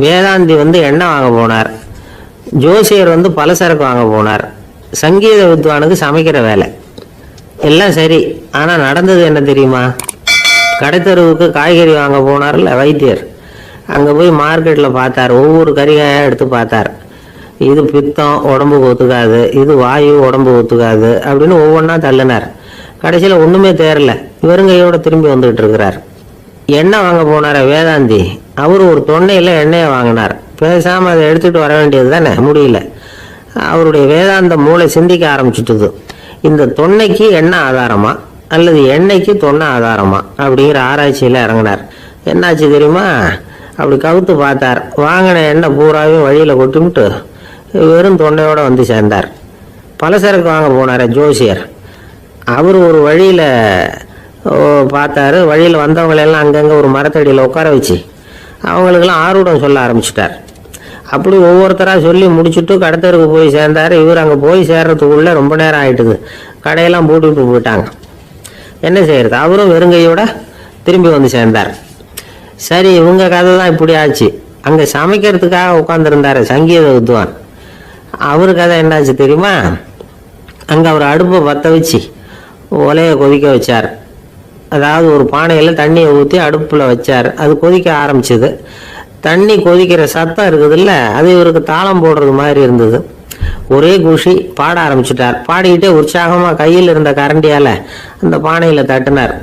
வேதாந்தி எண்ணெய் வாங்க போனார். ஜோசியர் பலசரக்கு வாங்க போனார். சங்கீத வித்வானுக்கு சமைக்கிற வேலை. எல்லாம் சரி. ஆனால் நடந்தது என்ன தெரியுமா? கடைத்தெருவுக்கு காய்கறி வாங்க போனார்ல வைத்தியர். அங்கே போய் மார்க்கெட்டில் பார்த்தார். ஒவ்வொரு கறிகாயாக எடுத்து பார்த்தார். இது பித்தம், உடம்புக்கு ஒத்துக்காது. இது வாயு, உடம்பு ஒத்துக்காது அப்படின்னு ஒவ்வொன்றா தள்ளினார். கடைசியில் ஒன்றுமே தேரல. வெறுங்கையோட திரும்பி வந்துகிட்டு இருக்கிறார். எண்ணெய் வாங்க போனார வேதாந்தி. அவர் ஒரு தொன்னையில் எண்ணெயை வாங்கினார். பேசாமல் அதை எடுத்துகிட்டு வர வேண்டியது தானே, முடியல. அவருடைய வேதாந்த மூளை சிந்திக்க ஆரம்பிச்சுட்டுது. இந்த தொன்னைக்கு எண்ணெய் ஆதாரமா அல்லது எண்ணெய்க்கு தொன்னை ஆதாரமா அப்படிங்கிற ஆராய்ச்சியில் இறங்கினார். என்னாச்சு தெரியுமா? அப்படி கவுத்து பார்த்தார். வாங்கின எண்ணெய் பூராவையும் வழியில் கொட்டிவிட்டு வெறும் தொண்டையோடு சேர்ந்தார். பலசரக்கு வாங்க போனார் ஜோசியர். அவர் ஒரு வழியில் பார்த்தாரு. வழியில் வந்தவங்களெல்லாம் அங்கங்கே ஒரு மரத்தடியில் உட்கார வச்சு அவங்களுக்கெல்லாம் ஆர்வம் சொல்ல ஆரம்பிச்சிட்டார். அப்படி ஒவ்வொருத்தராக சொல்லி முடிச்சுட்டு கடத்தருக்கு போய் சேர்ந்தார். இவர் அங்கே போய் சேர்றதுக்குள்ளே ரொம்ப நேரம் ஆகிட்டுது. கடையெல்லாம் பூட்டிவிட்டு போயிட்டாங்க. என்ன செய்யறது? அவரும் வெறுங்கையோட திரும்பி சேர்ந்தார். சரி, இவங்க கதை தான் இப்படி ஆச்சு. அங்கே சமைக்கிறதுக்காக உட்காந்துருந்தார் சங்கீத வித்வான். அவரு கதை என்னாச்சு தெரியுமா? அங்கே அவர் அடுப்பை பற்ற வச்சு ஒலையை கொதிக்க வச்சார். அதாவது ஒரு பானையில் தண்ணியை ஊற்றி அடுப்பில் வச்சார். அது கொதிக்க ஆரம்பிச்சது. தண்ணி கொதிக்கிற சத்தம் இருக்குதுல்ல, அது இவருக்கு தாளம் போடுறது மாதிரி இருந்தது. ஒரே குஷி, பாட ஆரம்பிச்சிட்டார். பாடிக்கிட்டே உற்சாகமாக கையில் இருந்த கரண்டியால் அந்த பானையில் தட்டினார்,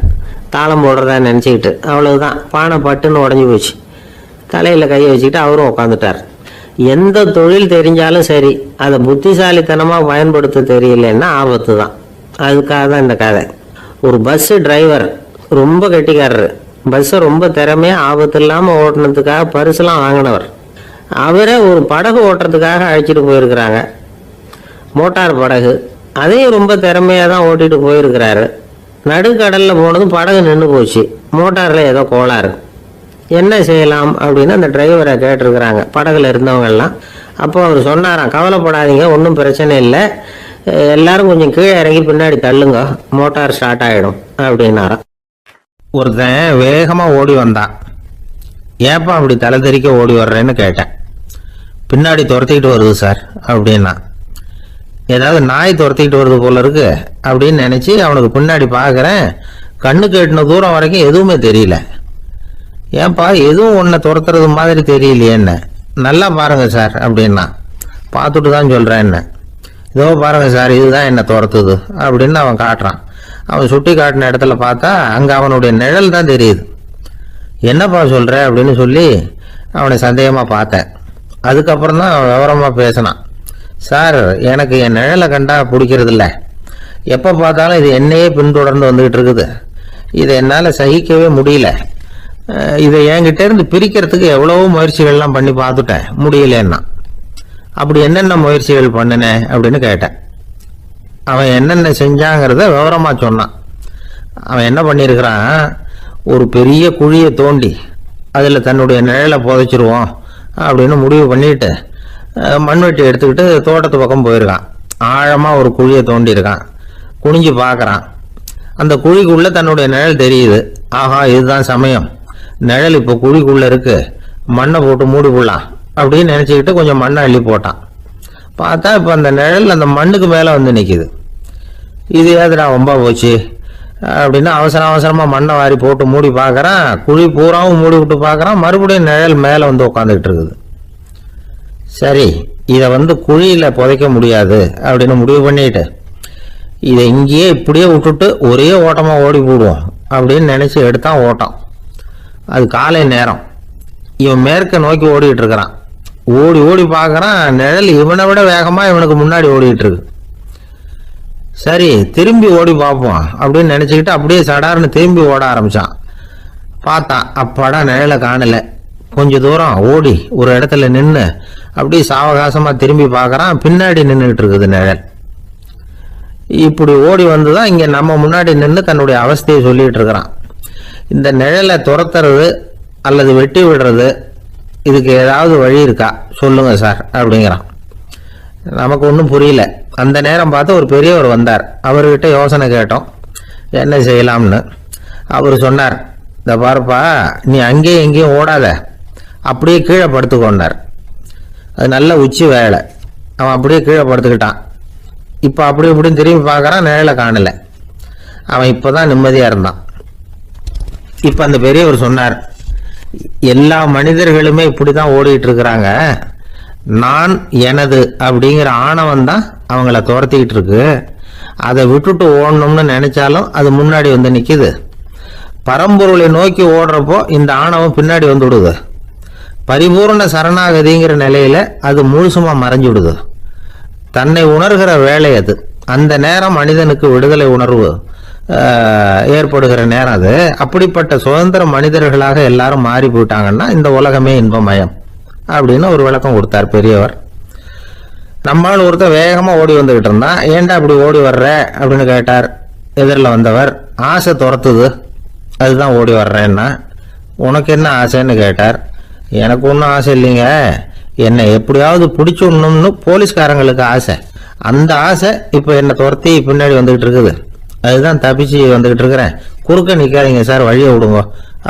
தாளம் போடுறதா நினச்சிக்கிட்டு. அவ்வளவுதான், பானை பட்டுன்னு உடஞ்சி போச்சு. தலையில் கையை வச்சுக்கிட்டு அவரும் உட்காந்துட்டார். எந்த தொழில் தெரிஞ்சாலும் சரி, அதை புத்திசாலித்தனமாக பயன்படுத்த தெரியலன்னா ஆபத்து தான். அதுக்காக தான் இந்த கதை. ஒரு பஸ்ஸு டிரைவர் ரொம்ப கெட்டிக்காரரு. பஸ்ஸை ரொம்ப திறமையாக ஆபத்து இல்லாமல் ஓட்டுனதுக்காக பரிசுலாம் வாங்கினவர். அவரை ஒரு படகு ஓட்டுறதுக்காக அழைச்சிட்டு போயிருக்கிறாங்க, மோட்டார் படகு. அதையும் ரொம்ப திறமையாக தான் ஓட்டிகிட்டு போயிருக்கிறாரு. நடுக்கடலில் போனதும் படகு நின்று போச்சு. மோட்டாரில் ஏதோ கோளாறு. என்ன செய்யலாம் அப்படின்னு அந்த டிரைவரை கேட்டிருக்கிறாங்க படகுல இருந்தவங்கெல்லாம். அப்போ அவர் சொன்னாராம், கவலைப்படாதீங்க, ஒன்றும் பிரச்சனை இல்லை, எல்லாரும் கொஞ்சம் கீழே இறங்கி பின்னாடி தள்ளுங்க, மோட்டார் ஸ்டார்ட் ஆகிடும் அப்படின்னாராம். ஒருத்தன் வேகமாக ஓடி வந்தான். ஏப்பா அப்படி தலை தெறிக்க ஓடி வர்றேன்னு கேட்டேன். பின்னாடி துரத்திக்கிட்டு வருது சார் அப்படின்னா. ஏதாவது நாய் துரத்திக்கிட்டு வருது போல இருக்கு அப்படின்னு நினச்சி அவனுக்கு பின்னாடி பார்க்குறேன். கண்ணுக்கு எட்டின தூரம் வரைக்கும் எதுவுமே தெரியல. ஏன்பா எதுவும் ஒன்றை துரத்துறது மாதிரி தெரியலையேன்னு. நல்லா பாருங்க சார் அப்படின்னா. பார்த்துட்டு தான் சொல்கிறேன் என்ன. இதோ பாருங்க சார், இதுதான் என்ன துரத்துது அப்படின்னு அவன் காட்டுறான். அவன் சுட்டி காட்டின இடத்துல பார்த்தா அங்கே அவனுடைய நிழல் தான் தெரியுது. என்னப்பா சொல்கிற அப்படின்னு சொல்லி அவனை சந்தேகமாக பார்த்தேன். அதுக்கப்புறம் தான் அவன் விவரமாக பேசினான். சார், எனக்கு என் நிழலை கண்டா பிடிக்கிறது இல்லை. எப்போ பார்த்தாலும் இது என்னையே பின்தொடர்ந்து வந்துக்கிட்டு இருக்குது. இதை என்னால் சகிக்கவே முடியல. இதை என்கிட்ட இருந்து பிரிக்கிறதுக்கு எவ்வளவோ முயற்சிகள்லாம் பண்ணி பார்த்துட்டேன், முடியலன்னா. அப்படி என்னென்ன முயற்சிகள் பண்ணினேன் அப்படின்னு கேட்டேன். அவன் என்னென்ன செஞ்சாங்கிறத விவரமாக சொன்னான். அவன் என்ன பண்ணியிருக்கிறான், ஒரு பெரிய குழியை தோண்டி அதில் தன்னுடைய நிழலை புதைச்சிருவோம் அப்படின்னு முடிவு பண்ணிட்டு மண்வெட்டி எடுத்துக்கிட்டு தோட்டத்து பக்கம் போயிருக்கான். ஆழமாக ஒரு குழியை தோண்டியிருக்கான். குனிஞ்சு பார்க்குறான். அந்த குழிக்குள்ளே தன்னுடைய நிழல் தெரியுது. ஆஹா, இதுதான் சமயம், நிழல் இப்போ குழிக்குள்ளே இருக்கு, மண்ணை போட்டு மூடி போடலாம் அப்படின்னு நினச்சிக்கிட்டு கொஞ்சம் மண்ணை அள்ளி போட்டான். பார்த்தா இப்போ அந்த நிழல் அந்த மண்ணுக்கு மேலே வந்து நிற்கிது. இது ஏதுடா ரொம்ப போச்சு அப்படின்னு அவசரமாக மண்ணை வாரி போட்டு மூடி பார்க்குறான். குழி பூராவும் மூடி விட்டு பார்க்குறான். மறுபடியும் நிழல் மேலே வந்து உட்காந்துக்கிட்டு இருக்குது. சரி, இதை குழியில் புதைக்க முடியாது அப்படின்னு முடிவு பண்ணிட்டு இதை இங்கேயே இப்படியே விட்டுட்டு ஒரே ஓட்டமாக ஓடி போடுவோம் அப்படின்னு நினச்சி எடுத்தான் ஓட்டம். அது காலை நேரம். இவன் மேற்க நோக்கி ஓடிக்கிட்டு இருக்கிறான். ஓடி ஓடி பார்க்குறான், நிழல் இவனை விட வேகமாக இவனுக்கு முன்னாடி ஓடிக்கிட்டு இருக்கு. சரி, திரும்பி ஓடி பார்ப்போம் அப்படின்னு நினச்சிக்கிட்டு அப்படியே சடார்னு திரும்பி ஓட ஆரம்பித்தான். பார்த்தான், அப்பாடா நிழலை காணலை. கொஞ்சம் தூரம் ஓடி ஒரு இடத்துல நின்று அப்படியே சாவகாசமாக திரும்பி பார்க்குறான். பின்னாடி நின்றுக்கிட்டு இருக்குது நிழல். இப்படி ஓடி வந்து தான் இங்கே நம்ம முன்னாடி நின்று தன்னுடைய அவஸ்தையை சொல்லிகிட்டு இருக்கிறான். இந்த நிழலை துரத்துறது அல்லது வெட்டி விடுறது, இதுக்கு ஏதாவது வழி இருக்கா சொல்லுங்க சார் அப்படிங்கிறான். நமக்கு ஒன்றும் புரியல. அந்த நேரம் பார்த்து ஒரு பெரியவர் வந்தார். அவர்கிட்ட யோசனை கேட்டோம், என்ன செய்யலாம்னு. அவர் சொன்னார், இந்த பாருப்பா, நீ அங்கேயும் எங்கேயும் ஓடாத, அப்படியே கீழே படுத்துக்கொண்டார். அது நல்ல உச்சி வேலை. அவன் அப்படியே கீழே படுத்துக்கிட்டான். இப்போ அப்படி இப்படின்னு திரும்பி பார்க்குறான், நிழலை காணலை. அவன் இப்போ தான் நிம்மதியாக இருந்தான். இப்போ அந்த பெரியவர் சொன்னார், எல்லா மனிதர்களுமே இப்படி தான் ஓடிட்டு இருக்கிறாங்க. நான் எனது அப்படிங்கிற ஆணவம் தான் அவங்கள துரத்திக்கிட்டு இருக்கு. அதை விட்டுட்டு ஓடணும்னு நினைச்சாலும் அது முன்னாடி வந்து நிற்கிது. பரம்பொருளை நோக்கி ஓடுறப்போ இந்த ஆணவம் பின்னாடி வந்து விடுது. பரிபூர்ண சரணாகதிங்கிற நிலையில அது முழுசுமா மறைஞ்சு விடுது. தன்னை உணர்கிற வேலை அது. அந்த நேரம் மனிதனுக்கு விடுதலை உணர்வு ஏற்படுகிற நேரம் அது. அப்படிப்பட்ட சுதந்திர மனிதர்களாக எல்லாரும் மாறி போயிட்டாங்கன்னா இந்த உலகமே இன்பமயம் அப்படின்னு ஒரு விளக்கம் கொடுத்தார் பெரியவர். நம்மால் ஒருத்தர் வேகமாக ஓடி வந்துகிட்டு இருந்தான். ஏன்டா அப்படி ஓடி வர்ற அப்படின்னு கேட்டார் எதிரில் வந்தவர். ஆசை துரத்துது, அதுதான் ஓடி வர்றேன்னா. உனக்கு என்ன ஆசைன்னு கேட்டார். எனக்கு ஒன்றும் ஆசை இல்லைங்க, என்னை எப்படியாவது பிடிச்சுடணும்னு போலீஸ்காரங்களுக்கு ஆசை. அந்த ஆசை இப்போ என்னை துரத்தி பின்னாடி வந்துகிட்டு இருக்குது. அதுதான் தப்பிச்சு வந்துகிட்டு இருக்கிறேன். குறுக்க நிற்காதீங்க சார், வழியை விடுங்க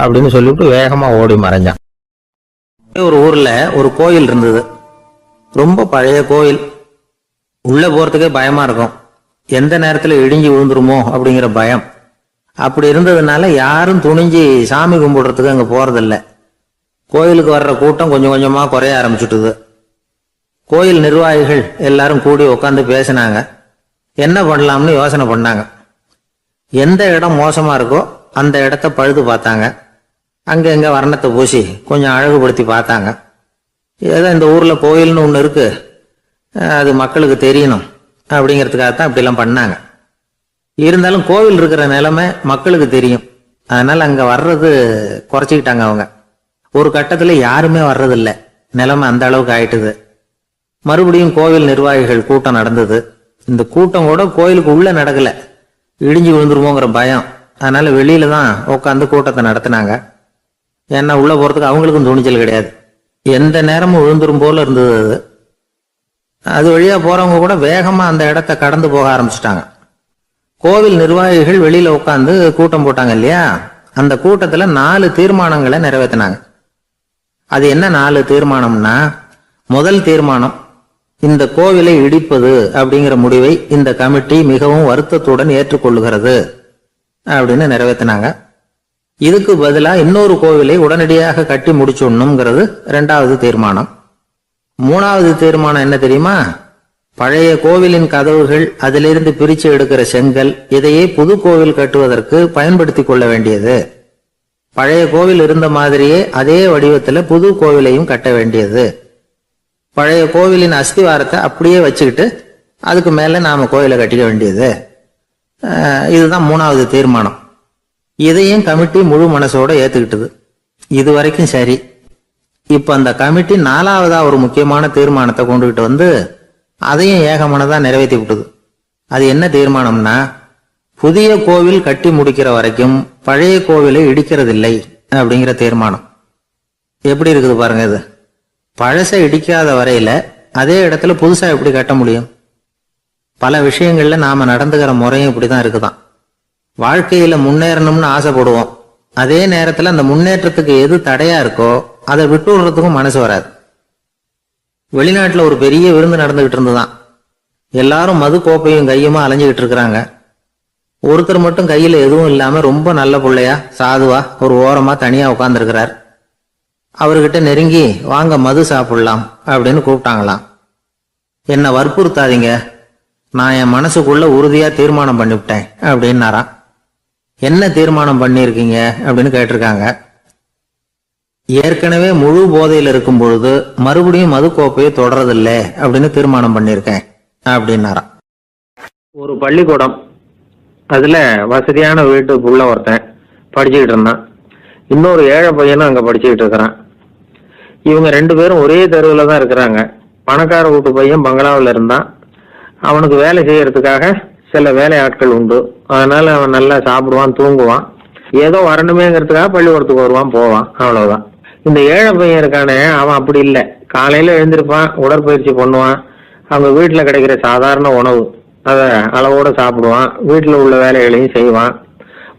அப்படின்னு சொல்லிவிட்டு வேகமாக ஓடி மறைஞ்சான். ஒரு ஊரில் ஒரு கோயில் இருந்தது. ரொம்ப பழைய கோயில். உள்ளே போகிறதுக்கே பயமாக இருக்கும். எந்த நேரத்தில் இடிஞ்சு விழுந்துருமோ அப்படிங்கிற பயம். அப்படி இருந்ததுனால யாரும் துணிஞ்சு சாமி கும்பிடுறதுக்கு அங்கே போகிறதில்ல. கோயிலுக்கு வர்ற கூட்டம் கொஞ்சம் கொஞ்சமா குறைய ஆரம்பிச்சுட்டுது. கோயில் நிர்வாகிகள் எல்லாரும் கூடி உட்காந்து பேசினாங்க. என்ன பண்ணலாம்னு யோசனை பண்ணாங்க. எந்த இடம் மோசமா இருக்கோ அந்த இடத்த பழுது பார்த்தாங்க. அங்க எங்க வர்ணத்தை பூசி கொஞ்சம் அழகுபடுத்தி பார்த்தாங்க. ஏதோ இந்த ஊர்ல கோயில்னு ஒண்ணு இருக்கு, அது மக்களுக்கு தெரியணும் அப்படிங்கிறதுக்காகத்தான் இப்படிலாம் பண்ணாங்க. இருந்தாலும் கோவில் இருக்கிற நிலைமை மக்களுக்கு தெரியும். அதனால அங்க வர்றது குறைச்சிக்கிட்டாங்க அவங்க. ஒரு கட்டத்துல யாருமே வர்றதில்லை. நிலைமை அந்த அளவுக்கு ஆயிட்டுது. மறுபடியும் கோவில் நிர்வாகிகள் கூட்டம் நடந்தது. இந்த கூட்டம் கூட கோயிலுக்கு உள்ள நடக்கல, இடிஞ்சு விழுந்துருமோங்கிற பயம். அதனால வெளியில தான் உட்காந்து கூட்டத்தை நடத்தினாங்க. ஏன்னா உள்ள போறதுக்கு அவங்களுக்கும் துணிச்சல் கிடையாது. எந்த நேரமும் விழுந்துரும் போல இருந்தது. அது வழியா போறவங்க கூட வேகமா அந்த இடத்த கடந்து போக ஆரம்பிச்சுட்டாங்க. கோவில் நிர்வாகிகள் வெளியில உட்காந்து கூட்டம் போட்டாங்க இல்லையா, அந்த கூட்டத்துல 4 தீர்மானங்களை நிறைவேற்றினாங்க. அது என்ன 4 தீர்மானம்னா, முதல் தீர்மானம், இந்த கோவிலை இடிப்பது அப்படிங்கிற முடிவை இந்த கமிட்டி மிகவும் வருத்தத்துடன் ஏற்றுக்கொள்ளுகிறது அப்படின்னு நிறைவேற்றினாங்க. இதுக்கு பதிலா இன்னொரு கோவிலை உடனடியாக கட்டி முடிச்சுடணுங்கிறது 2வது தீர்மானம். 3வது தீர்மானம் என்ன தெரியுமா? பழைய கோவிலின் கதவுகள், அதிலிருந்து பிரிச்சு எடுக்கிற செங்கல், இதையே புது கோவில் கட்டுவதற்கு பயன்படுத்தி கொள்ள வேண்டியது. பழைய கோவில் இருந்த மாதிரியே அதே வடிவத்துல புது கோவிலையும் கட்ட வேண்டியது. பழைய கோவிலின் அஸ்திவாரத்தை அப்படியே வச்சுக்கிட்டு அதுக்கு மேல நாம கோயிலை கட்டிக்க வேண்டியது. இதுதான் 3வது தீர்மானம். இதையும் கமிட்டி முழு மனசோட ஏத்துக்கிட்டது. இது வரைக்கும் சரி. இப்ப அந்த கமிட்டி 4வதா ஒரு முக்கியமான தீர்மானத்தை கொண்டுகிட்டு வந்து அதையும் ஏகமனதா நிறைவேற்றி விட்டது. அது என்ன தீர்மானம்னா, புதிய கோவில் கட்டி முடிக்கிற வரைக்கும் பழைய கோவிலை இடிக்கிறதில்லை அப்படிங்கிற தீர்மானம். எப்படி இருக்குது பாருங்க இது. பழசை இடிக்காத வரையில அதே இடத்துல புதுசா எப்படி கட்ட முடியும்? பல விஷயங்கள்ல நாம நடந்துகிற முறையும் இப்படிதான் இருக்குதான். வாழ்க்கையில முன்னேறணும்னு ஆசைப்படுவோம். அதே நேரத்துல அந்த முன்னேற்றத்துக்கு எது தடையா இருக்கோ அதை விட்டு விடுறதுக்கும் மனசு வராது. வெளிநாட்டுல ஒரு பெரிய விருந்து நடந்துகிட்டு இருந்துதான். எல்லாரும் மது கோப்பையும் கையுமா அலைஞ்சுகிட்டு இருக்கிறாங்க. ஒருத்தர் மட்டும் கையில எதுவும் இல்லாம ரொம்ப நல்ல பிள்ளையா சாதுவா ஒரு ஓரமா தனியா உட்கார்ந்துருக்கிறார். அவர்கிட்ட நெருங்கி வாங்க மது சாப்பிடலாம் அப்படின்னு கூப்பிட்டாங்களாம். என்ன வற்புறுத்தாதீங்க, நான் என் மனசுக்குள்ள உறுதியா தீர்மானம் பண்ணிவிட்டேன் அப்படின்னாராம். என்ன தீர்மானம் பண்ணிருக்கீங்க அப்படின்னு கேட்டிருக்காங்க. ஏற்கனவே முழு போதையில் இருக்கும் பொழுது மறுபடியும் மது கோப்பையை தொடறதில்லை அப்படின்னு தீர்மானம் பண்ணிருக்கேன் அப்படின்னாராம். ஒரு பள்ளிக்கூடம், அதுல வசதியான வீட்டுக்குள்ள ஒருத்தன் படிச்சுக்கிட்டு இருந்தான். இன்னொரு ஏழை பையனும் அங்க படிச்சுக்கிட்டு இருக்கிறான். இவங்க 2 பேரும் ஒரே தெருவில் தான் இருக்கிறாங்க. பணக்கார வீட்டு பையன் பங்களாவில் இருந்தான். அவனுக்கு வேலை செய்யறதுக்காக சில வேலை ஆட்கள் உண்டு. அதனால அவன் நல்லா சாப்பிடுவான், தூங்குவான். ஏதோ வரணுமேங்கிறதுக்காக பள்ளிக்கூடத்துக்கு வருவான், போவான், அவ்வளவுதான். இந்த ஏழை பையன் இருக்கானே, அவன் அப்படி இல்லை. காலையில எழுந்திருப்பான், உடற்பயிற்சி பண்ணுவான், அவங்க வீட்டுல கிடைக்கிற சாதாரண உணவு அதை அளவோட சாப்பிடுவான், வீட்டுல உள்ள வேலைகளையும் செய்வான்,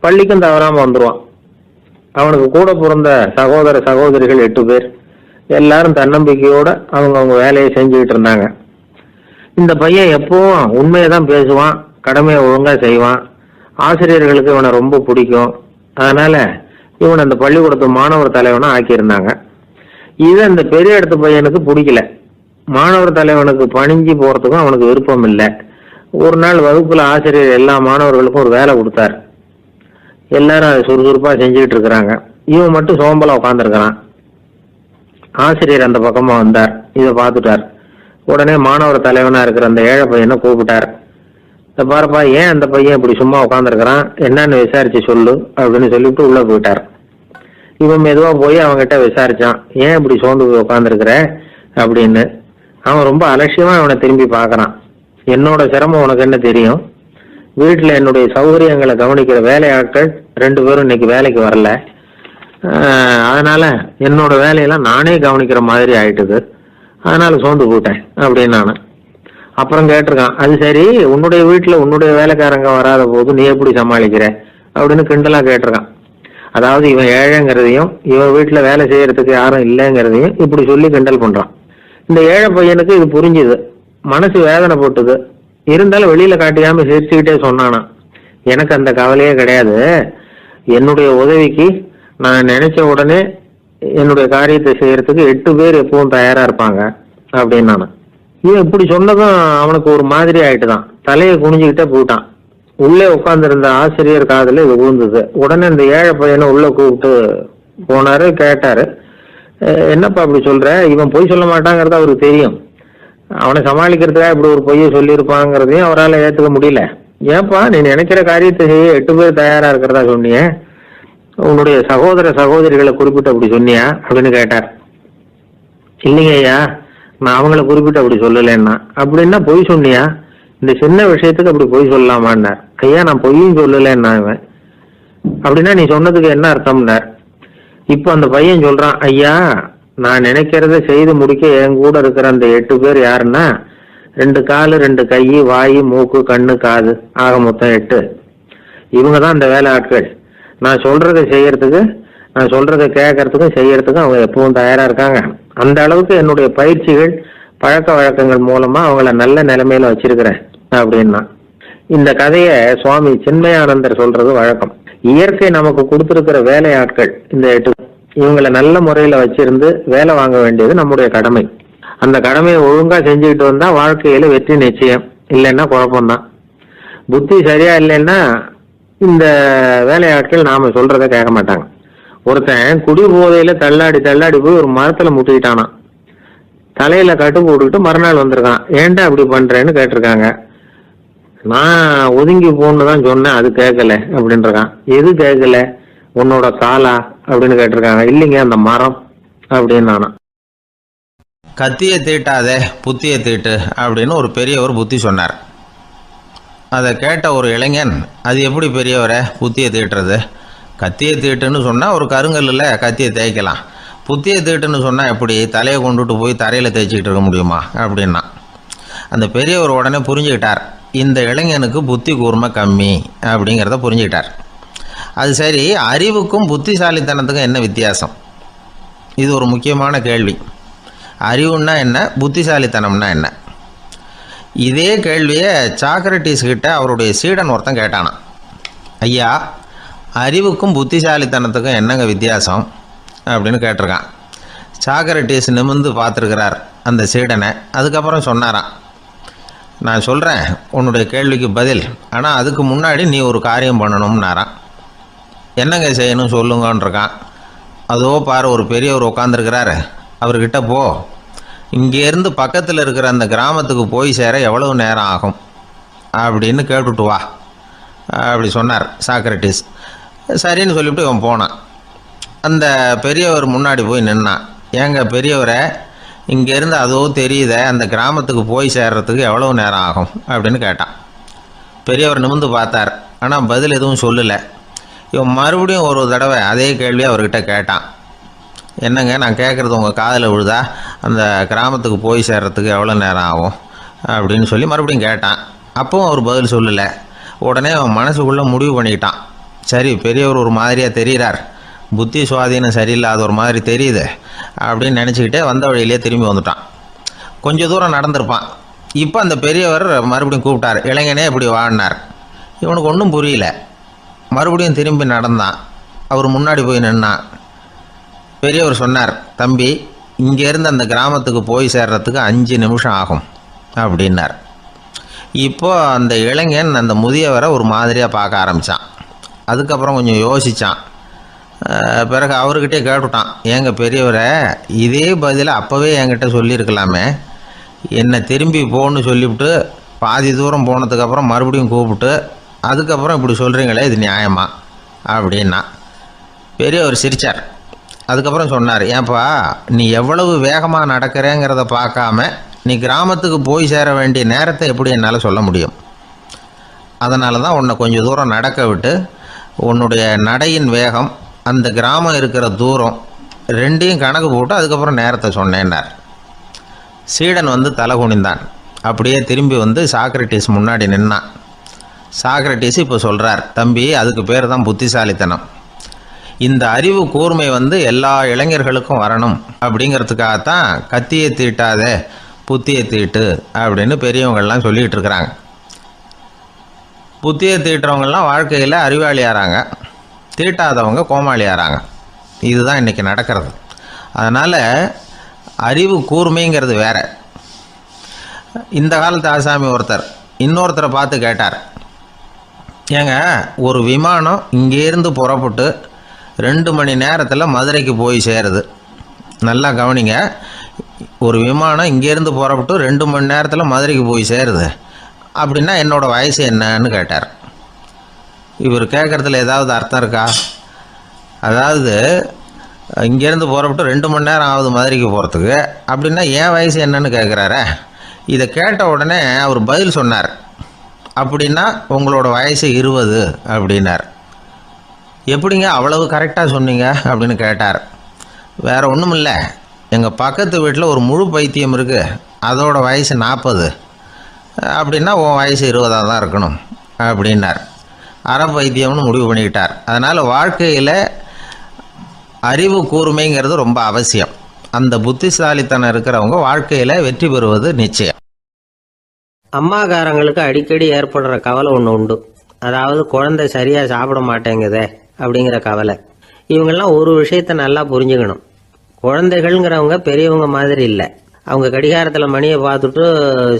பள்ளிக்கும் தவறாம வந்துருவான். அவனுக்கு கூட பிறந்த சகோதர சகோதரிகள் 8 பேர். எல்லாரும் தன்னம்பிக்கையோட அவங்க வேலையை செஞ்சுக்கிட்டு இருந்தாங்க. இந்த பையன் எப்பவும் உண்மையதான் பேசுவான், கடமையை ஒழுங்கா செய்வான். ஆசிரியர்களுக்கு இவனை ரொம்ப பிடிக்கும். அதனால இவன் அந்த பள்ளிக்கூடத்து மாணவர் தலைவனா ஆக்கியிருந்தாங்க. இது அந்த பெரிய இடத்து பையனுக்கு பிடிக்கல. மாணவர் தலைவனுக்கு பணிஞ்சு போறதுக்கும் அவனுக்கு விருப்பம் இல்லை. ஒரு நாள் வகுப்புல ஆசிரியர் எல்லா மாணவர்களுக்கும் ஒரு வேலை கொடுத்தார். எல்லாரும் அதை சுறுசுறுப்பா செஞ்சுக்கிட்டு இருக்கிறாங்க. இவன் மட்டும் சோம்பலா உட்காந்துருக்கிறான். ஆசிரியர் அந்த பக்கமா வந்தார். இதை பார்த்துட்டார். உடனே மாணவர் தலைவனா இருக்கிற அந்த ஏழை பையனை கூப்பிட்டார். இந்த பாருப்பா, ஏன் அந்த பையன் இப்படி சும்மா உட்காந்துருக்கிறான், என்னன்னு விசாரிச்சு சொல்லு அப்படின்னு சொல்லிட்டு உள்ள போயிட்டார். இவன் மெதுவா போய் அவன்கிட்ட விசாரிச்சான், ஏன் இப்படி சோர்ந்து போய் உட்காந்துருக்கிற அப்படின்னு. அவன் ரொம்ப அலட்சியமா அவனை திரும்பி பார்க்கறான். என்னோட சிரமம் உனக்கு என்ன தெரியும்? வீட்டுல என்னுடைய சௌகரியங்களை கவனிக்கிற வேலையாட்கள் 2 பேரும் இன்னைக்கு வேலைக்கு வரல. அதனால என்னோட வேலையெல்லாம் நானே கவனிக்கிற மாதிரி ஆயிட்டுது. அதனால சோர்ந்து போயிட்டேன் அப்படின்னு நானு. அப்புறம் கேட்டிருக்கான், அது சரி, உன்னுடைய வீட்டுல உன்னுடைய வேலைக்காரங்க வராத போது நீ எப்படி சமாளிக்கிற அப்படின்னு கிண்டலா கேட்டிருக்கான். அதாவது இவன் ஏழைங்கிறதையும் இவன் வீட்டுல வேலை செய்யறதுக்கு யாரும் இல்லைங்கிறதையும் இப்படி சொல்லி கிண்டல் பண்றான். இந்த ஏழை பையனுக்கு இது புரிஞ்சுது. மனசு வேதனை போட்டுது. இருந்தாலும் வெளியில காட்டிக்காம சிரிச்சுக்கிட்டே சொன்னானா, எனக்கு அந்த கவலையே கிடையாது. என்னுடைய உதவிக்கு நான் நினைச்ச உடனே என்னுடைய காரியத்தை செய்யறதுக்கு 8 பேர் எப்பவும் தயாரா இருப்பாங்க அப்படின்னு நான். இவன் இப்படி சொன்னதும் அவனுக்கு ஒரு மாதிரி ஆயிட்டுதான். தலையை குனிஞ்சுக்கிட்டே போயிட்டான். உள்ளே உட்கார்ந்துருந்த ஆசிரியர் காதுல இது விழுந்தது. உடனே இந்த ஏழை பையனை உள்ள கூப்பிட்டு போனாரு, கேட்டாரு, என்னப்பா அப்படி சொல்ற? இவன் பொய் சொல்ல மாட்டாங்கிறது அவருக்கு தெரியும். அவனை சமாளிக்கிறதுக்காக இப்படி ஒரு பொய்யை சொல்லியிருப்பாங்கிறதையும் அவரால் ஏற்றுக்க முடியல. ஏன்பா நீ நினைக்கிற காரியத்தை செய்ய 8 பேர் தயாரா இருக்கிறதா சொன்னிய, உன்னுடைய சகோதர சகோதரிகளை குறிப்பிட்டு அப்படி சொன்னியா அப்படின்னு கேட்டார். இல்லைங்க ஐயா, நான் அவங்கள குறிப்பிட்டு அப்படி சொல்லலைன்னா. அப்படின்னா பொய் சொன்னியா? இந்த சின்ன விஷயத்துக்கு அப்படி பொய் சொல்லலாமான்னார். ஐயா நான் பொய்யும் சொல்லலைன்னா. இவன் அப்படின்னா நீ சொன்னதுக்கு என்ன அர்த்தம்னார். இப்ப அந்த பையன் சொல்றான், ஐயா நான் நினைக்கிறத செய்து முடிக்க என் கூட இருக்கிற அந்த 8 பேர் யாருன்னா 2 காலு 2 கை வாய் மூக்கு கண்ணு காது ஆக மொத்தம் 8. இவங்க தான் அந்த வேலை ஆட்கள். நான் சொல்றதை செய்யறதுக்கு, நான் சொல்றதை கேட்கறதுக்கும் செய்யறதுக்கும் அவங்க எப்பவும் தயாரா இருக்காங்க. அந்த அளவுக்கு என்னுடைய பயிற்சிகள் பழக்க வழக்கங்கள் மூலமா அவங்கள நல்ல நிலைமையில வச்சிருக்கிறேன் அப்படின்னா. இந்த கதையை சுவாமி சின்மயானந்தர் சொல்றது வழக்கம். இயற்கை நமக்கு கொடுத்திருக்கிற வேலை ஆட்கள் இந்த 8. இவங்களை நல்ல முறையில வச்சிருந்து வேலை வாங்க வேண்டியது நம்முடைய கடமை. அந்த கடமையை ஒழுங்கா செஞ்சுக்கிட்டு வந்தா வாழ்க்கையில வெற்றி நிச்சயம், இல்லைன்னா குழப்பம்தான். புத்தி சரியா இல்லைன்னா இந்த வேலையாட்கள் நாம சொல்றத கேட்க மாட்டாங்க. ஒருத்தன் குடி போதையில தள்ளாடி தள்ளாடி போய் ஒரு மரத்துல முட்டிக்கிட்டானா. தலையில கட்டு போட்டுக்கிட்டு மறுநாள் வந்திருக்கான். ஏன்டா அப்படி பண்றேன்னு கேட்டிருக்காங்க. நான் ஒதுங்கி போன்னு தான் சொன்னேன், அது கேட்கல அப்படின்றான். எது கேட்கல? உன்னோட காலா அப்படின்னு கேட்டிருக்காங்க. இல்லைங்க அந்த மரம் அப்படின்னு நானா. கத்தியை தீட்டாதே புத்தியை தீட்டு அப்படின்னு ஒரு பெரியவர் புத்தி சொன்னார். அதை கேட்ட ஒரு இளைஞன், அது எப்படி பெரியவரை புத்தியை தீட்டுறது? கத்தியை தீட்டுன்னு சொன்னால் ஒரு கருங்கல்லில் கத்தியை தேய்க்கலாம், புத்தியை தீட்டுன்னு சொன்னால் எப்படி தலையை கொண்டுட்டு போய் தரையில் தேய்ச்சிக்கிட்டு இருக்க முடியுமா அப்படின்னா. அந்த பெரியவர் உடனே புரிஞ்சுக்கிட்டார், இந்த இளைஞனுக்கு புத்தி கூர்மை கம்மி அப்படிங்கிறத புரிஞ்சுக்கிட்டார். அது சரி, அறிவுக்கும் புத்திசாலித்தனத்துக்கும் என்ன வித்தியாசம்? இது ஒரு முக்கியமான கேள்வி. அறிவுன்னா என்ன, புத்திசாலித்தனம்னா என்ன? இதே கேள்வியை சாக்ரட்டிஸ் கிட்ட அவருடைய சீடன் ஒருத்தன் கேட்டானான். ஐயா, அறிவுக்கும் புத்திசாலித்தனத்துக்கும் என்னங்க வித்தியாசம் அப்படின்னு கேட்டிருக்கான். சாக்ரட்டிஸ் நிமிர்ந்து பார்த்துருக்கிறார் அந்த சீடனை. அதுக்கப்புறம் சொன்னாராம், நான் சொல்கிறேன் உன்னுடைய கேள்விக்கு பதில், ஆனால் அதுக்கு முன்னாடி நீ ஒரு காரியம் பண்ணணும்னாரான். என்னங்க செய்யணும் சொல்லுங்கன்றிருக்கான். அதோ பாரு ஒரு பெரியவர் உட்காந்துருக்கிறாரு, அவர்கிட்ட போ, இங்கேருந்து பக்கத்தில் இருக்கிற அந்த கிராமத்துக்கு போய் சேர எவ்வளவு நேரம் ஆகும் அப்படின்னு கேட்டுட்டு வா அப்படி சொன்னார் சாக்ரட்டிஸ். சரின்னு சொல்லிவிட்டு இவன் போனான். அந்த பெரியவர் முன்னாடி போய் நின்னான். ஏங்க பெரியவரை, இங்கேருந்து அதோ தெரியுத அந்த கிராமத்துக்கு போய் சேர்றதுக்கு எவ்வளவு நேரம் ஆகும் அப்படின்னு கேட்டான். பெரியவர் நிமிர்ந்து பார்த்தார், ஆனால் பதில் எதுவும் சொல்லலை. இவன் மறுபடியும் ஒரு தடவை அதே கேள்வியை அவர்கிட்ட கேட்டான். என்னங்க நான் கேட்குறது உங்கள் காதில் விழுதா, அந்த கிராமத்துக்கு போய் சேர்றதுக்கு எவ்வளோ நேரம் ஆகும் அப்படின்னு சொல்லி மறுபடியும் கேட்டான். அப்பவும் அவர் பதில் சொல்லலை. உடனே அவன் மனசுக்குள்ளே முடிவு பண்ணிக்கிட்டான், சரி பெரியவர் ஒரு மாதிரியாக தெரிகிறார், புத்தி சுவாதீனம் சரியில்லாத ஒரு மாதிரி தெரியுது அப்படின்னு நினச்சிக்கிட்டே வந்த வழியிலே திரும்பி வந்துட்டான். கொஞ்சம் தூரம் நடந்திருப்பான். இப்போ அந்த பெரியவர் மறுபடியும் கூப்பிட்டார், இளைஞனே இப்படி வாழ்னார். இவனுக்கு ஒன்றும் புரியல. மறுபடியும் திரும்பி நடந்தான். அவர் முன்னாடி போய் நின்னான். பெரியவர் சொன்னார், தம்பி இங்கேருந்து அந்த கிராமத்துக்கு போய் சேர்றதுக்கு 5 நிமிஷம் ஆகும் அப்படின்னார். இப்போது அந்த இளைஞன் அந்த முதியவரை ஒரு மாதிரியாக பார்க்க ஆரம்பித்தான். அதுக்கப்புறம் கொஞ்சம் யோசித்தான். பிறகு அவர்கிட்டே கேட்டுட்டான், ஏங்க பெரியவரை, இதே பதிலை அப்போவே என்கிட்ட சொல்லியிருக்கலாமே, என்னை திரும்பி போன்னு சொல்லிவிட்டு பாதி தூரம் போனதுக்கப்புறம் மறுபடியும் கூப்பிட்டு அதுக்கப்புறம் இப்படி சொல்கிறீங்களே, இது நியாயமா அப்படின்னா. பெரியவர் சிரித்தார். அதுக்கப்புறம் சொன்னார், ஏன்பா நீ எவ்வளவு வேகமாக நடக்கிறேங்கிறத பார்க்காம நீ கிராமத்துக்கு போய் சேர வேண்டிய நேரத்தை எப்படி என்னால் சொல்ல முடியும்? அதனால தான் உன்னை கொஞ்சம் தூரம் நடக்க விட்டு உன்னுடைய நடையின் வேகம், அந்த கிராமம் இருக்கிற தூரம் ரெண்டையும் கணக்கு போட்டு அதுக்கப்புறம் நேரத்தை சொன்னேன்னார். சீடன் வந்து தலை குனிந்தான். அப்படியே திரும்பி வந்து சாக்ரட்டிஸ் முன்னாடி நின்னான். சாக்ரட்டிஸ் இப்போ சொல்கிறார், தம்பி அதுக்கு பேர் தான் புத்திசாலித்தனம். இந்த அறிவு கூர்மை வந்து எல்லா இளைஞர்களுக்கும் வரணும் அப்படிங்கிறதுக்காகத்தான் கத்தியை தீட்டாதே புத்தியை தீட்டு அப்படின்னு பெரியவங்கள்லாம் சொல்லிகிட்டு இருக்கிறாங்க. புத்தியை தீட்டுறவங்கெல்லாம் வாழ்க்கையில் அறிவாளியாகிறாங்க, தீட்டாதவங்க கோமாளியாகிறாங்க. இதுதான் இன்றைக்கி நடக்கிறது. அதனால் அறிவு கூர்மைங்கிறது வேற. இந்த காலத்து ஆசாமி ஒருத்தர் இன்னொருத்தரை பார்த்து கேட்டார், ஏங்க ஒரு விமானம் இங்கேருந்து புறப்பட்டு 2 மணி நேரத்தில் மதுரைக்கு போய் சேருது. நல்லா கவனிங்க, ஒரு விமானம் இங்கேருந்து புறப்பட்டு 2 மணி நேரத்தில் மதுரைக்கு போய் சேருது அப்படின்னா என்னோடய வயசு என்னன்னு கேட்டார். இவர் கேட்குறதுல ஏதாவது அர்த்தம் இருக்கா? அதாவது இங்கேருந்து புறப்பட்டு 2 மணி நேரம் ஆகுது மதுரைக்கு போகிறதுக்கு, அப்படின்னா என் வயசு என்னன்னு கேட்குறாரே. இதை கேட்ட உடனே அவர் பதில் சொன்னார், அப்படின்னா உங்களோட வயசு 20 அப்படின்னார். எப்படிங்க அவ்வளவு கரெக்டாக சொன்னீங்க அப்படின்னு கேட்டார். வேறு ஒன்றும் இல்லை, எங்கள் பக்கத்து வீட்டில் ஒரு முழு பைத்தியம் இருக்குது, அதோட வயசு 40, அப்படின்னா உன் வயசு 20 தான் இருக்கணும் அப்படின்னார். அரை பைத்தியம்னு முடிவு பண்ணிக்கிட்டார். அதனால் வாழ்க்கையில் அறிவு கூர்மைங்கிறது ரொம்ப அவசியம். அந்த புத்திசாலித்தனம் இருக்கிறவங்க வாழ்க்கையில் வெற்றி பெறுவது நிச்சயம். அம்மாக்காரங்களுக்கு அடிக்கடி ஏற்படுற கவலை ஒன்று உண்டு. அதாவது குழந்தை சரியாக சாப்பிட மாட்டேங்குதே அப்படிங்கிற கவலை. இவங்கெல்லாம் ஒரு விஷயத்த நல்லா புரிஞ்சுக்கணும். குழந்தைகள்ங்கிறவங்க பெரியவங்க மாதிரி இல்லை. அவங்க கடிகாரத்தில் மணியை பார்த்துட்டு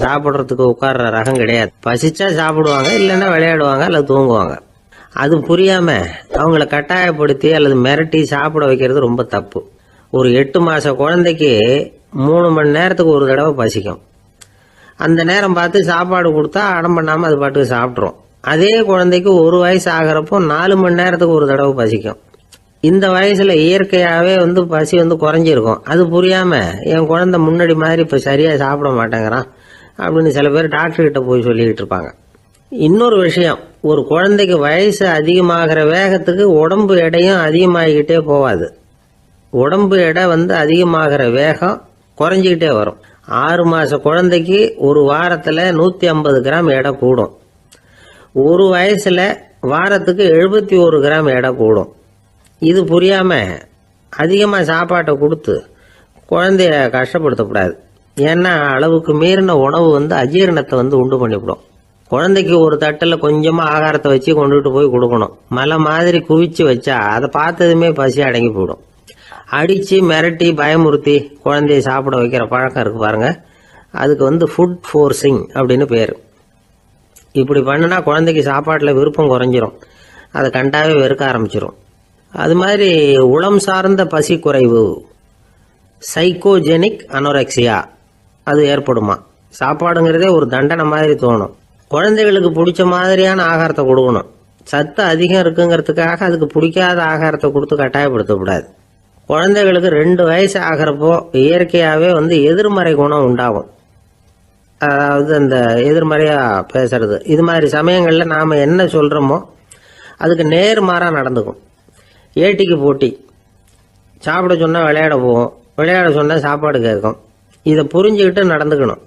சாப்பிட்றதுக்கு உட்கார்ற ரகம் கிடையாது. பசிச்சா சாப்பிடுவாங்க, இல்லைன்னா விளையாடுவாங்க அல்லது தூங்குவாங்க. அது புரியாமல் அவங்கள கட்டாயப்படுத்தி அல்லது மிரட்டி சாப்பிட வைக்கிறது ரொம்ப தப்பு. ஒரு 8 மாத குழந்தைக்கு 3 மணி நேரத்துக்கு ஒரு தடவை பசிக்கும். அந்த நேரம் பார்த்து சாப்பாடு கொடுத்தா அடம் பண்ணாமல் அது பாட்டுக்கு சாப்பிட்றோம். அதே குழந்தைக்கு 1 வயசு ஆகிறப்போ 4 மணி நேரத்துக்கு ஒரு தடவை பசிக்கும். இந்த வயசுல இயற்கையாகவே பசி குறைஞ்சிருக்கும். அது புரியாமல் என் குழந்தை முன்னாடி மாதிரி இப்போ சரியாக சாப்பிட மாட்டேங்கிறான் அப்படின்னு சில பேர் டாக்டர்கிட்ட போய் சொல்லிக்கிட்டு இருப்பாங்க. இன்னொரு விஷயம், ஒரு குழந்தைக்கு வயசு அதிகமாகிற வேகத்துக்கு உடம்பு எடையும் அதிகமாகிக்கிட்டே போகாது. உடம்பு எடை அதிகமாகிற வேகம் குறைஞ்சிக்கிட்டே வரும். 6 மாத குழந்தைக்கு ஒரு வாரத்தில் 150 கிராம் எடை கூடும். ஒரு வயசில் வாரத்துக்கு 71 கிராம் எடை கூடும். இது புரியாமல் அதிகமாக சாப்பாட்டை கொடுத்து குழந்தைய கஷ்டப்படுத்தக்கூடாது. ஏன்னா அளவுக்கு மீறின உணவு அஜீரணத்தை உண்டு பண்ணிவிடும். குழந்தைக்கு ஒரு தட்டில் கொஞ்சமாக ஆகாரத்தை வச்சு கொண்டுகிட்டு போய் கொடுக்கணும். மலை மாதிரி குவிச்சு வச்சா அதை பார்த்ததுமே பசி அடங்கி போயிடும். அடித்து மிரட்டி பயமுறுத்தி குழந்தைய சாப்பிட வைக்கிற பழக்கம் இருக்குது பாருங்க, அதுக்கு ஃபுட் ஃபோர்ஸிங் அப்படின்னு பேர். இப்படி பண்ணினா குழந்தைக்கு சாப்பாட்டில் விருப்பம் குறைஞ்சிரும், அதை கண்டாவே வெறுக்க ஆரம்பிச்சிடும். அது மாதிரி உளம் சார்ந்த பசி குறைவு, சைக்கோஜெனிக் அனோரெக்சியா, அது ஏற்படுமா. சாப்பாடுங்கிறதே ஒரு தண்டனை மாதிரி தோணும். குழந்தைகளுக்கு பிடிச்ச மாதிரியான ஆகாரத்தை கொடுக்கணும். சத்து அதிகம் இருக்குங்கிறதுக்காக அதுக்கு பிடிக்காத ஆகாரத்தை கொடுத்து கட்டாயப்படுத்தக்கூடாது. குழந்தைகளுக்கு 2 வயசு ஆகிறப்போ இயற்கையாகவே எதிர்மறை குணம் உண்டாகும். அதாவது அந்த எதிர்மறையாக பேசுறது. இது மாதிரி சமயங்களில் நாம் என்ன சொல்கிறோமோ அதுக்கு நேர்மாறாக நடந்துக்கும். ஏட்டிக்கு போட்டி. சாப்பிட சொன்னால் விளையாட போவோம், விளையாட சொன்னால் சாப்பாடு கேட்கும். இதை புரிஞ்சுக்கிட்டு நடந்துக்கணும்.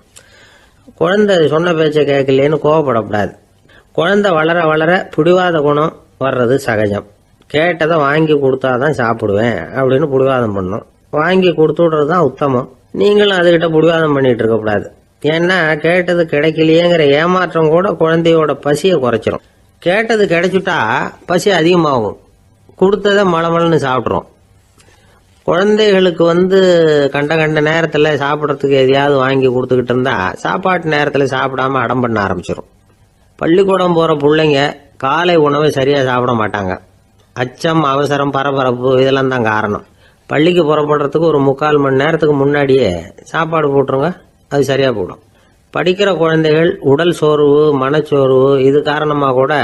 குழந்தை சொன்ன பேச்சை கேட்கலேன்னு கோவப்படக்கூடாது. குழந்தை வளர வளர பிடிவாத குணம் வர்றது சகஜம். கேட்டதை வாங்கி கொடுத்தாதான் சாப்பிடுவேன் அப்படின்னு பிடிவாதம் பண்ணும். வாங்கி கொடுத்து விடுறது தான் உத்தமம். நீங்களும் அதுகிட்ட பிடிவாதம் பண்ணிட்டு இருக்கக்கூடாது. ஏன்னா கேட்டது கிடைக்கலையேங்கிற ஏமாற்றம் கூட குழந்தையோட பசியை குறைச்சிரும். கேட்டது கிடைச்சிட்டா பசி அதிகமாகும். கொடுத்ததை மளமளன்னு சாப்பிட்றோம். குழந்தைகளுக்கு கண்ட கண்ட நேரத்தில் சாப்பிட்றதுக்கு எதையாவது வாங்கி கொடுத்துக்கிட்டு இருந்தா சாப்பாட்டு நேரத்தில் சாப்பிடாம அடம் பண்ண ஆரம்பிச்சிடும். பள்ளிக்கூடம் போகிற பிள்ளைங்க காலை உணவை சரியாக சாப்பிட மாட்டாங்க. அச்சம், அவசரம், பரபரப்பு இதெல்லாம் தான் காரணம். பள்ளிக்கு புறப்படுறதுக்கு ஒரு 3/4 மணி நேரத்துக்கு முன்னாடியே சாப்பாடு போட்டுருங்க, அது சரியாக போடும். படிக்கிற குழந்தைகள் உடல் சோர்வு, மனச்சோர்வு இது காரணமாக கூட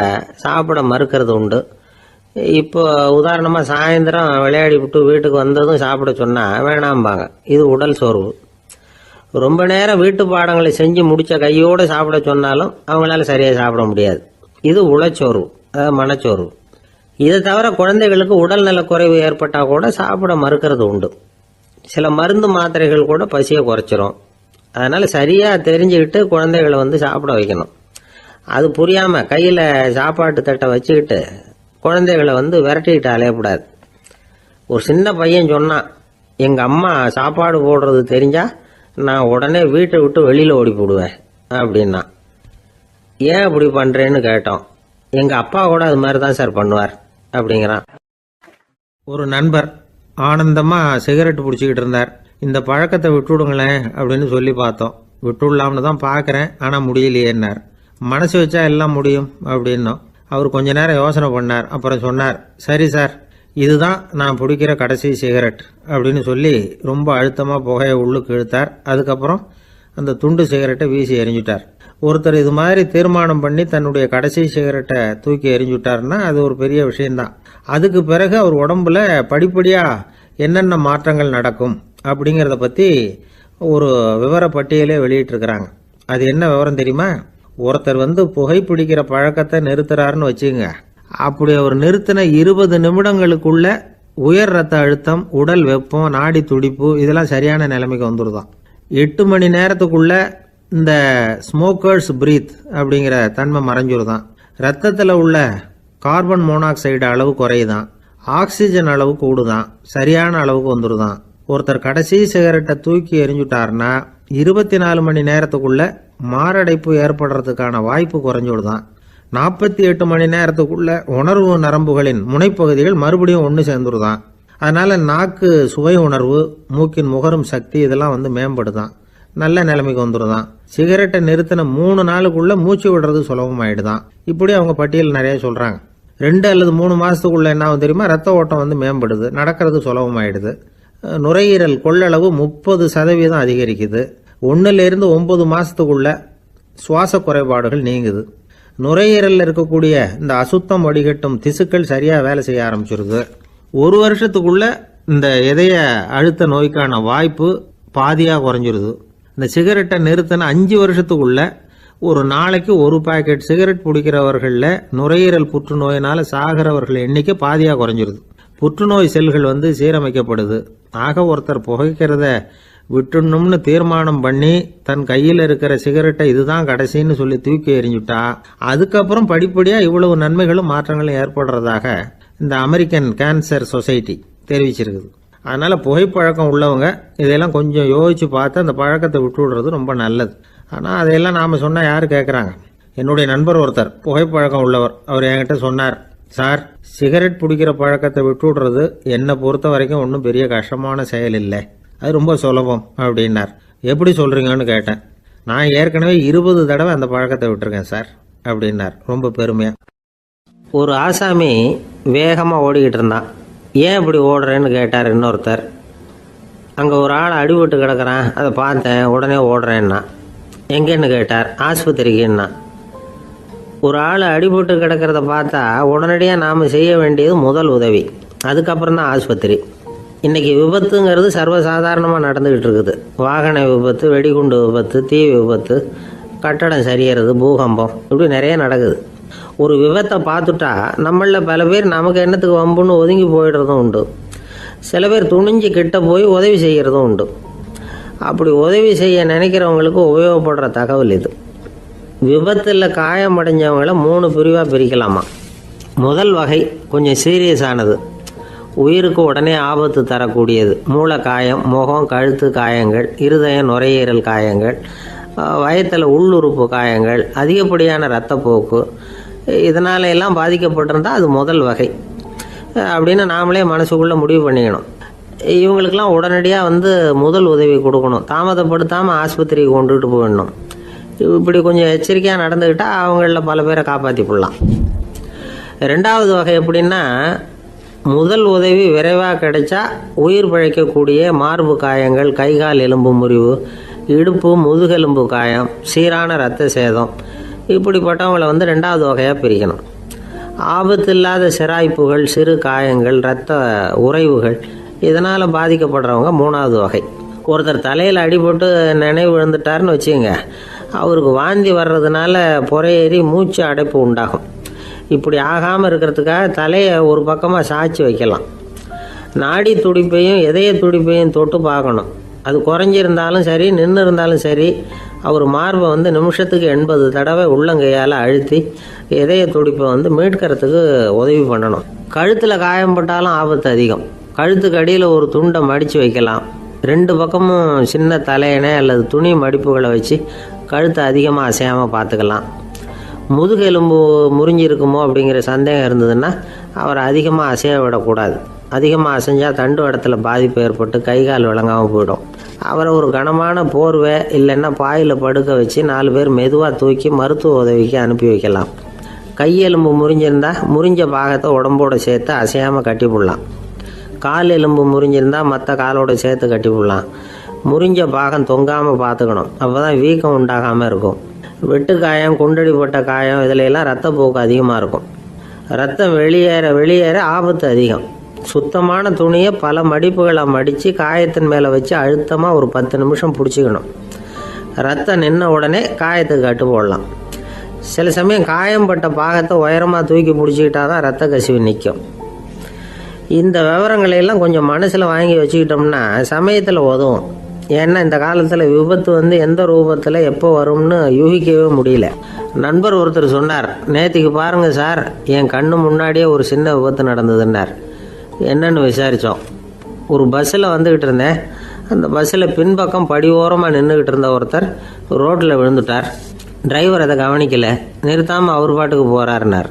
சாப்பிட மறுக்கிறது உண்டு. இப்போ உதாரணமாக சாயந்தரம் விளையாடி விட்டு வீட்டுக்கு வந்ததும் சாப்பிட சொன்னால் வேணாம்பாங்க. இது உடல் சோர்வு. ரொம்ப நேரம் வீட்டு பாடங்களை செஞ்சு முடித்த கையோடு சாப்பிட சொன்னாலும் அவங்களால சரியாக சாப்பிட முடியாது. இது உளச்சோர்வு, அதாவது மனச்சோர்வு. இதை தவிர குழந்தைகளுக்கு உடல் நலக்குறைவு ஏற்பட்டால் கூட சாப்பிட மறுக்கிறது உண்டு. சில மருந்து மாத்திரைகள் கூட பசியை குறைச்சிரும். அதனால் சரியாக தெரிஞ்சுக்கிட்டு குழந்தைகளை சாப்பிட வைக்கணும். அது புரியாமல் கையில் சாப்பாட்டு தட்டை வச்சுக்கிட்டு குழந்தைகளை விரட்டிக்கிட்டு அலையக்கூடாது. ஒரு சின்ன பையன் சொன்னான், எங்கள் அம்மா சாப்பாடு போடுறது தெரிஞ்சால் நான் உடனே வீட்டை விட்டு வெளியில் ஓடி போடுவேன் அப்படின்னா. ஏன் அப்படி பண்ணுறேன்னு கேட்டோம். எங்கள் அப்பா கூட அது மாதிரி தான் சார் பண்ணுவார் அப்படிங்கிறான். ஒரு நண்பர் ஆனந்தமாக சிகரெட் பிடிச்சிக்கிட்டு இருந்தார். இந்த பழக்கத்தை விட்டுவிடுங்களேன் அப்படின்னு சொல்லி பார்த்தோம். விட்டுடலாம்னு தான் பார்க்குறேன், ஆனால் முடியலையேன்னார். மனசு வச்சா எல்லாம் முடியும் அப்படின்னோம். அவர் கொஞ்ச நேரம் யோசனை பண்ணார். அப்புறம் சொன்னார், சரி சார், இதுதான் நான் பிடிக்கிற கடைசி சிகரெட் அப்படின்னு சொல்லி ரொம்ப அழுத்தமாக புகையை உள்ளுக்கு இழுத்தார். அதுக்கப்புறம் அந்த துண்டு சிகரெட்டை வீசி எறிஞ்சுட்டார். ஒருத்தர் இது மாதிரி தீர்மானம் பண்ணி தன்னுடைய கடைசி சிகரெட்டை தூக்கி எறிஞ்சுட்டாருன்னா அது ஒரு பெரிய விஷயம்தான். அதுக்கு பிறகு அவர் உடம்புல படிப்படியாக என்னென்ன மாற்றங்கள் நடக்கும் அப்படிங்கிறத பற்றி ஒரு விவர பட்டியலே வெளியிட்டிருக்கிறாங்க. அது என்ன விவரம் தெரியுமா? ஒருத்தர் புகைப்பிடிக்கிற பழக்கத்தை நிறுத்துறாருன்னு வச்சுங்க. அப்படி அவர் நிறுத்தின 20 நிமிடங்களுக்குள்ள உயர் ரத்த அழுத்தம், உடல் வெப்பம், நாடி துடிப்பு இதெல்லாம் சரியான நிலைமைக்கு வந்துடுதான். 8 மணி நேரத்துக்குள்ள இந்த ஸ்மோக்கர்ஸ் பிரீத் அப்படிங்கிற தன்மை மறைஞ்சிருதான். ரத்தத்தில் உள்ள கார்பன் மோனாக்சைடு அளவு குறையுதான், ஆக்சிஜன் அளவு கூடுதான், சரியான அளவுக்கு வந்துடுதான். ஒருத்தர் கடைசி சிகரெட்டை தூக்கி எறிஞ்சுட்டாருன்னா 24 மணி நேரத்துக்குள்ள மாரடைப்பு ஏற்படுறதுக்கான வாய்ப்பு குறைஞ்சுடுதான். 48 மணி நேரத்துக்குள்ள உணர்வு நரம்புகளின் முனைப்பகுதிகள் மறுபடியும் ஒன்று சேர்ந்துருதான். அதனால நாக்கு சுவை உணர்வு, மூக்கின் முகரும் சக்தி இதெல்லாம் மேம்படுதான், நல்ல நிலைமைக்கு வந்துடுதான். சிகரெட்டை நிறுத்தின 3 நாளுக்குள்ள மூச்சு விடுறது சுலபமாயிடுதான். இப்படி அவங்க பட்டியல் நிறைய சொல்றாங்க. 2 அல்லது 3 மாசத்துக்குள்ள என்ன ஆகும் தெரியுமா? ரத்த ஓட்டம் மேம்படுது, நடக்கிறது சுலபமாயிடுது. நுரையீரல் கொள்ளளவு 30% அதிகரிக்குது. 1லிருந்து 9 மாசத்துக்குள்ள சுவாச குறைபாடுகள் நீங்குது. நுரையீரலில் இருக்கக்கூடிய இந்த அசுத்தம் வடிகட்டும் திசுக்கள் சரியா வேலை செய்ய ஆரம்பிச்சிருது. 1 வருஷத்துக்குள்ள இந்த இதய அழுத்த நோய்க்கான வாய்ப்பு பாதியாக குறைஞ்சிருது. இந்த சிகரெட்டை நிறுத்தின 5 வருஷத்துக்குள்ள ஒரு நாளைக்கு 1 பாக்கெட் சிகரெட் பிடிக்கிறவர்களில் நுரையீரல் புற்றுநோயினால சாகிறவர்கள் எண்ணிக்கை பாதியாக குறைஞ்சிருது. புற்றுநோய் செல்கள் சீரமைக்கப்படுது. ஆக ஒருத்தர் புகைக்கிறத விட்டுணும்னு தீர்மானம் பண்ணி தன் கையில் இருக்கிற சிகரெட்டை இதுதான் கடைசின்னு சொல்லி தூக்கி எறிஞ்சுட்டா அதுக்கப்புறம் படிப்படியாக இவ்வளவு நன்மைகளும் மாற்றங்களும் ஏற்படுறதாக இந்த அமெரிக்கன் கேன்சர் சொசைட்டி தெரிவிச்சிருக்குது. அதனால புகைப்பழக்கம் உள்ளவங்க இதையெல்லாம் கொஞ்சம் யோசிச்சு பார்த்து அந்த பழக்கத்தை விட்டு விடுறது ரொம்ப நல்லது. ஆனால் அதையெல்லாம் நாம் சொன்னால் யார் கேட்குறாங்க? என்னுடைய நண்பர் ஒருத்தர் புகைப்பழக்கம் உள்ளவர். அவர் என்கிட்ட சொன்னார், சார், சிகரெட் பிடிக்கிற பழக்கத்தை விட்டு விடுறது என்னை பொறுத்த வரைக்கும் ஒன்றும் பெரிய கஷ்டமான செயல் இல்லை, அது ரொம்ப சுலபம் அப்படின்னார். எப்படி சொல்கிறீங்கன்னு கேட்டேன். நான் ஏற்கனவே 20 தடவை அந்த பழக்கத்தை விட்டுருக்கேன் சார் அப்படின்னார் ரொம்ப பெருமையாக. ஒரு ஆசாமி வேகமாக ஓடிக்கிட்டு இருந்தான். ஏன் இப்படி ஓடுறேன்னு கேட்டார் இன்னொருத்தர். அங்கே ஒரு ஆள் அடிபட்டு கிடக்கிறான், அதை பார்த்தேன், உடனே ஓடுறேன்னா. எங்கேன்னு கேட்டார். ஆஸ்பத்திரிக்குன்னா. ஒரு ஆள் அடிபட்டு கிடக்கிறத பார்த்தா உடனடியாக நாம் செய்ய வேண்டியது முதல் உதவி, அதுக்கப்புறம் தான் ஆஸ்பத்திரி. இன்றைக்கி விபத்துங்கிறது சர்வசாதாரணமாக நடந்துக்கிட்டு இருக்குது. வாகன விபத்து, வெடிகுண்டு விபத்து, தீ விபத்து, கட்டடம் சரியறது, பூகம்பம், இப்படி நிறைய நடக்குது. ஒரு விபத்தை பார்த்துட்டா நம்மளில் பல பேர் நமக்கு என்னத்துக்கு வம்புன்னு ஒதுங்கி போயிடுறதும் உண்டு. சில பேர் துணிஞ்சு கிட்ட போய் உதவி செய்கிறதும் உண்டு. அப்படி உதவி செய்ய நினைக்கிறவங்களுக்கு உபயோகப்படுற தகவல் இது. விபத்தில் காயமடைஞ்சவங்களை 3 பிரிவாக பிரிக்கலாமா. முதல் வகை கொஞ்சம் சீரியஸானது, உயிருக்கு உடனே ஆபத்து தரக்கூடியது. மூளை காயம், முகம், கழுத்து காயங்கள், இருதயம், நுரையீரல் காயங்கள், வயத்தில் உள்ளுறுப்பு காயங்கள், அதிகப்படியான இரத்தப்போக்கு, இதனால எல்லாம் பாதிக்கப்பட்டிருந்தால் அது முதல் வகை அப்படின்னு நாமளே மனசுக்குள்ளே முடிவு பண்ணிக்கணும். இவங்களுக்கெல்லாம் உடனடியாக முதல் உதவி கொடுக்கணும். தாமதப்படுத்தாமல் ஆஸ்பத்திரிக்கு கொண்டுகிட்டு போயிடணும். இப்படி கொஞ்சம் எச்சரிக்கையாக நடந்துக்கிட்டால் அவங்களில் பல பேரை காப்பாற்றி போடலாம். 2வது வகை எப்படின்னா, முதல் உதவி விரைவாக கிடைச்சா உயிர் பிழைக்கக்கூடிய மார்பு காயங்கள், கைகால் எலும்பு முறிவு, இடுப்பு முதுகெலும்பு காயம், சீரான இரத்த சேதம், இப்படிப்பட்டவங்களை 2வது வகையாக பிரிக்கணும். ஆபத்து இல்லாத சிராய்ப்புகள், சிறு காயங்கள், இரத்த உறைவுகள், இதனால் பாதிக்கப்படுறவங்க 3வது வகை. ஒருத்தர் தலையில் அடிபட்டு நினைவு விழுந்துட்டாருன்னு வச்சுங்க, அவருக்கு வாந்தி வர்றதுனால புறையேறி மூச்சு அடைப்பு உண்டாகும். இப்படி ஆகாமல் இருக்கிறதுக்காக தலையை ஒரு பக்கமாக சாய்ச்சி வைக்கலாம். நாடி துடிப்பையும் இதய துடிப்பையும் தொட்டு பார்க்கணும். அது குறைஞ்சிருந்தாலும் சரி, நின்று இருந்தாலும் சரி, அவர் மார்பை நிமிஷத்துக்கு 80 தடவை உள்ளங்கையால் அழுத்தி இதய துடிப்பை மீட்கிறதுக்கு உதவி பண்ணணும். கழுத்தில் காயம்பட்டாலும் ஆபத்து அதிகம். கழுத்துக்கு அடியில் ஒரு துண்டை மடித்து வைக்கலாம். 2 பக்கமும் சின்ன தலையணை அல்லது துணி மடிப்புகளை வச்சு கழுத்தை அதிகமாக அசையாமல் பார்த்துக்கலாம். முதுகெலும்பு முறிஞ்சிருக்குமோ அப்படிங்கிற சந்தேகம் இருந்ததுன்னா அவரை அதிகமாக அசைய விடக்கூடாது. அதிகமாக அசைஞ்சால் தண்டு இடத்துல பாதிப்பு ஏற்பட்டு கை கால் விளங்காமல் போயிடும். அவரை ஒரு கனமான போர்வை இல்லைன்னா பாயில் படுக்க வச்சு 4 பேர் மெதுவாக தூக்கி மருத்துவ உதவிக்கு அனுப்பி வைக்கலாம். கையெலும்பு முறிஞ்சிருந்தால் முறிஞ்ச பாகத்தை உடம்போடு சேர்த்து அசையாமல் கட்டி போடலாம். கால் எலும்பு முறிஞ்சிருந்தால் மற்ற காலோடு சேர்த்து கட்டி போடலாம். முறிஞ்ச பாகம் தொங்காமல் பார்த்துக்கணும், அப்போ தான் வீக்கம் உண்டாகாமல் இருக்கும். வெட்டு காயம், குண்டடிப்பட்ட காயம் இதிலெல்லாம் ரத்தப்போக்கு அதிகமாக இருக்கும். ரத்தம் வெளியேற ஆபத்து அதிகம். சுத்தமான துணியை பல மடிப்புகளை மடித்து காயத்தின் மேலே வச்சு அழுத்தமாக ஒரு 10 நிமிஷம் பிடிச்சிக்கணும். ரத்தம் நின்ன உடனே காயத்துக்கு கட்டு போடலாம். சில சமயம் காயம்பட்ட பாகத்தை உயரமாக தூக்கி பிடிச்சிக்கிட்டா தான் ரத்த கசிவு நிற்கும். இந்த விவரங்களையெல்லாம் கொஞ்சம் மனசில் வாங்கி வச்சுக்கிட்டோம்னா சமயத்தில் உதவும். ஏன்னா இந்த காலத்தில் விபத்து எந்த ரூபத்தில் எப்போ வரும்னு யூகிக்கவே முடியல. நண்பர் ஒருத்தர் சொன்னார், நேற்றுக்கு பாருங்கள் சார், என் கண்ணு முன்னாடியே ஒரு சின்ன விபத்து நடந்ததுன்னார். என்னன்னு விசாரித்தோம். ஒரு பஸ்ஸில் வந்துக்கிட்டு இருந்தேன். அந்த பஸ்ஸில் பின்பக்கம் படி ஓரமாக நின்றுக்கிட்டு இருந்த ஒருத்தர் ரோட்டில் விழுந்துட்டார். டிரைவர் அதை கவனிக்கலை, நிறுத்தாமல் அவர் பாட்டுக்கு போகிறாருனார்.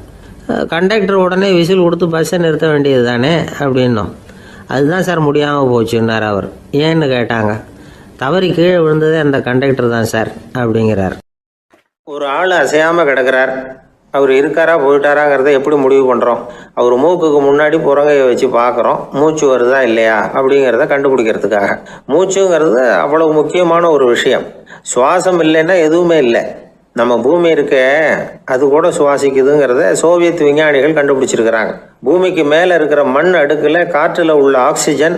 கண்டக்டர் உடனே விசில் கொடுத்து பஸ்ஸை நிறுத்த வேண்டியது தானே அப்படின்னோம். அதுதான் சார் முடியாமல் போச்சுன்னார் அவர். ஏன்னு கேட்டாங்க. தவறி கீழே விழுந்ததே அந்த கண்டக்டர் தான் சார் அப்படிங்கிறார். ஒரு ஆள் அசையாமல் கிடக்கிறார். அவர் இருக்காரா போயிட்டாராங்கிறத எப்படி முடிவு பண்ணுறோம்? அவர் மூக்குக்கு முன்னாடி புறங்கையை வச்சு பார்க்குறோம், மூச்சு வருதா இல்லையா அப்படிங்கிறத கண்டுபிடிக்கிறதுக்காக. மூச்சுங்கிறது அவ்வளவு முக்கியமான ஒரு விஷயம். சுவாசம் இல்லைன்னா எதுவுமே இல்லை. நம்ம பூமி இருக்க அது கூட சுவாசிக்குதுங்கிறத சோவியத் விஞ்ஞானிகள் கண்டுபிடிச்சிருக்கிறாங்க. பூமிக்கு மேலே இருக்கிற மண் அடுக்கில் காற்றில் உள்ள ஆக்சிஜன்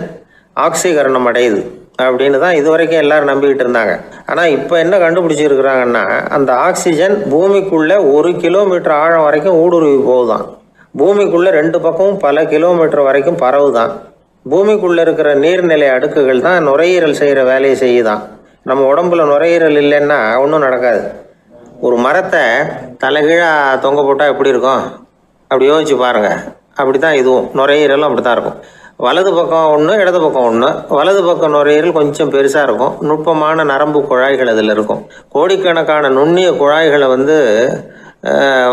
ஆக்சிகரணம் அடையுது அப்படின்னு தான் இதுவரைக்கும் எல்லாரும் நம்பிக்கிட்டு இருந்தாங்க. ஆனால் இப்போ என்ன கண்டுபிடிச்சிருக்கிறாங்கன்னா, அந்த ஆக்சிஜன் பூமிக்குள்ளே 1 கிலோமீட்டர் ஆழம் வரைக்கும் ஊடுருவி போகுதான். பூமிக்குள்ளே 2 பக்கமும் பல கிலோமீட்டர் வரைக்கும் பரவுதான். பூமிக்குள்ளே இருக்கிற நீர்நிலை அடுக்குகள் தான் நுரையீரல் செய்கிற வேலையை செய்யுதான். நம்ம உடம்புல நுரையீரல் இல்லைன்னா ஒன்றும் நடக்காது. ஒரு மரத்தை தலைகீழாக தொங்க போட்டால் எப்படி இருக்கும் அப்படி யோசிச்சு பாருங்கள். அப்படி தான் இதுவும் நுரையீரலும் அப்படி தான் இருக்கும். வலது பக்கம் ஒன்று, இடது பக்கம் ஒன்று. வலது பக்கம் நுரையீரல் கொஞ்சம் பெருசாக இருக்கும். நுட்பமான நரம்பு குழாய்கள் அதில் இருக்கும். கோடிக்கணக்கான நுண்ணிய குழாய்களை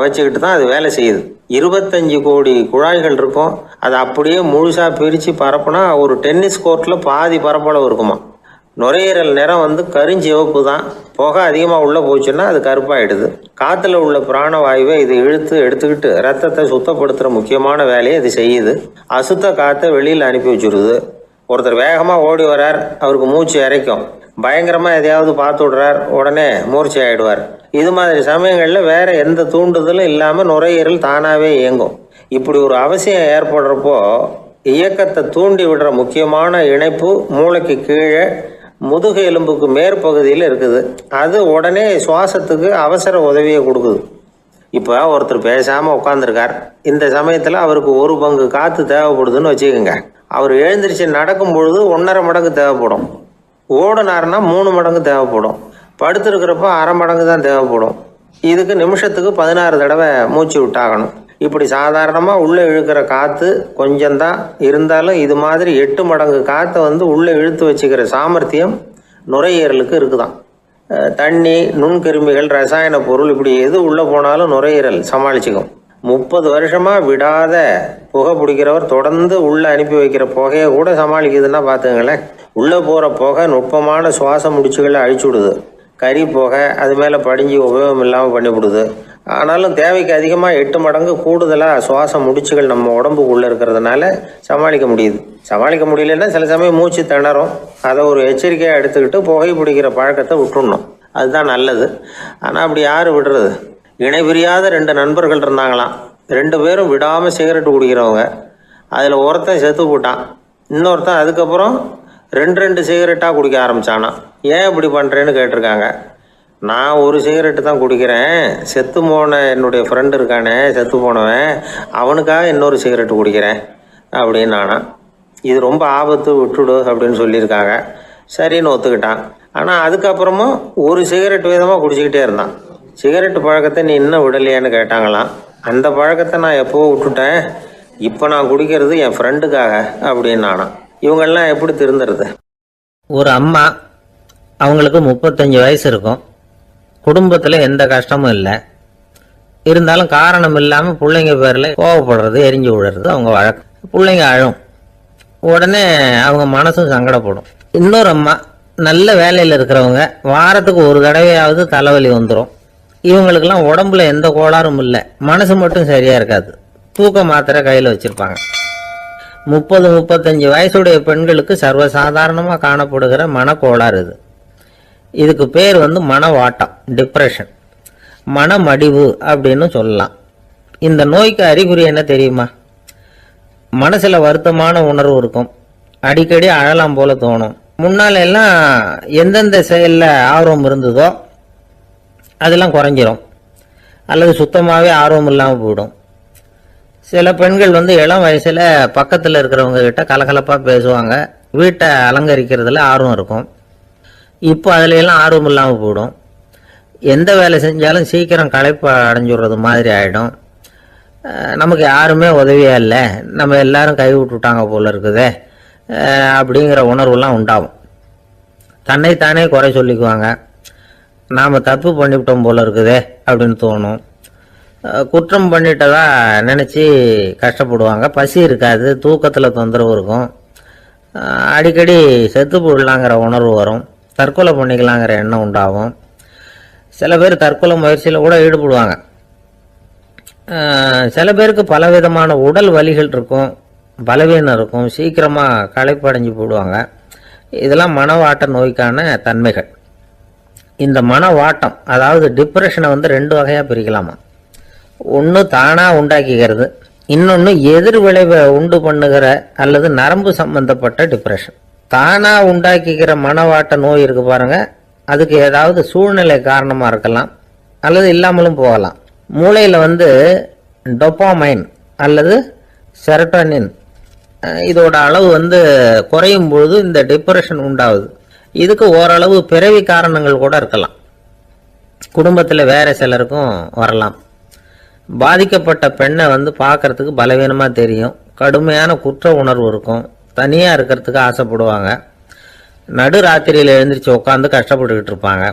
வச்சுக்கிட்டு தான் அது வேலை செய்யுது. 25 கோடி குழாய்கள் இருக்கும். அதை அப்படியே முழுசாக பிரித்து பரப்புனா ஒரு டென்னிஸ் கோர்ட்டில் பாதி பரப்பளவு இருக்குமா. நுரையீரல் நிறம் கருஞ்சிவப்பு தான். புகை அதிகமாக உள்ளே போச்சுன்னா அது கருப்பாயிடுது. காற்றுல உள்ள பிராணவாயுவை இது எடுத்துக்கிட்டு ரத்தத்தை சுத்தப்படுத்துகிற முக்கியமான வேலையை இது செய்யுது. அசுத்த காற்றை வெளியில் அனுப்பி வச்சுருது. ஒருத்தர் வேகமாக ஓடி வரார், அவருக்கு மூச்சு இறைக்கும். பயங்கரமாக எதையாவது பார்த்து விடுறார், உடனே மூர்ச்சி ஆகிடுவார். இது மாதிரி சமயங்களில் வேற எந்த தூண்டுதலும் இல்லாமல் நுரையீரல் தானாகவே இயங்கும். இப்படி ஒரு அவசியம் ஏற்படுறப்போ இயக்கத்தை தூண்டி விடுற முக்கியமான இணைப்பு மூளைக்கு கீழே முதுகு எலும்புக்கு மேற்பகுதியில் இருக்குது. அது உடனே சுவாசத்துக்கு அவசர உதவியை கொடுக்குது. இப்போ ஒருத்தர் பேசாமல் உட்காந்துருக்கார். இந்த சமயத்தில் அவருக்கு 1 பங்கு காற்று தேவைப்படுதுன்னு வச்சுக்கோங்க. அவர் எழுந்திரிச்சு நடக்கும் பொழுது 1.5 மடங்கு தேவைப்படும். ஓடினார்னா 3 மடங்கு தேவைப்படும். படுத்துருக்கிறப்ப 1/2 மடங்கு தான் தேவைப்படும். இதுக்கு நிமிஷத்துக்கு 16 தடவை மூச்சு விட்டாகணும். இப்படி சாதாரணமாக உள்ளே இழுக்கிற காற்று கொஞ்சம்தான் இருந்தாலும் இது மாதிரி 8 மடங்கு காற்றை உள்ளே இழுத்து வச்சுக்கிற சாமர்த்தியம் நுரையீரலுக்கு இருக்குதான். தண்ணி, நுண்கிருமிகள், ரசாயன பொருள் இப்படி எது உள்ளே போனாலும் நுரையீரல் சமாளிச்சுக்கும். 30 வருஷமாக விடாத புகை பிடிக்கிறவர் தொடர்ந்து உள்ளே அனுப்பி வைக்கிற புகையை கூட சமாளிக்குதுன்னா பார்த்துங்களேன். உள்ளே போகிற புகை நுட்பமான சுவாச முடிச்சுகளை அழிச்சு விடுது. கறி புகை அது மேலே படிஞ்சு உபயோகம் இல்லாமல் பண்ணிவிடுது. ஆனாலும் தேவைக்கு அதிகமாக 8 மடங்கு கூடுதலாக சுவாச முடிச்சுகள் நம்ம உடம்புக்குள்ளே இருக்கிறதுனால சமாளிக்க முடியுது. சமாளிக்க முடியலன்னா சில சமயம் மூச்சு திணறும். அதை ஒரு எச்சரிக்கையாக எடுத்துக்கிட்டு புகை பிடிக்கிற பழக்கத்தை விட்டுடணும். அதுதான் நல்லது. ஆனால் அப்படி யார் விடுறது? இணை பிரியாத 2 நண்பர்கள் இருந்தாங்களாம். 2 பேரும் விடாமல் சிகரெட்டு குடிக்கிறவங்க. அதில் ஒருத்தன் செத்து போட்டான். இன்னொருத்தன் அதுக்கப்புறம் 2 சிகரெட்டாக குடிக்க ஆரம்பித்தானா. ஏன் இப்படி பண்ணுறேன்னு கேட்டிருக்காங்க. நான் 1 சிகரெட்டு தான் குடிக்கிறேன், செத்து போன என்னுடைய ஃப்ரெண்டு இருக்கானே செத்து போனவன், அவனுக்காக இன்னொரு சிகரெட்டு குடிக்கிறேன் அப்படின்னு நானா. இது ரொம்ப ஆபத்து, விட்டுடு அப்படின்னு சொல்லியிருக்காங்க. சரின்னு ஒத்துக்கிட்டான். ஆனால் அதுக்கப்புறமும் 1 சிகரெட் வீதமாக குடிச்சிக்கிட்டே இருந்தான். சிகரெட்டு பழக்கத்தை நீ இன்னும் விடலையான்னு கேட்டாங்களாம். அந்த பழக்கத்தை நான் எப்போவோ விட்டுட்டேன், இப்போ நான் குடிக்கிறது என் ஃப்ரெண்டுக்காக அப்படின்னு நானா. இவங்கெல்லாம் எப்படி திருந்துறது? ஒரு அம்மா, அவங்களுக்கு 35 வயசு இருக்கும். குடும்பத்தில் எந்த கஷ்டமும் இல்லை. இருந்தாலும் காரணம் இல்லாமல் பிள்ளைங்க பேரில் கோவப்படுறது, எரிஞ்சு விடுறது அவங்க வழக்கம். பிள்ளைங்க அழும். உடனே அவங்க மனசும் சங்கடப்படும். இன்னொரு அம்மா நல்ல வேலையில் இருக்கிறவங்க வாரத்துக்கு ஒரு தடவையாவது தலைவலி வந்துடும். இவங்களுக்கெல்லாம் உடம்புல எந்த கோளாறும் இல்லை, மனசு மட்டும் சரியாக இருக்காது. தூக்க மாத்திரை கையில் வச்சுருப்பாங்க. 30-35 வயசுடைய பெண்களுக்கு சர்வசாதாரணமாக காணப்படுகிற மனக்கோளாறு இது. இதுக்கு பேர் மனவாட்டம், டிப்ரெஷன், மனமடிவு அப்படின்னு சொல்லலாம். இந்த நோய்க்கு அறிகுறி என்ன தெரியுமா? மனசில் வருத்தமான உணர்வு இருக்கும், அடிக்கடி அழலாம் போல தோணும். முன்னால எல்லாம் எந்தெந்த செயலில் ஆர்வம் இருந்ததோ அதெல்லாம் குறைஞ்சிரும், அல்லது சுத்தமாகவே ஆர்வம் இல்லாமல் போயிடும். சில பெண்கள் இளம் வயசில் பக்கத்தில் இருக்கிறவங்க கிட்ட கலகலப்பாக பேசுவாங்க, வீட்டை அலங்கரிக்கிறதுல ஆர்வம் இருக்கும். இப்போ அதுல எல்லாம் ஆர்வம் இல்லாமல் போயிடும். எந்த வேலை செஞ்சாலும் சீக்கிரம் களைப்பு அடைஞ்சுடுறது மாதிரி ஆகிடும். நமக்கு யாருமே உதவியாக இல்லை, நம்ம எல்லாரும் கை விட்டுட்டாங்க போல இருக்குதே அப்படிங்கிற உணர்வுலாம் உண்டாகும். தன்னைத்தானே குறை சொல்லிக்குவாங்க, நாம் தப்பு பண்ணிவிட்டோம் போல இருக்குதே அப்படின்னு தோணும். குற்றம் பண்ணிட்டதா நினச்சி கஷ்டப்படுவாங்க. பசி இருக்காது, தூக்கத்தில் தொந்தரவு இருக்கும், அடிக்கடி செத்து போடலாங்கிற உணர்வு வரும், தற்கொலை பண்ணிக்கலாங்கிற எண்ணம் உண்டாகும். சில பேர் தற்கொலை முயற்சியில் கூட ஈடுபடுவாங்க. சில பேருக்கு பலவிதமான உடல் வலிகள் இருக்கும், பலவீனம் இருக்கும், சீக்கிரமாக களைப்படைஞ்சு போடுவாங்க. இதெல்லாம் மனவாட்ட நோய்க்கான தன்மைகள். இந்த மனவாட்டம் அதாவது டிப்ரெஷனை 2 வகையாக பிரிக்கலாமா. ஒன்று தானாக உண்டாக்கிக்கிறது, இன்னொன்று எதிர் விளைவை உண்டு பண்ணுகிற அல்லது நரம்பு சம்பந்தப்பட்ட டிப்ரெஷன். தானாக உண்டாக்கிக்கிற மனவாட்ட நோய் இருக்கு பாருங்க, அதுக்கு ஏதாவது சூழ்நிலை காரணமாக இருக்கலாம் அல்லது இல்லாமலும் போகலாம். மூளையில் டொபாமைன் அல்லது செரட்டோனின் இதோட அளவு குறையும் பொழுது இந்த டிப்ரெஷன் உண்டாகுது. இதுக்கு ஓரளவு பிறவி காரணங்கள் கூட இருக்கலாம், குடும்பத்தில் வேற சிலருக்கும் வரலாம். பாதிக்கப்பட்ட பெண்ணை பார்க்கறதுக்கு பலவீனமாக தெரியும், கடுமையான குற்ற உணர்வு இருக்கும், தனியாக இருக்கிறதுக்கு ஆசைப்படுவாங்க, நடு ராத்திரியில் எழுந்திரிச்சு உட்காந்து கஷ்டப்பட்டுக்கிட்டு இருப்பாங்க,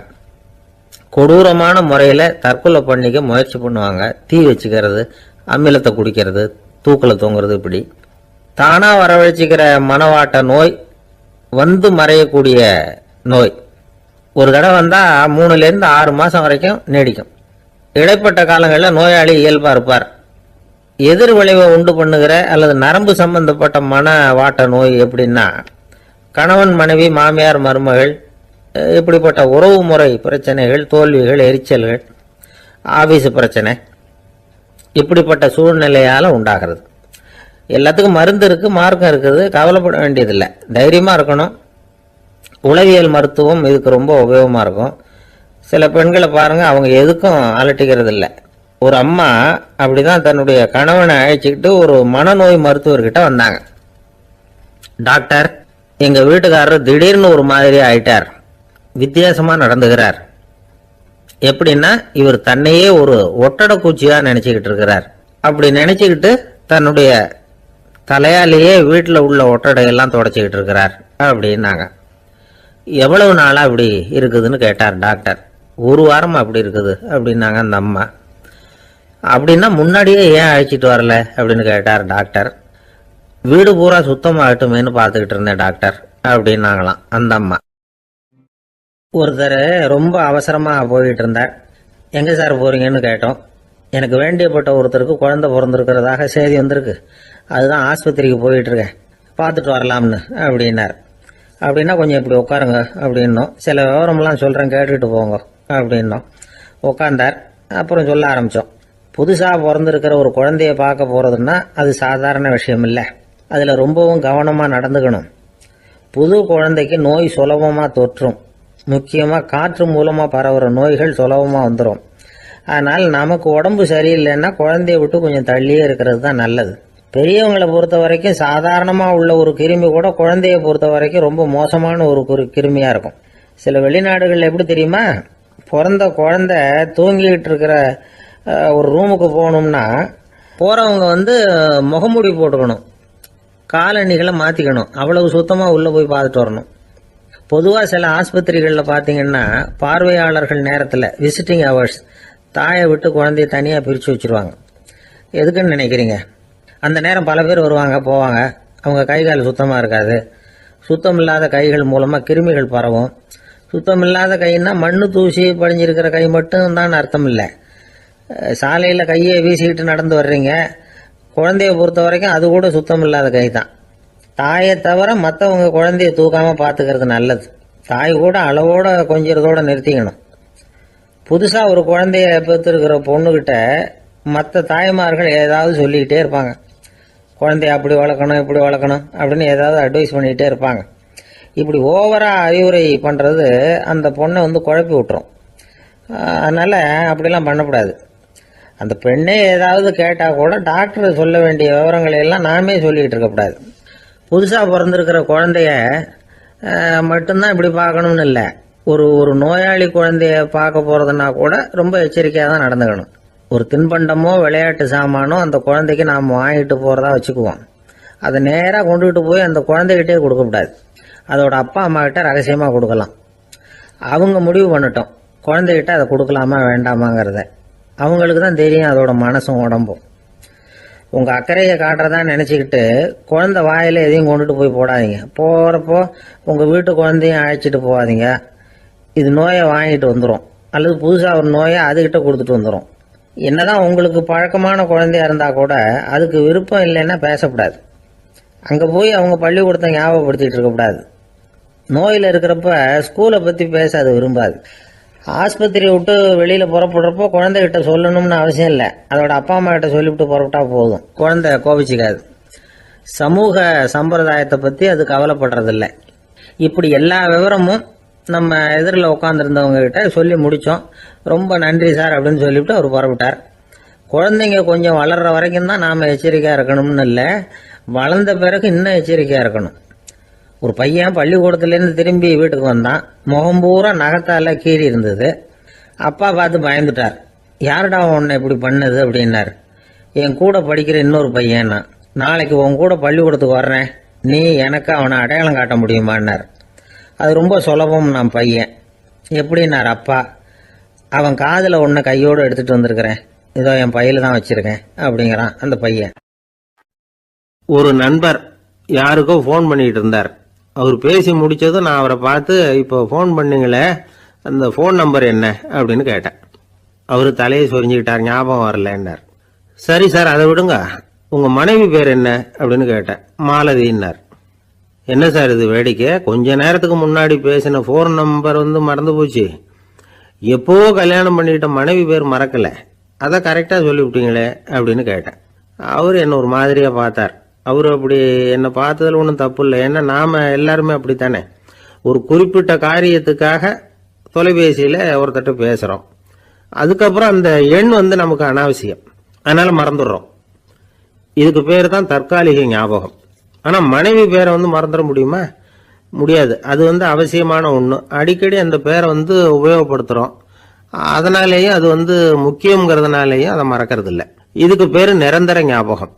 கொடூரமான முறையில் தற்கொலை பண்ணிக்க முயற்சி பண்ணுவாங்க, தீ வச்சுக்கிறது, அமிலத்தை குடிக்கிறது, தூக்கில் தொங்குறது. இப்படி தானாக வரவழைச்சிக்கிற மனவாட்ட நோய் மறையக்கூடிய நோய். ஒரு தடவை வந்தால் 3லேருந்து 6 மாதம் வரைக்கும் நீடிக்கும். இடைப்பட்ட காலங்களில் நோயாளி இயல்பாக இருப்பார். எதிர் விளைவை உண்டு பண்ணுகிற அல்லது நரம்பு சம்பந்தப்பட்ட மனவாட்ட நோய் எப்படின்னா, கணவன் மனைவி மாமியார் மருமகள் இப்படிப்பட்ட உறவு முறை பிரச்சனைகள், தோல்விகள், எரிச்சல்கள், ஆபீஸ் பிரச்சனை, இப்படிப்பட்ட சூழ்நிலையால் உண்டாகிறது. எல்லாத்துக்கும் மருந்து இருக்குது, மார்க்கம் இருக்குது, கவலைப்பட வேண்டியதில்லை, தைரியமாக இருக்கணும். உளவியல் மருத்துவம் இதுக்கு ரொம்ப உபயோகமாக இருக்கும். சில பெண்களை பாருங்கள், அவங்க எதுக்கும் அலட்டிக்கிறது இல்லை. ஒரு அம்மா அப்படிதான் தன்னுடைய கணவனை அழைச்சிக்கிட்டு ஒரு மனநோய் மருத்துவர்கிட்ட வந்தாங்க. டாக்டர், எங்கள் வீட்டுக்காரர் திடீர்னு ஒரு மாதிரி ஆயிட்டார், வித்தியாசமாக நடந்துகிறார். எப்படின்னா, இவர் தன்னையே ஒரு ஒட்டடை பூச்சியாக நினச்சிக்கிட்டு இருக்கிறார். அப்படி நினச்சிக்கிட்டு தன்னுடைய தலையாலேயே வீட்டில் உள்ள ஒட்டடையெல்லாம் தொடச்சிக்கிட்டு இருக்கிறார் அப்படின்னாங்க. எவ்வளவு நாளாக அப்படி இருக்குதுன்னு கேட்டார் டாக்டர். 1 வாரம் அப்படி இருக்குது அப்படின்னாங்க அந்த அம்மா. அப்படின்னா முன்னாடியே ஏன் அழைச்சிட்டு வரல அப்படின்னு கேட்டார் டாக்டர். வீடு பூரா சுத்தமாகட்டுமேனு பார்த்துக்கிட்டு இருந்தேன் டாக்டர் அப்படின்னாங்களாம் அந்த அம்மா. ஒருத்தர் ரொம்ப அவசரமாக போயிட்டு இருந்தார். எங்கே சார் போகிறீங்கன்னு கேட்டோம். எனக்கு வேண்டியப்பட்ட ஒருத்தருக்கு குழந்தை பிறந்திருக்கிறதாக செய்தி வந்திருக்கு, அதுதான் ஆஸ்பத்திரிக்கு போயிட்டுருக்கேன், பார்த்துட்டு வரலாம்னு அப்படின்னார். அப்படின்னா கொஞ்சம் இப்படி உட்காருங்க அப்படின்னோம். சில விவரம்லாம் சொல்கிறேன், கேட்டுக்கிட்டு போங்க அப்படின்னோம். உட்காந்தார். அப்புறம் சொல்ல ஆரம்பித்தோம். புதுசாக பிறந்திருக்கிற ஒரு குழந்தைய பார்க்க போகிறதுன்னா அது சாதாரண விஷயம் இல்லை, அதில் ரொம்பவும் கவனமாக நடந்துக்கணும். புது குழந்தைக்கு நோய் சுலபமாக தொற்றும், முக்கியமாக காற்று மூலமாக பரவுகிற நோய்கள் சுலபமாக வந்துடும். அதனால் நமக்கு உடம்பு சரியில்லைன்னா குழந்தைய விட்டு கொஞ்சம் தள்ளியே இருக்கிறது தான் நல்லது. பெரியவங்களை பொறுத்த வரைக்கும் சாதாரணமாக உள்ள ஒரு கிருமி கூட குழந்தைய பொறுத்த வரைக்கும் ரொம்ப மோசமான ஒரு கிருமியாக இருக்கும். சில வெளிநாடுகளில் எப்படி தெரியுமா, பிறந்த குழந்தை தூங்கிக்கிட்டு இருக்கிற ஒரு ரூமுக்கு போகணும்னா போகிறவங்க முகமூடி போட்டுக்கணும், காலணிகளை மாற்றிக்கணும், அவ்வளவு சுத்தமாக உள்ளே போய் பார்த்துட்டு வரணும். பொதுவாக சில ஆஸ்பத்திரிகளில் பார்த்தீங்கன்னா பார்வையாளர்கள் நேரத்தில் விசிட்டிங் ஹவர்ஸ் தாயை விட்டு குழந்தைய தனியாக பிரித்து வச்சுருவாங்க. எதுக்குன்னு நினைக்கிறீங்க? அந்த நேரம் பல பேர் வருவாங்க போவாங்க, அவங்க கை கால் சுத்தமாக இருக்காது. சுத்தம் இல்லாத கைகள் மூலமாக கிருமிகள் பரவும். சுத்தம் இல்லாத கைன்னா மண்ணு தூசி படிஞ்சிருக்கிற கை மட்டும் தான் அர்த்தம் இல்லை. சாலையில் கையை வீசிக்கிட்டு நடந்து வர்றீங்க, குழந்தைய பொறுத்த வரைக்கும் அது கூட சுத்தம் இல்லாத கை தான். தாயை தவிர மற்றவங்க குழந்தைய தூக்காமல் பார்த்துக்கிறது நல்லது. தாய் கூட அளவோட கொஞ்சிறதோட நிறுத்திக்கணும். புதுசாக ஒரு குழந்தைய பெற்றிருக்கிற பொண்ணுக்கிட்ட மற்ற தாய்மார்கள் ஏதாவது சொல்லிக்கிட்டே இருப்பாங்க. குழந்தைய அப்படி வளர்க்கணும் இப்படி வளர்க்கணும் அப்படின்னு ஏதாவது அட்வைஸ் பண்ணிக்கிட்டே இருப்பாங்க. இப்படி ஓவராக அறிவுரை பண்ணுறது அந்த பொண்ணை குழப்பி விட்டுரும். அதனால் அப்படிலாம் பண்ணக்கூடாது. அந்த பெண்ணே ஏதாவது கேட்டால் கூட டாக்டர் சொல்ல வேண்டிய விவரங்களை எல்லாம் நாமே சொல்லிக்கிட்டு இருக்கக்கூடாது. புதுசாக பிறந்திருக்கிற குழந்தைய மட்டும்தான் இப்படி பார்க்கணும்னு இல்லை. ஒரு நோயாளி குழந்தைய பார்க்க போகிறதுனா கூட ரொம்ப எச்சரிக்கையாக தான் நடந்துக்கணும். ஒரு தின்பண்டமோ விளையாட்டு சாமானோ அந்த குழந்தைக்கு நாம் வாங்கிட்டு போகிறதா வச்சுக்குவோம். அதை நேராக கொண்டுகிட்டு போய் அந்த குழந்தைகிட்டே கொடுக்கக்கூடாது. அதோட அப்பா அம்மா கிட்ட ரகசியமாக கொடுக்கலாம். அவங்க முடிவு பண்ணட்டும் குழந்தைகிட்ட அதை கொடுக்கலாமா வேண்டாமாங்கிறத. அவங்களுக்கு தான் தெரியும் அதோட மனசும் உடம்பும். உங்கள் அக்கறையை காட்டுறதா நினச்சிக்கிட்டு குழந்தை வாயில் எதையும் கொண்டுட்டு போய் போடாதீங்க. போகிறப்போ உங்கள் வீட்டு குழந்தையும் அழைச்சிட்டு போகாதீங்க. இது நோயை வாங்கிட்டு வந்துடும், அல்லது புதுசாக ஒரு நோயை அதுக்கிட்ட கொடுத்துட்டு வந்துடும். என்னதான் உங்களுக்கு பழக்கமான குழந்தையா இருந்தால் கூட அதுக்கு விருப்பம் இல்லைன்னா பேசக்கூடாது. அங்கே போய் அவங்க பள்ளிக்கூடத்தை ஞாபகப்படுத்திட்டு இருக்கக்கூடாது. நோயில் இருக்கிறப்ப ஸ்கூலை பற்றி பேச அது விரும்பாது. ஆஸ்பத்திரியை விட்டு வெளியில் புறப்படுறப்போ குழந்தைகிட்ட சொல்லணும்னு அவசியம் இல்லை. அதோட அப்பா அம்மா கிட்ட சொல்லிவிட்டு புறப்பட்டா போதும். குழந்தை கோபிச்சிக்காது. சமூக சம்பிரதாயத்தை பற்றி அது கவலைப்படுறதில்லை. இப்படி எல்லா விவரமும் நம்ம எதிரில் உட்காந்துருந்தவங்க கிட்ட சொல்லி முடித்தோம். ரொம்ப நன்றி சார் அப்படின்னு சொல்லிவிட்டு அவர் புறப்பட்டார். குழந்தைங்க கொஞ்சம் வளர்கிற வரைக்கும் தான் நாம் எச்சரிக்கையாக இருக்கணும்னு இல்லை, வளர்ந்த பிறகு இன்னும் எச்சரிக்கையாக இருக்கணும். ஒரு பையன் பள்ளிக்கூடத்துலேருந்து திரும்பி வீட்டுக்கு வந்தான். முகம் பூரா நகத்தால் கீறி இருந்தது. அப்பா பார்த்து பயந்துட்டார். யாருடா உன்னை இப்படி பண்ணது அப்படின்னார். என் கூட படிக்கிற இன்னொரு பையன். நாளைக்கு உன் கூட பள்ளிக்கூடத்துக்கு வர்றேன், நீ எனக்கு அவனை அடையாளம் காட்ட முடியுமான்னார். அது ரொம்ப சுலபம் நான் பையன். எப்படின்னார் அப்பா. அவன் காதில் ஒன்றை கையோடு எடுத்துகிட்டு வந்திருக்கிறேன், இதோ என் பையில தான் வச்சுருக்கேன் அப்படிங்கிறான் அந்த பையன். ஒரு நண்பர் யாருக்கோ ஃபோன் பண்ணிட்டு இருந்தார். அவர் பேசி முடிச்சதும் நான் அவரை பார்த்து, இப்போ ஃபோன் பண்ணீங்களே அந்த ஃபோன் நம்பர் என்ன அப்படின்னு கேட்டேன். அவர் தலையை சொரிஞ்சுக்கிட்டார். ஞாபகம் வரலன்னார். சரி சார் அதை விடுங்க, உங்கள் மனைவி பேர் என்ன அப்படின்னு கேட்டேன். மாலதின்னார். என்ன சார் இது வேடிக்கை, கொஞ்ச நேரத்துக்கு முன்னாடி பேசின ஃபோன் நம்பர் மறந்து போச்சு. எப்போவோ கல்யாணம் பண்ணிக்கிட்ட மனைவி பேர் மறக்கல, அதை கரெக்டாக சொல்லிவிட்டீங்களே அப்படின்னு கேட்டேன். அவர் என்ன ஒரு மாதிரியாக பார்த்தார். அவர் அப்படி என்னை பார்த்ததில் ஒன்றும் தப்பு இல்லை, ஏன்னா நாம் எல்லாருமே அப்படித்தானே. ஒரு குறிப்பிட்ட காரியத்துக்காக தொலைபேசியில் ஒருத்தட்ட பேசுகிறோம், அதுக்கப்புறம் அந்த எண் நமக்கு அனாவசியம், அதனால் மறந்துடுறோம். இதுக்கு பேர் தான் தற்காலிக ஞாபகம். ஆனால் மனைவி பேரை மறந்துட முடியுமா? முடியாது. அது அவசியமான ஒன்று. அடிக்கடி அந்த பேரை உபயோகப்படுத்துகிறோம், அதனாலேயும் அது முக்கியங்கிறதுனாலேயும் அதை மறக்கிறது இல்லை. இதுக்கு பேர் நிரந்தர ஞாபகம்.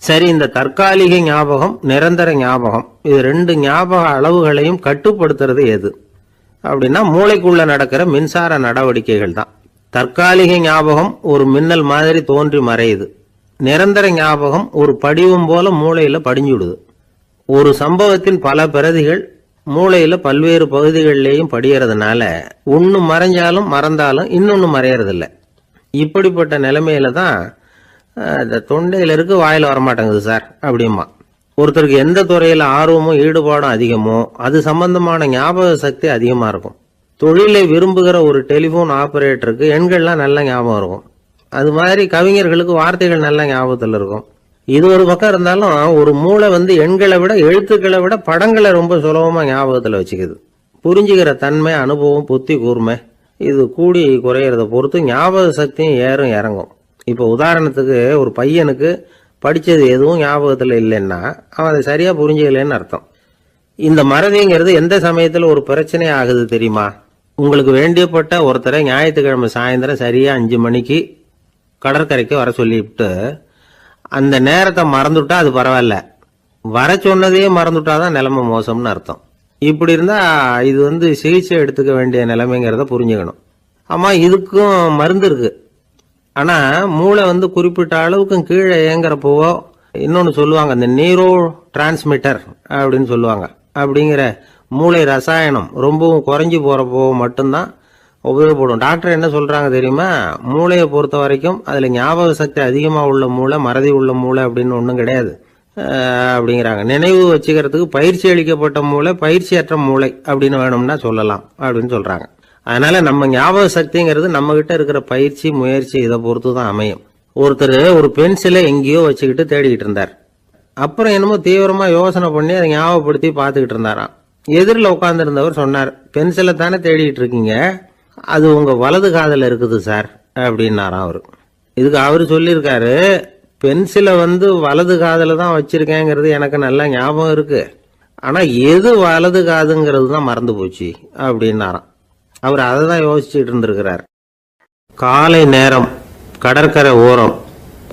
சரி, இந்த தற்காலிக ஞாபகம் நிரந்தர ஞாபகம் இது ரெண்டு ஞாபக அளவுகளையும் கட்டுப்படுத்துறது எது அப்படின்னா மூளைக்குள்ள நடக்கிற மின்சார நடவடிக்கைகள் தான். தற்காலிக ஞாபகம் ஒரு மின்னல் மாதிரி தோன்றி மறையுது. நிரந்தர ஞாபகம் ஒரு படிவம் போல மூளையில படிஞ்சுடுது. ஒரு சம்பவத்தின் பல பிரதிகள் மூளையில பல்வேறு பகுதிகளிலேயும் படியறதுனால ஒன்னு மறைஞ்சாலும் மறந்தாலும் இன்னொன்னு மறையறதில்லை. இப்படிப்பட்ட நிலைமையில தான் இந்த தொண்டையில இருக்கு வாயில வரமாட்டேங்குது சார் அப்படிமா. ஒருத்தருக்கு எந்த துறையில ஆர்வமும் ஈடுபாடும் அதிகமோ அது சம்பந்தமான ஞாபக சக்தி அதிகமா இருக்கும். தொழிலை விரும்புகிற ஒரு டெலிபோன் ஆபரேட்டருக்கு எண்கள்லாம் நல்ல ஞாபகம் இருக்கும். அது மாதிரி கவிஞர்களுக்கு வார்த்தைகள் நல்ல ஞாபகத்தில் இருக்கும். இது ஒரு பக்கம் இருந்தாலும் ஒரு மூளை எண்களை விட எழுத்துக்களை விட படங்களை ரொம்ப சுலபமா ஞாபகத்தில் வச்சுக்குது. புரிஞ்சுக்கிற தன்மை, அனுபவம், புத்தி கூர்மை இது கூடி குறையிறத பொறுத்து ஞாபக சக்தியும் ஏறும் இறங்கும். இப்போ உதாரணத்துக்கு ஒரு பையனுக்கு படித்தது எதுவும் ஞாபகத்தில் இல்லைன்னா அவன் அதை சரியாக புரிஞ்சுக்கலன்னு அர்த்தம். இந்த மறதிங்கிறது எந்த சமயத்தில் ஒரு பிரச்சனை ஆகுது தெரியுமா? உங்களுக்கு வேண்டியப்பட்ட ஒருத்தரை ஞாயிற்றுக்கிழமை சாயந்தரம் சரியாக 5 மணிக்கு கடற்கரைக்கு வர சொல்லிவிட்டு அந்த நேரத்தை மறந்துட்டா அது பரவாயில்ல, வர சொன்னதையே மறந்துட்டாதான் நிலைமை மோசம்னு அர்த்தம். இப்படி இருந்தால் இது சிகிச்சை எடுத்துக்க வேண்டிய நிலைமைங்கிறத புரிஞ்சுக்கணும். ஆமாம், இதுக்கும் மருந்து இருக்கு. ஆனால் மூளை குறிப்பிட்ட அளவுக்கும் கீழே இயங்குறப்போவோ இன்னொன்று சொல்லுவாங்க, இந்த நீரோ டிரான்ஸ்மிட்டர் அப்படின்னு சொல்லுவாங்க. அப்படிங்கிற மூளை ரசாயனம் ரொம்பவும் குறைஞ்சி போகிறப்போ மட்டும்தான் உபயோகப்படும். டாக்டர் என்ன சொல்கிறாங்க தெரியுமா, மூளையை பொறுத்த வரைக்கும் அதில் ஞாபக சக்தி அதிகமாக உள்ள மூளை, மறதி உள்ள மூளை அப்படின்னு ஒன்றும் கிடையாது அப்படிங்கிறாங்க. நினைவு வச்சுக்கிறதுக்கு பயிற்சி அளிக்கப்பட்ட மூளை, பயிற்சியற்ற மூளை அப்படின்னு வேணும்னா சொல்லலாம் அப்படின்னு சொல்கிறாங்க. அதனால நம்ம ஞாபக சக்திங்கிறது நம்ம கிட்ட இருக்கிற பயிற்சி, முயற்சி இதை பொறுத்து தான் அமையும். ஒருத்தர் ஒரு பென்சிலை எங்கேயோ வச்சுக்கிட்டு தேடிக்கிட்டு இருந்தார். அப்புறம் என்னமோ தீவிரமா யோசனை பண்ணி அதை ஞாபகப்படுத்தி பார்த்துக்கிட்டு இருந்தாராம். எதிரில் உட்காந்துருந்தவர் சொன்னார், பென்சிலை தானே தேடிட்டு இருக்கீங்க, அது உங்க வலது காதில் இருக்குது சார் அப்படின்னாராம் அவரு. இதுக்கு அவரு சொல்லியிருக்காரு, பென்சிலை வலது காதில் தான் வச்சிருக்கேங்கிறது எனக்கு நல்லா ஞாபகம் இருக்கு, ஆனா எது வலது காதுங்கிறது தான் மறந்து போச்சு அப்படின்னாராம். அவர் அதை தான் யோசிச்சுட்டு இருந்திருக்கிறார். காலை நேரம், கடற்கரை ஓரம்,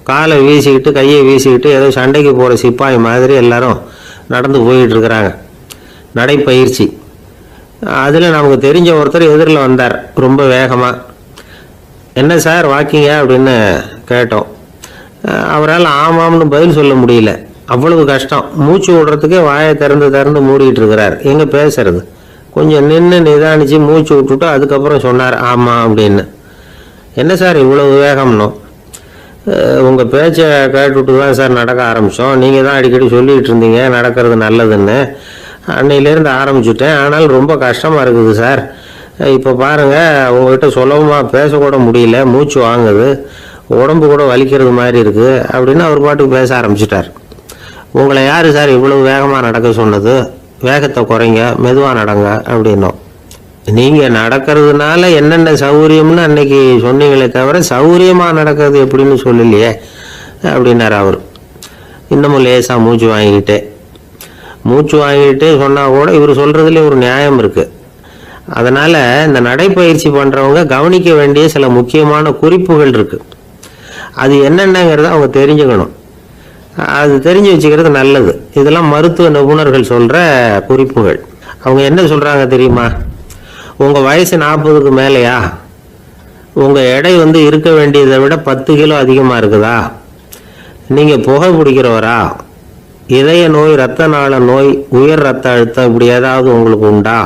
காலை வீசிக்கிட்டு கையை வீசிக்கிட்டு ஏதோ சண்டைக்கு போகிற சிப்பாய் மாதிரி எல்லாரும் நடந்து போயிட்டு இருக்கிறாங்க. நடைப்பயிற்சி. அதில் நமக்கு தெரிஞ்ச ஒருத்தர் எதிரில் வந்தார் ரொம்ப வேகமாக. என்ன சார் வாக்கிங்க அப்படின்னு கேட்டோம். அவரால் ஆமாம்னு பதில் சொல்ல முடியல, அவ்வளவு கஷ்டம். மூச்சு விடுறதுக்கே வாயை திறந்து மூடிட்டு இருக்கிறார். எங்கே பேசுறது? கொஞ்சம் நின்று நிதானிச்சு மூச்சு விட்டுட்டு அதுக்கப்புறம் சொன்னார் ஆமாம் அப்படின்னு. என்ன சார் இவ்வளவு வேகம்னோ? உங்கள் பேச்சை கேட்டுவிட்டு தான் சார் நடக்க ஆரம்பித்தோம். நீங்கள் தான் அடிக்கடி சொல்லிகிட்டு இருந்தீங்க நடக்கிறது நல்லதுன்னு. அன்னையிலேருந்து ஆரம்பிச்சுட்டேன், ஆனால் ரொம்ப கஷ்டமாக இருக்குது சார். இப்போ பாருங்கள், உங்கள்கிட்ட சுலபமாக பேசக்கூட முடியல, மூச்சு வாங்குது, உடம்பு கூட வலிக்கிறது மாதிரி இருக்குது அப்படின்னு அவர் பாட்டுக்கு பேச ஆரம்பிச்சிட்டார். உங்களை யார் சார் இவ்வளவு வேகமாக நடக்க சொன்னது? வேகத்தை குறைங்க, மெதுவாக நடங்க அப்படின்னோம். நீங்கள் நடக்கிறதுனால என்னென்ன சௌகரியம்னு அன்னைக்கு சொன்னீங்களே தவிர சௌகரியமாக நடக்கிறது எப்படின்னு சொல்லலையே அப்படின்னார் அவர். இன்னமும் லேசாக மூச்சு வாங்கிக்கிட்டே சொன்னால் கூட இவர் சொல்கிறதுல ஒரு நியாயம் இருக்குது. அதனால் இந்த நடைப்பயிற்சி பண்ணுறவங்க கவனிக்க வேண்டிய சில முக்கியமான குறிப்புகள் இருக்குது. அது என்னென்னங்கிறத அவங்க தெரிஞ்சுக்கணும். அது தெரிஞ்சு வச்சுக்கிறது நல்லது. இதெல்லாம் மருத்துவ நிபுணர்கள் சொல்கிற குறிப்புகள். அவங்க என்ன சொல்கிறாங்க தெரியுமா? உங்கள் வயசு 40க்கு மேலேயா? உங்கள் எடை இருக்க வேண்டியதை விட 10 கிலோ அதிகமாக இருக்குதா? நீங்கள் புகை பிடிக்கிறவரா? இதய நோய், இரத்த நாள நோய், உயர் ரத்த அழுத்தம் இப்படி ஏதாவது உங்களுக்கு உண்டா?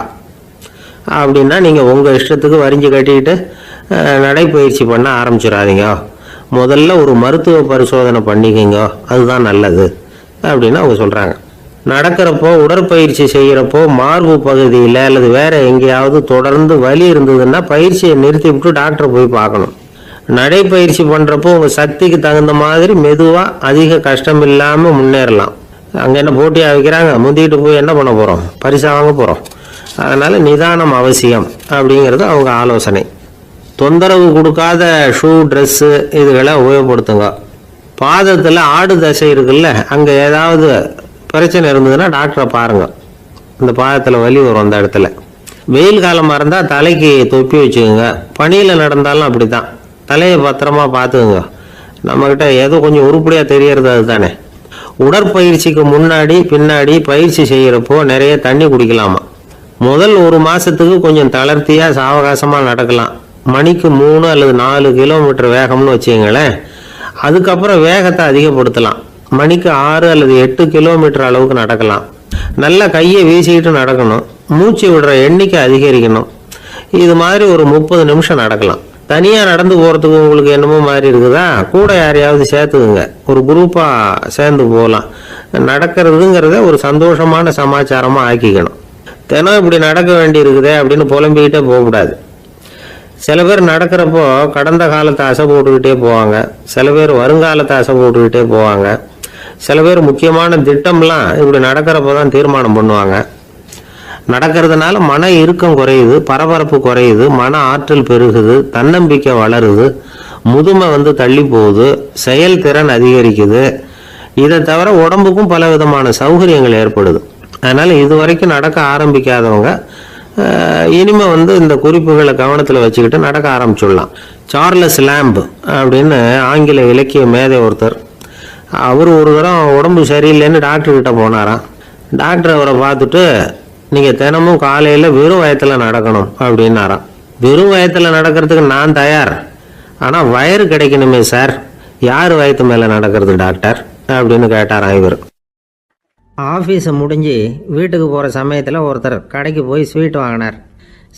அப்படின்னா நீங்கள் உங்கள் இஷ்டத்துக்கு வரிஞ்சு கட்டிக்கிட்டு நடைப்பயிற்சி பண்ண ஆரம்பிச்சிடாதீங்க. முதல்ல ஒரு மருத்துவ பரிசோதனை பண்ணிக்கங்க, அதுதான் நல்லது அப்படின்னு அவங்க சொல்கிறாங்க. நடக்கிறப்போ, உடற்பயிற்சி செய்கிறப்போ மார்பு பகுதியில் அல்லது வேற எங்கேயாவது தொடர்ந்து வலி இருந்ததுன்னா பயிற்சியை நிறுத்தி விட்டு டாக்டரை போய் பார்க்கணும். நடைப்பயிற்சி பண்ணுறப்போ உங்கள் சக்திக்கு தகுந்த மாதிரி மெதுவாக அதிக கஷ்டம் இல்லாமல் முன்னேறலாம். அங்கே என்ன போட்டியாக வைக்கிறாங்க, முந்திக்கிட்டு போய் என்ன பண்ண போகிறோம்? பரிசா வாங்க போகிறோம். அதனால் நிதானம் அவசியம் அப்படிங்கிறது அவங்க ஆலோசனை. தொந்தரவு கொடுக்காத ஷூ, ட்ரெஸ்ஸு இதுகளை உபயோகப்படுத்துங்க. பாதத்தில் ஆடு தசை இருக்குல்ல, அங்கே ஏதாவது பிரச்சனை இருந்ததுன்னா டாக்டரை பாருங்கள். இந்த பாதத்தில் வலி வரும் அந்த இடத்துல. வெயில் காலமாக இருந்தால் தலைக்கு தொப்பி வச்சுக்கோங்க. பனியில் நடந்தாலும் அப்படி தான், தலையை பத்திரமா பார்த்துக்குங்க. நம்மக்கிட்ட ஏதோ கொஞ்சம் உருப்படியாக தெரியறது அது தானே. உடற்பயிற்சிக்கு முன்னாடி பின்னாடி பயிற்சி செய்கிறப்போ நிறைய தண்ணி குடிக்கலாமா. முதல் 1 மாதத்துக்கு கொஞ்சம் தளர்த்தியாக சாவகாசமாக நடக்கலாம். மணிக்கு 3 அல்லது 4 கிலோமீட்டர் வேகம்னு வச்சுங்களேன். அதுக்கப்புறம் வேகத்தை அதிகப்படுத்தலாம். மணிக்கு 6 அல்லது 8 கிலோமீட்டர் அளவுக்கு நடக்கலாம். நல்லா கையை வீசிக்கிட்டு நடக்கணும். மூச்சு விடுற எண்ணிக்கை அதிகரிக்கணும். இது மாதிரி ஒரு 30 நிமிஷம் நடக்கலாம். தனியாக நடந்து போகிறதுக்கு உங்களுக்கு என்னமோ மாதிரி இருக்குதா, கூட யாரையாவது சேர்த்துக்குங்க. ஒரு குரூப்பாக சேர்ந்து போகலாம். நடக்கிறதுங்கிறத ஒரு சந்தோஷமான சமாச்சாரமாக ஆக்கிக்கணும். தினம் இப்படி நடக்க வேண்டி இருக்குதே அப்படின்னு புலம்பிக்கிட்டே போகக்கூடாது. சில பேர் நடக்கிறப்போ கடந்த காலத்தை அசை போட்டுக்கிட்டே போவாங்க. சில பேர் வருங்காலத்தை அசை போட்டுக்கிட்டே போவாங்க. சில பேர் முக்கியமான திட்டம்லாம் இப்படி நடக்கிறப்போ தான் தீர்மானம் பண்ணுவாங்க. நடக்கிறதுனால மன இறுக்கம் குறையுது, பரபரப்பு குறையுது, மன ஆற்றல் பெருகுது, தன்னம்பிக்கை வளருது, முதுமை தள்ளி போகுது, செயல்திறன் அதிகரிக்குது. இதை தவிர உடம்புக்கும் பல விதமான சௌகரியங்கள் ஏற்படுது. அதனால் இது வரைக்கும் நடக்க ஆரம்பிக்காதவங்க இனிமே இந்த குறிப்புகளை கவனத்தில் வச்சுக்கிட்டு நடக்க ஆரம்பிச்சுடலாம். சார்லஸ் லேம்ப் அப்படின்னு ஆங்கில இலக்கிய மேதை ஒருத்தர், அவர் ஒரு தரம் உடம்பு சரியில்லைன்னு டாக்டர்கிட்ட போனாராம். டாக்டர் அவரை பார்த்துட்டு, நீங்கள் தினமும் காலையில் வெறும் வயத்தில் நடக்கணும் அப்படின்னாராம். வெறும் வயத்தில் நடக்கிறதுக்கு நான் தயார், ஆனால் வயிறு கிடைக்கணுமே சார். யார் வயத்து மேலே நடக்கிறது டாக்டர் அப்படின்னு கேட்டாராம் இவர். ஆஃபீஸை முடிஞ்சு வீட்டுக்கு போகிற சமயத்தில் ஒருத்தர் கடைக்கு போய் ஸ்வீட் வாங்கினார்.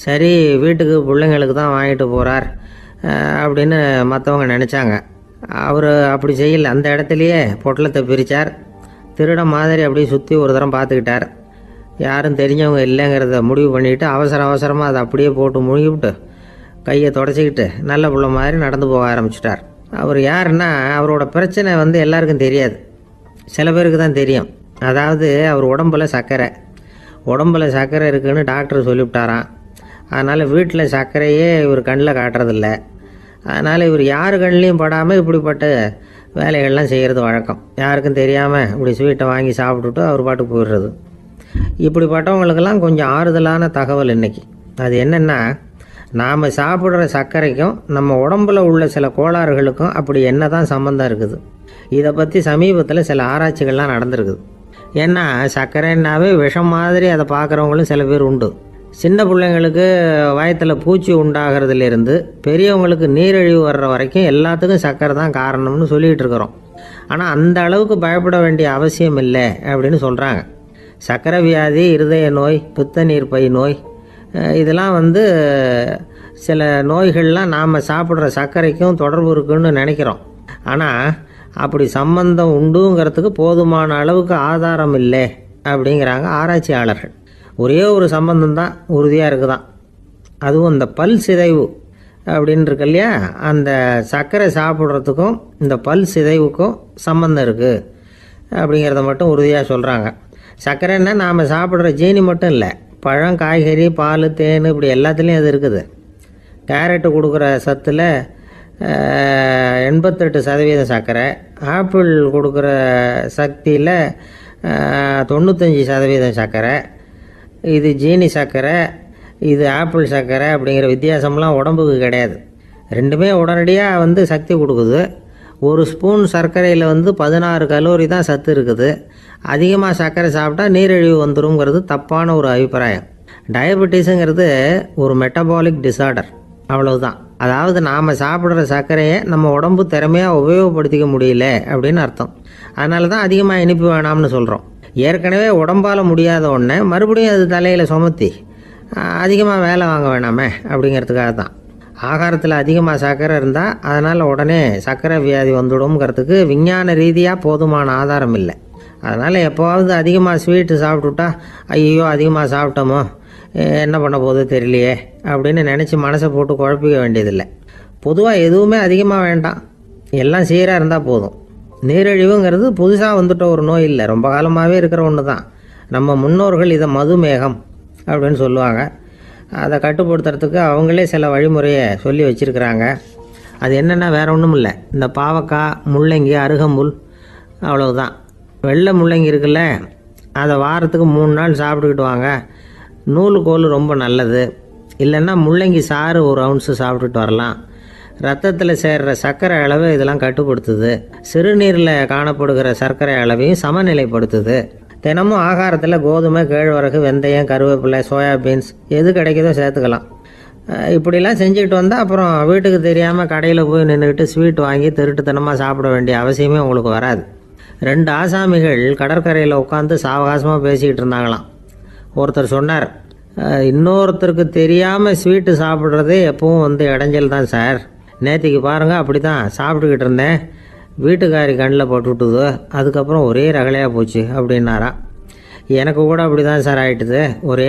சரி, வீட்டுக்கு பிள்ளைங்களுக்கு தான் வாங்கிட்டு போகிறார் அப்படின்னு மற்றவங்க நினச்சாங்க. அவர் அப்படி செய்யல. அந்த இடத்துலையே பொட்டலத்தை பிரித்தார். திருட மாதிரி அப்படியே சுற்றி ஒரு தரம் பார்த்துக்கிட்டார். யாரும் தெரிஞ்சவங்க இல்லைங்கிறத முடிவு பண்ணிவிட்டு அவசரமாக அதை அப்படியே போட்டு முழுகிவிட்டு கையை தொடச்சிக்கிட்டு நல்ல புள்ள மாதிரி நடந்து போக ஆரம்பிச்சிட்டார். அவர் யாருன்னா, அவரோட பிரச்சனை எல்லாருக்கும் தெரியாது, சில பேருக்கு தான் தெரியும். அதாவது அவர் உடம்பில் சர்க்கரை இருக்குதுன்னு டாக்டர் சொல்லிவிட்டாராம். அதனால் வீட்டில் சர்க்கரையே இவர் கண்ணில் காட்டுறதில்ல. அதனால் இவர் யார் கண்ணிலையும் படாமல் இப்படிப்பட்ட வேலைகள்லாம் செய்கிறது வழக்கம். யாருக்கும் தெரியாமல் இப்படி ஸ்வீட்டை வாங்கி சாப்பிட்டுட்டு அவர் பாட்டுக்கு போயிடுறது. இப்படிப்பட்டவங்களுக்கெல்லாம் கொஞ்சம் ஆறுதலான தகவல் இன்றைக்கி. அது என்னென்னா, நாம் சாப்பிட்ற சர்க்கரைக்கும் நம்ம உடம்பில் உள்ள சில கோளாறுகளுக்கும் அப்படி என்ன தான் சம்மந்தம் இருக்குது. இதை பற்றி சமீபத்தில் சில ஆராய்ச்சிகள்லாம் நடந்திருக்குது. ஏன்னா சர்க்கரைன்னாவே விஷம் மாதிரி அதை பார்க்குறவங்களும் சில பேர் உண்டு. சின்ன பிள்ளைங்களுக்கு வயத்தில் பூச்சி உண்டாகிறதுலேருந்து பெரியவங்களுக்கு நீரிழிவு வர்ற வரைக்கும் எல்லாத்துக்கும் சர்க்கரை தான் காரணம்னு சொல்லிகிட்டு இருக்கிறோம். ஆனால் அந்த அளவுக்கு பயப்பட வேண்டிய அவசியம் இல்லை அப்படின்னு சொல்கிறாங்க. சர்க்கரை வியாதி, இருதய நோய், பித்த நீர் பை நோய், இதெல்லாம் சில நோய்கள்லாம் நாம் சாப்பிட்ற சர்க்கரைக்கும் தொடர்பு இருக்குன்னு நினைக்கிறோம். ஆனால் அப்படி சம்பந்தம் உண்டுங்கிறதுக்கு போதுமான அளவுக்கு ஆதாரம் இல்லை அப்படிங்கிறாங்க ஆராய்ச்சியாளர்கள். ஒரே ஒரு சம்பந்தம் தான் உறுதியாக இருக்குதான். அதுவும் இந்த பல் சிதைவு அப்படின்னு இருக்கு இல்லையா, அந்த சர்க்கரை சாப்பிட்றதுக்கும் இந்த பல் சிதைவுக்கும் சம்பந்தம் இருக்குது அப்படிங்கிறத மட்டும் உறுதியாக சொல்கிறாங்க. சர்க்கரைன்னா நாம் சாப்பிட்ற ஜீனி மட்டும் இல்லை, பழம், காய்கறி, பால், தேன், இப்படி எல்லாத்துலேயும் அது இருக்குது. கேரட்டு கொடுக்குற சத்தில் 88% சர்க்கரை, ஆப்பிள் கொடுக்குற சக்தியில் 95% சர்க்கரை. இது ஜீனி சர்க்கரை, இது ஆப்பிள் சர்க்கரை அப்படிங்கிற வித்தியாசம்லாம் உடம்புக்கு கிடையாது. ரெண்டுமே உடனடியாக சக்தி கொடுக்குது. ஒரு ஸ்பூன் சர்க்கரையில் 16 கலோரி தான் சத்து இருக்குது. அதிகமாக சர்க்கரை சாப்பிட்டா நீரிழிவு வந்துருங்கிறது தப்பான ஒரு அபிப்பிராயம். டயபெட்டிஸுங்கிறது ஒரு மெட்டபாலிக் டிசார்டர், அவ்வளவுதான். அதாவது நாம் சாப்பிட்ற சர்க்கரையை நம்ம உடம்பு திறமையாக உபயோகப்படுத்திக்க முடியல அப்படின்னு அர்த்தம். அதனால தான் அதிகமாக இனிப்பு வேணாம்னு சொல்கிறோம். ஏற்கனவே உடம்பால் முடியாத ஒன்றை மறுபடியும் அது தலையில் சுமத்தி அதிகமாக வேலை வாங்க வேணாமே அப்படிங்கிறதுக்காக தான். ஆகாரத்தில் அதிகமாக சர்க்கரை இருந்தால் அதனால் உடனே சர்க்கரை வியாதி வந்துடும்ங்கிறதுக்கு விஞ்ஞான ரீதியாக போதுமான ஆதாரம் இல்லை. அதனால் எப்போவாவது அதிகமாக ஸ்வீட்டு சாப்பிட்டுட்டா ஐயோ அதிகமாக சாப்பிட்டோமோ என்ன பண்ண போதோ தெரியலையே அப்படின்னு நினச்சி மனசை போட்டு குழப்பிக்க வேண்டியதில்லை. பொதுவாக எதுவுமே அதிகமாக வேண்டாம், எல்லாம் சீராக இருந்தால் போதும். நீரிழிவுங்கிறது புதுசாக வந்துட்ட ஒரு நோய் இல்லை, ரொம்ப காலமாகவே இருக்கிற ஒன்று தான். நம்ம முன்னோர்கள் இதை மதுமேகம் அப்படின்னு சொல்லுவாங்க. அதை கட்டுப்படுத்துறதுக்கு அவங்களே சில வழிமுறையை சொல்லி வச்சுருக்கிறாங்க. அது என்னென்னா வேறு ஒன்றும் இல்லை, இந்த பாவக்காய், முள்ளங்கி, அருகம்புல், அவ்வளவுதான். வெள்ளை முள்ளங்கி இருக்குல்ல, அதை வாரத்துக்கு 3 நாள் சாப்பிட்டுக்கிட்டு வாங்க. நூலுக்கோல் ரொம்ப நல்லது. இல்லைன்னா முள்ளங்கி சாறு 1 ounce சாப்பிட்டுட்டு வரலாம். ரத்தத்தில் சேர்கிற சர்க்கரை அளவை இதெல்லாம் கட்டுப்படுத்துது. சிறுநீரில் காணப்படுகிற சர்க்கரை அளவையும் சமநிலைப்படுத்துது. தினமும் ஆகாரத்தில் கோதுமை, கேழ்வரகு, வெந்தயம், கருவேப்பிலை, சோயாபீன்ஸ் எது கிடைக்குதோ சேர்த்துக்கலாம். இப்படிலாம் செஞ்சுக்கிட்டு வந்தால் அப்புறம் வீட்டுக்கு தெரியாமல் கடையில் போய் நின்றுக்கிட்டு ஸ்வீட் வாங்கி திருட்டுத்தனமாக சாப்பிட வேண்டிய அவசியமே உங்களுக்கு வராது. 2 ஆசாமிகள் கடற்கரையில் உட்காந்து சாவகாசமாக பேசிக்கிட்டு இருந்தாங்களாம். ஒருத்தர் சொன்னார், இன்னொருத்தருக்கு தெரியாமல் ஸ்வீட்டு சாப்பிட்றதே எப்பவும் இடைஞ்சல் தான் சார். நேற்றுக்கு பாருங்கள் அப்படி தான் சாப்பிட்டுக்கிட்டு இருந்தேன், வீட்டுக்காரி கண்ணில் போட்டுவிட்டுது, அதுக்கப்புறம் ஒரே ரகலையாக போச்சு அப்படின்னாரா. எனக்கு கூட அப்படி தான் சார் ஆகிட்டுது. ஒரே